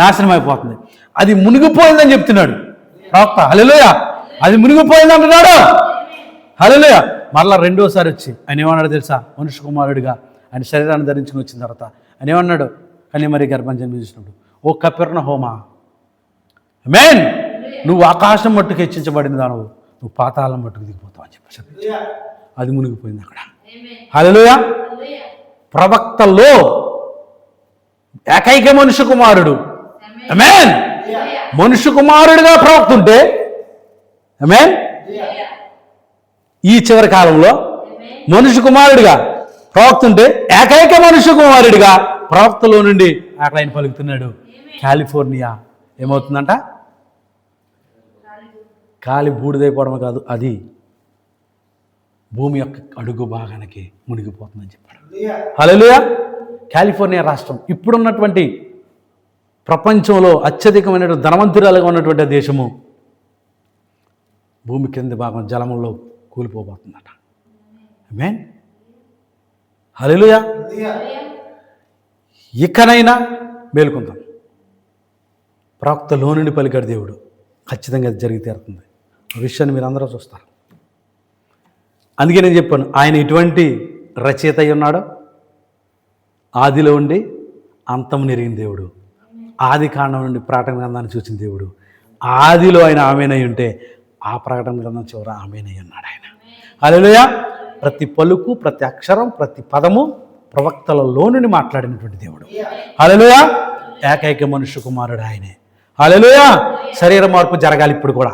నాశనం అయిపోతుంది. అది మునిగిపోయిందని చెప్తున్నాడు ప్రవక్త. హల్లెలూయా, అది మునిగిపోయింది అంటున్నాడు. హల్లెలూయా. మరలా రెండోసారి వచ్చి ఆయన ఏమన్నాడు తెలుసా? మనుష్య కుమారుడిగా ఆయన శరీరాన్ని ధరించుకుని వచ్చిన తర్వాత ఆయన ఏమన్నాడు? కన్యమరి గర్భం జన్మించినప్పుడు, ఓ కపెర్నహూమా, ఆమేన్, నువ్వు ఆకాశం మట్టుకు హెచ్చించబడిన దానవు, నువ్వు పాతాళం మట్టుకు దిగిపోతావు అని చెప్పి అది మునిగిపోయింది అక్కడ. హల్లెలూయా. ప్రవక్తల్లో ఏకైక మనుష్య కుమారుడు. ఆమేన్. మనుష్య కుమారుడిగా ప్రవక్త ఉంటే, ఆమేన్, ఈ చివరి కాలంలో మనుష్య కుమారుడిగా ప్రవక్త ఉంటే ఏకైక మనుష్య కుమారుడిగా ప్రవక్తలో నుండి అక్కడ ఆయన పలుకుతున్నాడు. కాలిఫోర్నియా ఏమవుతుందంట? కాలి బూడిదైపోవడం కాదు, అది భూమి యొక్క అడుగు భాగానికి మునిగిపోతుందని చెప్పాడు. హల్లెలూయా. కాలిఫోర్నియా రాష్ట్రం ఇప్పుడున్నటువంటి ప్రపంచంలో అత్యధికమైన ధనవంతురాలుగా ఉన్నటువంటి దేశము భూమి కింది భాగం జలములో కూలిపోబోతుందట. ఆమేన్, హల్లెలూయా. ఇకనైనా మేలుకుందాం. ప్రవక్తలో నుండి పలికాడు దేవుడు. ఖచ్చితంగా అది జరిగి తీరుతుంది. ఆ విషయాన్ని మీరు అందరూ చూస్తారు. అందుకే నేను చెప్పాను, ఆయన ఎటువంటి రచయిత అయి ఉన్నాడో, ఆదిలో ఉండి అంతం నెరిగిన దేవుడు, ఆది కాండం నుండి ప్రకటన గ్రంథాన్ని చూసిన దేవుడు. ఆదిలో ఆయన ఆమేనై ఉంటే ఆ ప్రకటన గ్రంథం చివర ఆమేనై ఉన్నాడు ఆయన. హల్లెలూయా. ప్రతి పలుకు, ప్రతి అక్షరం, ప్రతి పదము ప్రవక్తలలో నుండి మాట్లాడినటువంటి దేవుడు. హల్లెలూయా. ఏకైక మనుష్య కుమారుడు ఆయనే. హల్లెలూయా. శరీర మార్పు జరగాలి ఇప్పుడు కూడా.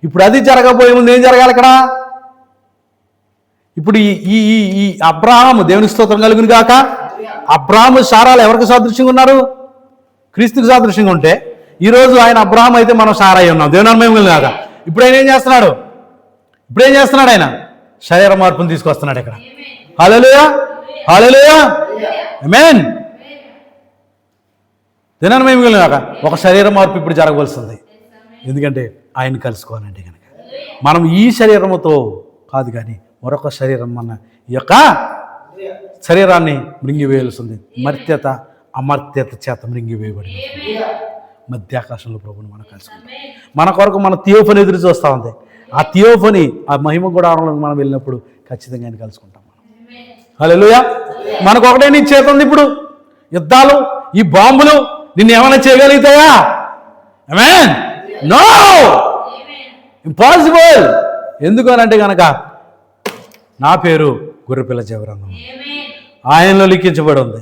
ఇప్పుడు అది జరగబోయే ముందు ఏం జరగాలి ఇక్కడ? ఇప్పుడు ఈ ఈ అబ్రహాము, దేవునికి స్తోత్రం కలుగును గాక, అబ్రహాము సారాలు ఎవరికి సాదృశ్యంగా ఉన్నారు? క్రీస్తుకి సాదృశ్యంగా ఉంటే ఈరోజు ఆయన అబ్రహాం అయితే మనం సారా అయి ఉన్నాం. దేవుని మహిమ కాక. ఇప్పుడు ఆయన ఏం చేస్తున్నాడు? ఆయన శరీర మార్పును తీసుకొస్తున్నాడు ఇక్కడ. హల్లెలూయా, హల్లెలూయా, ఆమేన్. దేవుని మహిమ కాక. ఒక శరీర మార్పు ఇప్పుడు జరగవలసింది. ఎందుకంటే ఆయన కలుసుకోవాలంటే కనుక మనం ఈ శరీరముతో కాదు కానీ మరొక శరీరం మన ఈ యొక్క శరీరాన్ని మృంగివేయాల్సింది. మర్త్యత అమర్త్యత చేత మృంగివేయబడింది. మధ్యాకాశంలో ప్రభుని మనం కలుసుకుంటాం. మన కొరకు మన థియోఫనీ ఎదురు చూస్తూ ఉంది. ఆ థియోఫనీ, ఆ మహిమ గుడారంలోకి మనం వెళ్ళినప్పుడు ఖచ్చితంగా ఆయన కలుసుకుంటాం. హల్లెలూయా. మనకు ఒకటే నీ చేత ఉంది. ఇప్పుడు యుద్ధాలు, ఈ బాంబులు నిన్ను ఏమైనా చేయగలుగుతాయా? ఆమేన్. No, impossible. ఎందుకు అనంటే కనుక నా పేరు గొర్రెపిల్ల జీవగ్రంథం ఆయనలో లిఖించబడి ఉంది,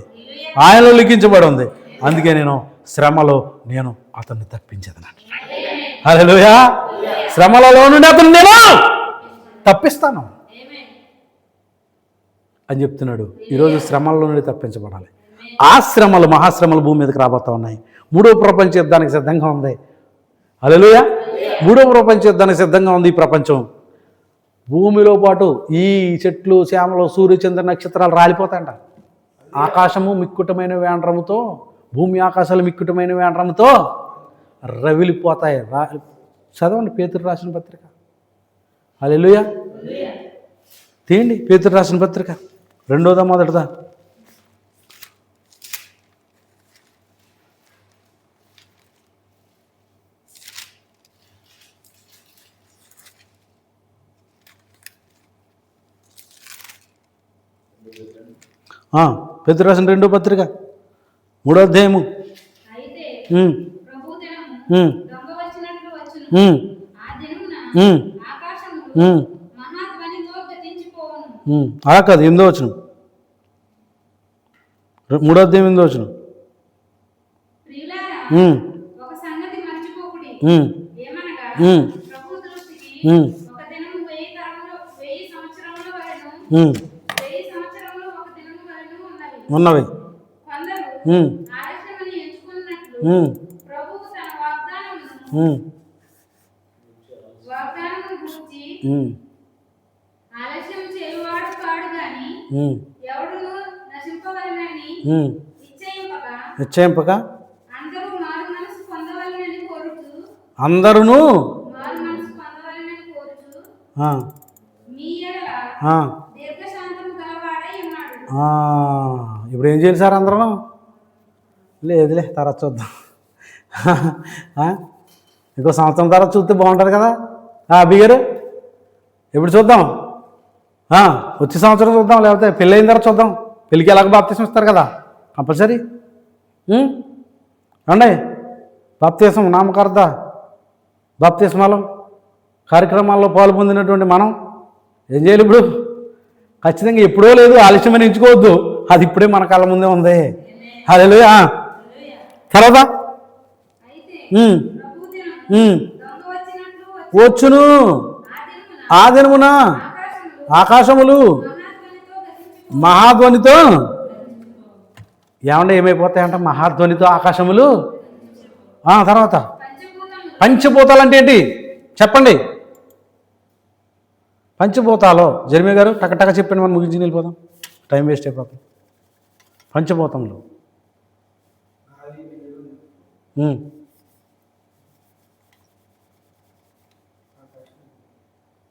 ఆయనలో లిఖించబడి ఉంది. అందుకే నేను శ్రమలో నేను అతన్ని తప్పించేదను. హల్లెలూయా. శ్రమలలో నుండి అతను నేను తప్పిస్తాను అని చెప్తున్నాడు. ఈరోజు శ్రమల నుండి తప్పించబడాలి. ఆ శ్రమలు, మహాశ్రమలు భూమి మీదకి రాబోతా ఉన్నాయి. 3వ ప్రపంచ యుద్ధానికి సిద్ధంగా ఉంది. హల్లెలూయా. 3వ ప్రపంచ యుద్ధానికి సిద్ధంగా ఉంది ఈ ప్రపంచం. భూమిలో పాటు ఈ చెట్లు, శ్యామలు, సూర్య, చంద్ర, నక్షత్రాలు రాలిపోతాయంట. ఆకాశము మిక్కుటమైన వేండ్రముతో, భూమి ఆకాశాలు మిక్కుటమైన వేండ్రముతో రవిలిపోతాయి. చదవండి పేతురు రాసిన పత్రిక. హల్లెలూయా. తీయండి పేతురు రాసిన పత్రిక, 2వ మొదటిదా. పేతురు రాసిన 2వ పత్రిక 3వ అధ్యాయము. అయితే ఉమ్, ప్రభు దినము ఉమ్, దొంగ వచ్చినట్లు వచ్చును. ఉమ్, ఆ దినమున ఉమ్, ఆకాశము ఉమ్, మహాధ్వనితో గతించిపోవును. అలా కాదు, 8వ వచనం, 3వ అధ్యాయం 8వ వచనం. ప్రియులారా, ఉమ్, ఒక సంగతి మర్చిపోకుడి. ఉమ్, ఏమనగా ఉమ్, ప్రభు దృష్టికి ఉమ్, ఒక దినము 1000 సంవత్సరముల వలెను, ఉమ్, 1000 సంవత్సరములు ఒక దినము వలెను ఉన్నవి. ఉన్నవి. కొందరు ఉమ్, ఆలస్యమని ఎంచుకున్నట్లు ఉమ్, ప్రభువు తన వాగ్దానమును ఉమ్, గూర్చి ఉమ్, ఆలస్యం చేయువాడు కాడు గాని ఉమ్, ఎవడును నశింపవలెనని ఉమ్. నిశ్చయింపక నిశ్చయింపక అందరూ మారు మనసు పొందవలెనని కోరుచు అందరూ ఆ, మీ ఎడల ఆ, దీర్ఘశాంతము గలవాడై ఉన్నాడు. ఆ. ఇప్పుడు ఏం చేయాలి సార్ అందరం? లేదులే, తర్వాత చూద్దాం. ఇంకో సంవత్సరం తర్వాత చూస్తే బాగుంటుంది కదా. అబ్బి గారు ఎప్పుడు చూద్దాం? వచ్చే సంవత్సరం చూద్దాం, లేకపోతే పెళ్ళి అయిన తర్వాత చూద్దాం. పెళ్ళికి ఎలాగో బాప్తీసం ఇస్తారు కదా కంపల్సరీ. అండి బాప్తీసం, నామకార్థ బాప్తీస్మాలు కార్యక్రమాల్లో పాలు పొందినటువంటి మనం ఏం చేయాలి ఇప్పుడు? ఖచ్చితంగా ఎప్పుడో లేదు, ఆలస్యమని ఎంచుకోవద్దు. అది ఇప్పుడే మన కళ్ళ ముందే ఉంది. హల్లెలూయా. తర్వాత వచ్చును ఆ దినమున ఆకాశములు మహాధ్వనితో. ఏమంటే ఏమైపోతాయంట? మహాధ్వనితో ఆకాశములు. తర్వాత పంచభూతాలు అంటే ఏంటి చెప్పండి? పంచభూతాలు జర్మీ గారు టకటక చెప్పండి, మనం ముగించి వెళ్ళిపోదాం, టైం వేస్ట్ అయిపోతాం. పంచభూతములు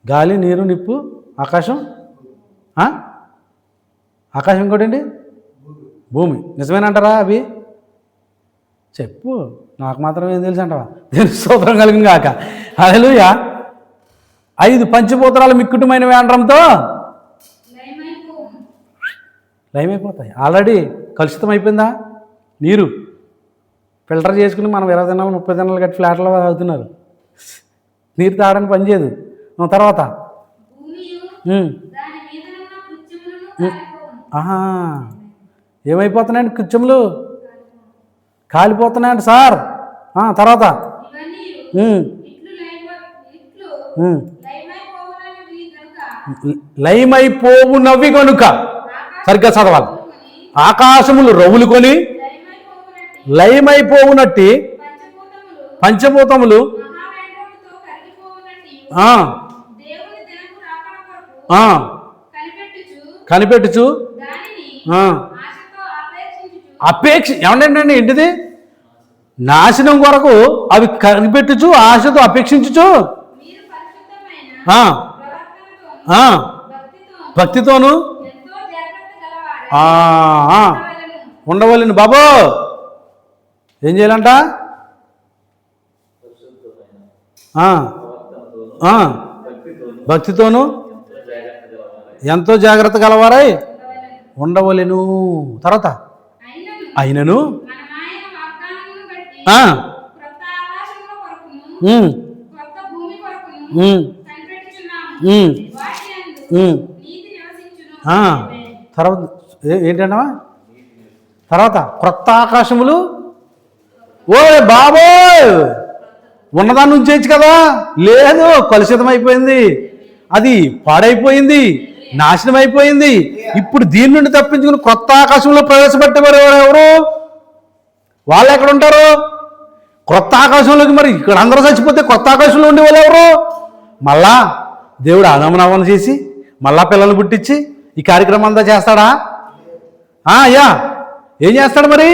గాలి, నీరు, నిప్పు, ఆకాశం. ఆకాశం ఇంకోటి ఏంటి? భూమి. నిజమేనంటారా అవి? చెప్పు, నాకు మాత్రం ఏం తెలుసు అంటావా? దేని స్తోత్రం కలిగిన కాక. హల్లెలూయా. 5 పంచభూతాలు మిక్కుటమైన వేండ్రంతో లయమైపోతాయి. ఆల్రెడీ కలుషితం అయిపోయిందా? నీరు ఫిల్టర్ చేసుకుని మనం 20 దినాలు 30 దినాలు కట్టి ఫ్లాట్లో తాగుతున్నారు. నీరు తాగడానికి పనిచేయదు. తర్వాత ఏమైపోతున్నాయండి? కృత్యములు కాలిపోతున్నాయండి సార్. తర్వాత లయమైపోవునవి కనుక, సరిగ్గా చదవాలి. ఆకాశములు రవులుకొని లయమైపోవునట్టి పంచభూతములు కనిపెట్టుచు ఏమంటే ఏంటిది? నాశనం కొరకు అవి కనిపెట్టుచు, ఆశతో అపేక్షించుచు, భక్తితోను ఉండవలను. బాబు ఏం చేయాలంట? ఆ, ఆ, భక్తితోనూ ఎంతో జాగ్రత్త గలవారై ఉండవలెను. తర్వాత అయినను మనమాయన వాగ్దానమును బట్టి ఆ, క్రొత్త ఆకాశముల కొరకును ఉమ్, క్రొత్త భూమి కొరకును ఉమ్, కనిపెట్టుచున్నాము. ఉమ్, వాటి యందు ఉమ్. నీతి నివసించును. ఆ, తర్వాత ఏంటన్నా తర్వాత క్రొత్త ఆకాశములు. ఓ బాబోయ్, ఉన్నదాన్ని ఉంచేయచ్చు కదా, లేదు, కలుషితం అయిపోయింది, అది పాడైపోయింది, నాశనం అయిపోయింది. ఇప్పుడు దీని నుండి తప్పించుకుని కొత్త ఆకాశంలో ప్రవేశపెట్టేవారు ఎవరు? వాళ్ళు ఎక్కడ ఉంటారు? కొత్త ఆకాశంలోకి. మరి ఇక్కడ అందరూ చచ్చిపోతే కొత్త ఆకాశంలో ఉండే వాళ్ళు ఎవరు? మళ్ళా దేవుడు ఆదామునవ్వను చేసి మళ్ళా పిల్లల్ని పుట్టించి ఈ కార్యక్రమం అంతా చేస్తాడా? అయ్యా, ఏం చేస్తాడు మరి?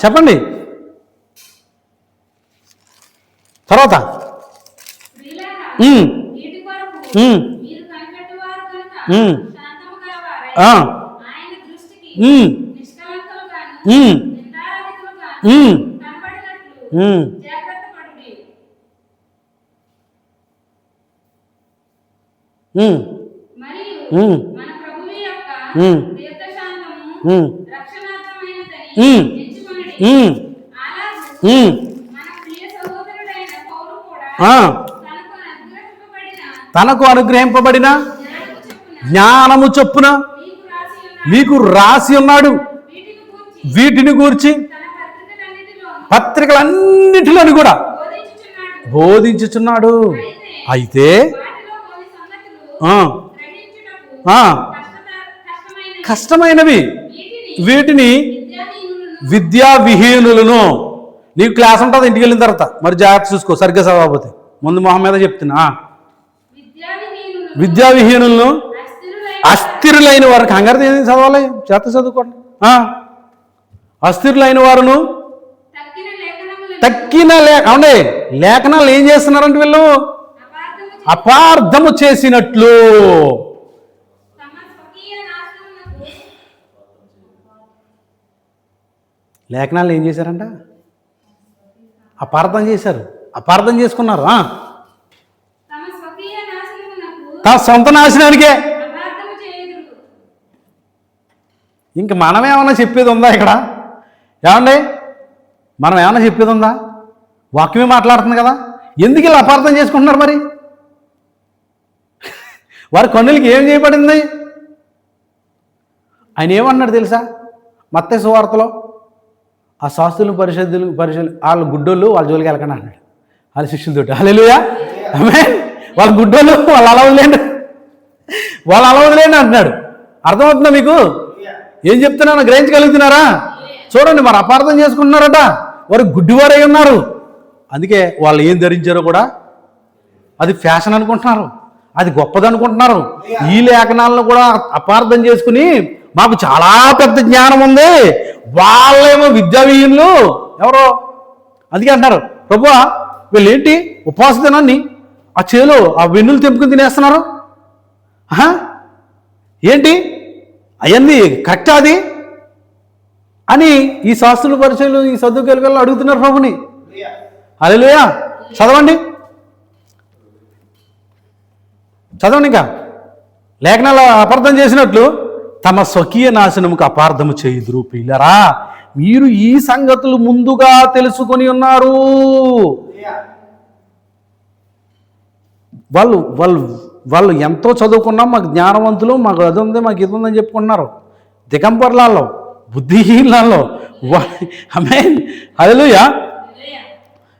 చెప్పండి తర్వాత. ప్రియులారా, ఉమ్, వీటి కొరకు ఉమ్, మీరు కనిపెట్టువారు కనుక ఉమ్, శాంతము గలవారై ఆ, ఆయన దృష్టికి ఉమ్, నిష్కలంకులుగాను ఉమ్, నిందారహితులుగాను ఉమ్, కనబడినట్లు ఉమ్. జాగ్రత్త పడుడి. మరియు ఉమ్, మన ప్రభువు యొక్క ఉమ్, దీర్ఘశాంతము ఉమ్, రక్షణార్థమైనదని ఉమ్, ఎంచుకొనుడి. ఉమ్, అలాగూ ఉమ్, మన ప్రియ సహోదరుడైన పౌలు కూడా ఆ, తనకు అనుగ్రహింపబడిన తనకు అనుగ్రహింపబడిన జ్ఞానము చొప్పున జ్ఞానము చొప్పున మీకు రాసి ఉన్నాడు. మీకు రాసి ఉన్నాడు. వీటిని వీటిని గూర్చి గూర్చి తన పత్రికలన్నిటిలోనూ పత్రికలన్నిటిలోని కూడా బోధించుచున్నాడు. బోధించుచున్నాడు. అయితే వాటిలో కొన్ని సంగతులు ఆ, గ్రహించుటకు ఆ, కష్టమైనవి. కష్టమైనవి. వీటిని విద్యాహీనులను విద్యా విహీనులను. నీకు క్లాస్ ఉంటుంది ఇంటికి వెళ్ళిన తర్వాత, మరి జాగ్రత్త చూసుకో సరిగ్గా చదవకపోతే. ముందు మొహం మీద చెప్తున్నా. విద్యా విహీనులను, అస్థిరులైన వారు. కంగారు ఏది చదవాలి, చేత చదువుకోండి. అస్థిరులైన వారును తక్కిన లేఖనములను తక్కిన అవునండి లేఖనాలు ఏం చేస్తున్నారంటే వీళ్ళు అపార్థము చేసినట్లు. తమ స్వకీయ నాశనమునకు లేఖనాలు ఏం చేశారంట? అపార్థం చేశారు, అపార్థం చేసుకున్నారు. తమ స్వకీయ నాశనమునకు తన సొంత నాశనానికే. అపార్థము చేయుదురు. ఇంక మనం ఏమన్నా చెప్పేది ఉందా ఇక్కడ? ఏమండి, మనం ఏమన్నా చెప్పేది ఉందా? వాక్యమే మాట్లాడుతుంది కదా. ఎందుకు ఇలా అపార్థం చేసుకుంటున్నారు మరి? వారి కన్నులకి ఏం చేయబడింది? ఆయన ఏమన్నాడు తెలుసా? మత్తయి సువార్తలో ఆ శాస్త్రులు పరిశుద్ధులు వాళ్ళ గుడ్డోళ్ళు వాళ్ళ జోలికి వెళ్ళకండి అన్నాడు. వాళ్ళ శిష్యులతోటి. హల్లెలూయా, ఆమేన్. వాళ్ళ గుడ్డోళ్ళు వాళ్ళు అలా వదిలేండి, వాళ్ళు అలా వదిలేండి అంటున్నాడు. అర్థమవుతుందా మీకు? ఏం చెప్తున్నాను గ్రహించగలుగుతున్నారా? చూడండి, మరి అపార్థం చేసుకుంటున్నారట. వారు గుడ్డివారై ఉన్నారు. అందుకే వాళ్ళు ఏం ధరించారో కూడా అది ఫ్యాషన్ అనుకుంటున్నారు, అది గొప్పది అనుకుంటున్నారు. ఈ లేఖనాలను కూడా అపార్థం చేసుకుని మాకు చాలా పెద్ద జ్ఞానం ఉంది, వాళ్ళేమో విద్యావిహీనులు ఎవరో. అందుకే అంటారు, ప్రభువా వీళ్ళు ఏంటి ఉపవాస దినాన్ని ఆ చేలో ఆ వెన్నులు తెంపుకుని తినేస్తున్నారు, ఏంటి అవన్నీ కరెక్టా అది అని ఈ శాస్త్రుల పరిచయాలు ఈ సదువుకెళ్ళి అడుగుతున్నారు ప్రభుని. హల్లెలూయా. చదవండి ఇంకా. లేఖనాలు అపార్థం చేసినట్లు తమ స్వకీయ నాశనముకు అపార్థము చేయుదురు. పిల్లరా, మీరు ఈ సంగతులు ముందుగా తెలుసుకొని ఉన్నారు. వాళ్ళు వాళ్ళు వాళ్ళు ఎంతో చదువుకున్నాం, మాకు జ్ఞానవంతులు, మాకు అది ఉంది, మాకు ఇది ఉందని చెప్పుకుంటున్నారు. దిగంబర్లాల్లో, బుద్ధిహీనులలో. ఆమేన్, హల్లెలూయా.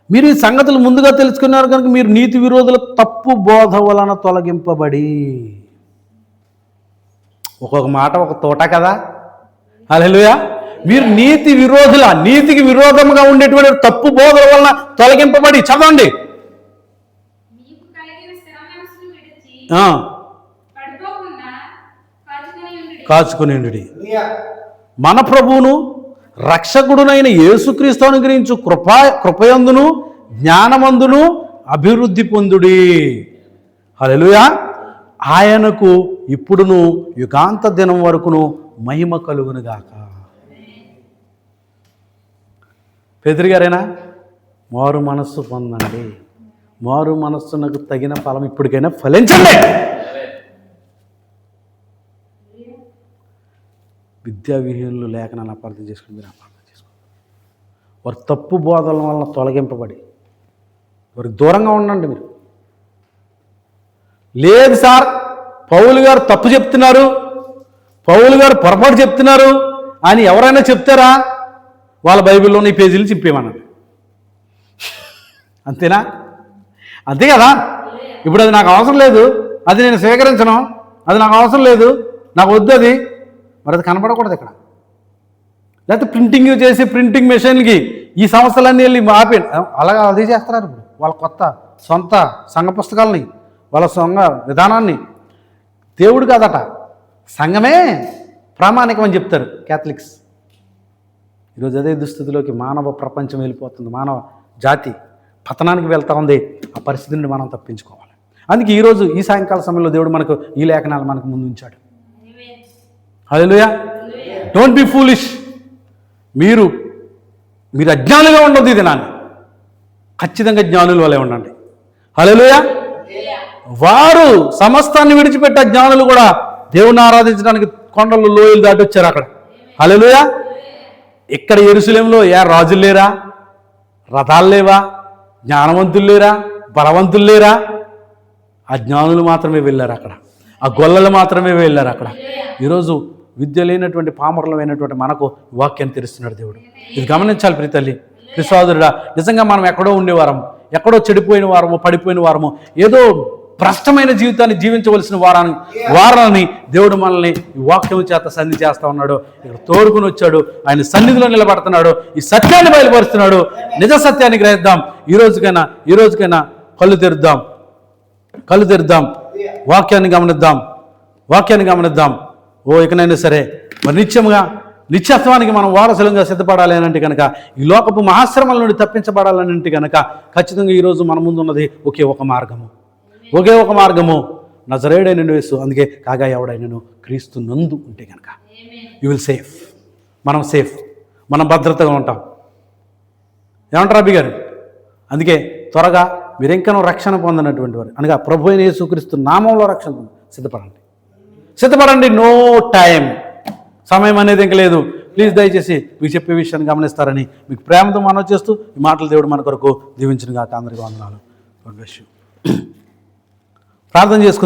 మీరు ఈ సంగతులు ముందుగా తెలుసుకున్నారు కనుక మీరు నీతి విరోధుల తప్పు బోధ వలన తొలగింపబడి. ఒక్కొక్క మాట ఒక తోట కదా. హల్లెలూయా. మీరు నీతి విరోధుల, నీతికి విరోధంగా ఉండేటువంటి తప్పు బోధల వలన తొలగింపబడి. చదవండి. మీకు కలిగిన స్థిర మనస్సును విడిచి ఆ, పడిపోకుండా కాచుకుని మన ప్రభువును రక్షకుడునైన యేసుక్రీస్తు అనుగ్రహించు కృపయందును జ్ఞానమందును అభివృద్ధి పొందుడి. హల్లెలూయా. ఆయనకు ఇప్పుడును యుగాంత దినం వరకును మహిమ కలుగునుగాక. పేతురు గారేనా? మారు మనస్సు పొందండి, మారు మనస్సునకు తగిన ఫలం ఇప్పటికైనా ఫలించండి. విద్యా విహీనులు లేఖనాన్ని అపార్థం చేసుకుని మీరు అపార్థం చేసుకోండి. వారి తప్పు బోధల వల్ల తొలగింపబడి వారికి దూరంగా ఉండండి. మీరు లేదు సార్ పౌలు గారు తప్పు చెప్తున్నారు, పౌలు గారు పొరపాటు చెప్తున్నారు అని ఎవరైనా చెప్తారా? వాళ్ళ బైబిల్లోని ఈ పేజీలు చింపేయమన్నాడు. అంతేనా? అంతే కదా. ఇప్పుడు అది నాకు అవసరం లేదు, అది నేను స్వీకరించను, అది నాకు అవసరం లేదు, నాకు వద్దు అది, మరి అది కనపడకూడదు ఇక్కడ. లేకపోతే ప్రింటింగ్ చేసి ప్రింటింగ్ మెషిన్కి ఈ సంస్థలన్నీ వెళ్ళి ఆపే అలాగా అదే చేస్తున్నారు. ఇప్పుడు వాళ్ళ కొత్త సొంత సంఘ పుస్తకాలని, వాళ్ళ సంఘ విధానాన్ని. దేవుడు కాదట, సంఘమే ప్రామాణికం అని చెప్తారు క్యాథలిక్స్. ఈరోజు అదే దుస్థితిలోకి మానవ ప్రపంచం వెళ్ళిపోతుంది, మానవ జాతి పతనానికి వెళ్తూ ఉంది. ఆ పరిస్థితి నుండి మనం తప్పించుకోవాలి. అందుకే ఈరోజు ఈ సాయంకాల సమయంలో దేవుడు మనకు ఈ లేఖనాలు మనకు ముందు ఉంచాడు. హల్లెలూయా. Don't be foolish. మీరు అజ్ఞానులుగా ఉండదు ఇది నాన్న, ఖచ్చితంగా జ్ఞానుల వలె ఉండండి. హల్లెలూయా. వారు సమస్తాన్ని విడిచిపెట్టే జ్ఞానులు కూడా దేవుణ్ణి ఆరాధించడానికి కొండలు లోయలు దాటి వచ్చారు అక్కడ. హల్లెలూయా. ఇక్కడ యెరూషలేములో రాజులు లేరా, రథాలు లేవా, జ్ఞానవంతులు లేరా, బలవంతులు లేరా? ఆ జ్ఞానులు మాత్రమే వెళ్ళారు అక్కడ, ఆ గొల్లలు మాత్రమే వెళ్ళారు అక్కడ. ఈరోజు విద్య లేనటువంటి పామరులమైనటువంటి మనకు వాక్యాన్ని తెలుస్తున్నాడు దేవుడు. ఇది గమనించాలి ప్రియ తల్లి, ప్రియ సోదరుడా. నిజంగా మనం ఎక్కడో ఉండేవారము, ఎక్కడో చెడిపోయిన వారము, పడిపోయిన వారము, ఏదో భ్రష్టమైన జీవితాన్ని జీవించవలసిన వారాన్ని దేవుడు మనల్ని ఈ వాక్యం చేత సన్నిధి చేస్తా ఉన్నాడు. ఇక్కడ తోడుకుని వచ్చాడు, ఆయన సన్నిధిలో నిలబడుతున్నాడు, ఈ సత్యాన్ని బయలుపరుస్తున్నాడు. నిజ సత్యాన్ని గ్రహిద్దాం. ఈ రోజుకైనా కళ్ళు తెరుద్దాం, వాక్యాన్ని గమనిద్దాం. ఇకనైనా సరే మరి నిత్యత్వానికి మనం వారసులంగా సిద్ధపడాలి అనంటే కనుక, ఈ లోకపు మహాశ్రమాల నుండి తప్పించబడాలనంటే కనుక ఖచ్చితంగా ఈరోజు మన ముందు ఉన్నది ఒకే ఒక మార్గము, నజరేయుడైన యేసు. అందుకే కాగా ఎవడైనను క్రీస్తు నందు ఉంటే కనుక యు విల్ సేఫ్. మనం భద్రతగా ఉంటాం. ఏమంటారు అబ్బి గారు? అందుకే త్వరగా మీరు ఇంకనూ రక్షణ పొందినటువంటి వారు అనగా ప్రభు అయిన యేసుక్రీస్తు నామంలో రక్షణ సిద్ధపడండి. నో టైం, సమయం అనేది ఇంక లేదు. ప్లీజ్ దయచేసి మీకు చెప్పే విషయాన్ని గమనిస్తారని మీకు ప్రేమతో మనవి చేస్తూ ఈ మాటలు దేవుడు మన కొరకు దీవించును గాక. అందరికీ వందనాలు. ప్రార్థన చేసుకుందాం.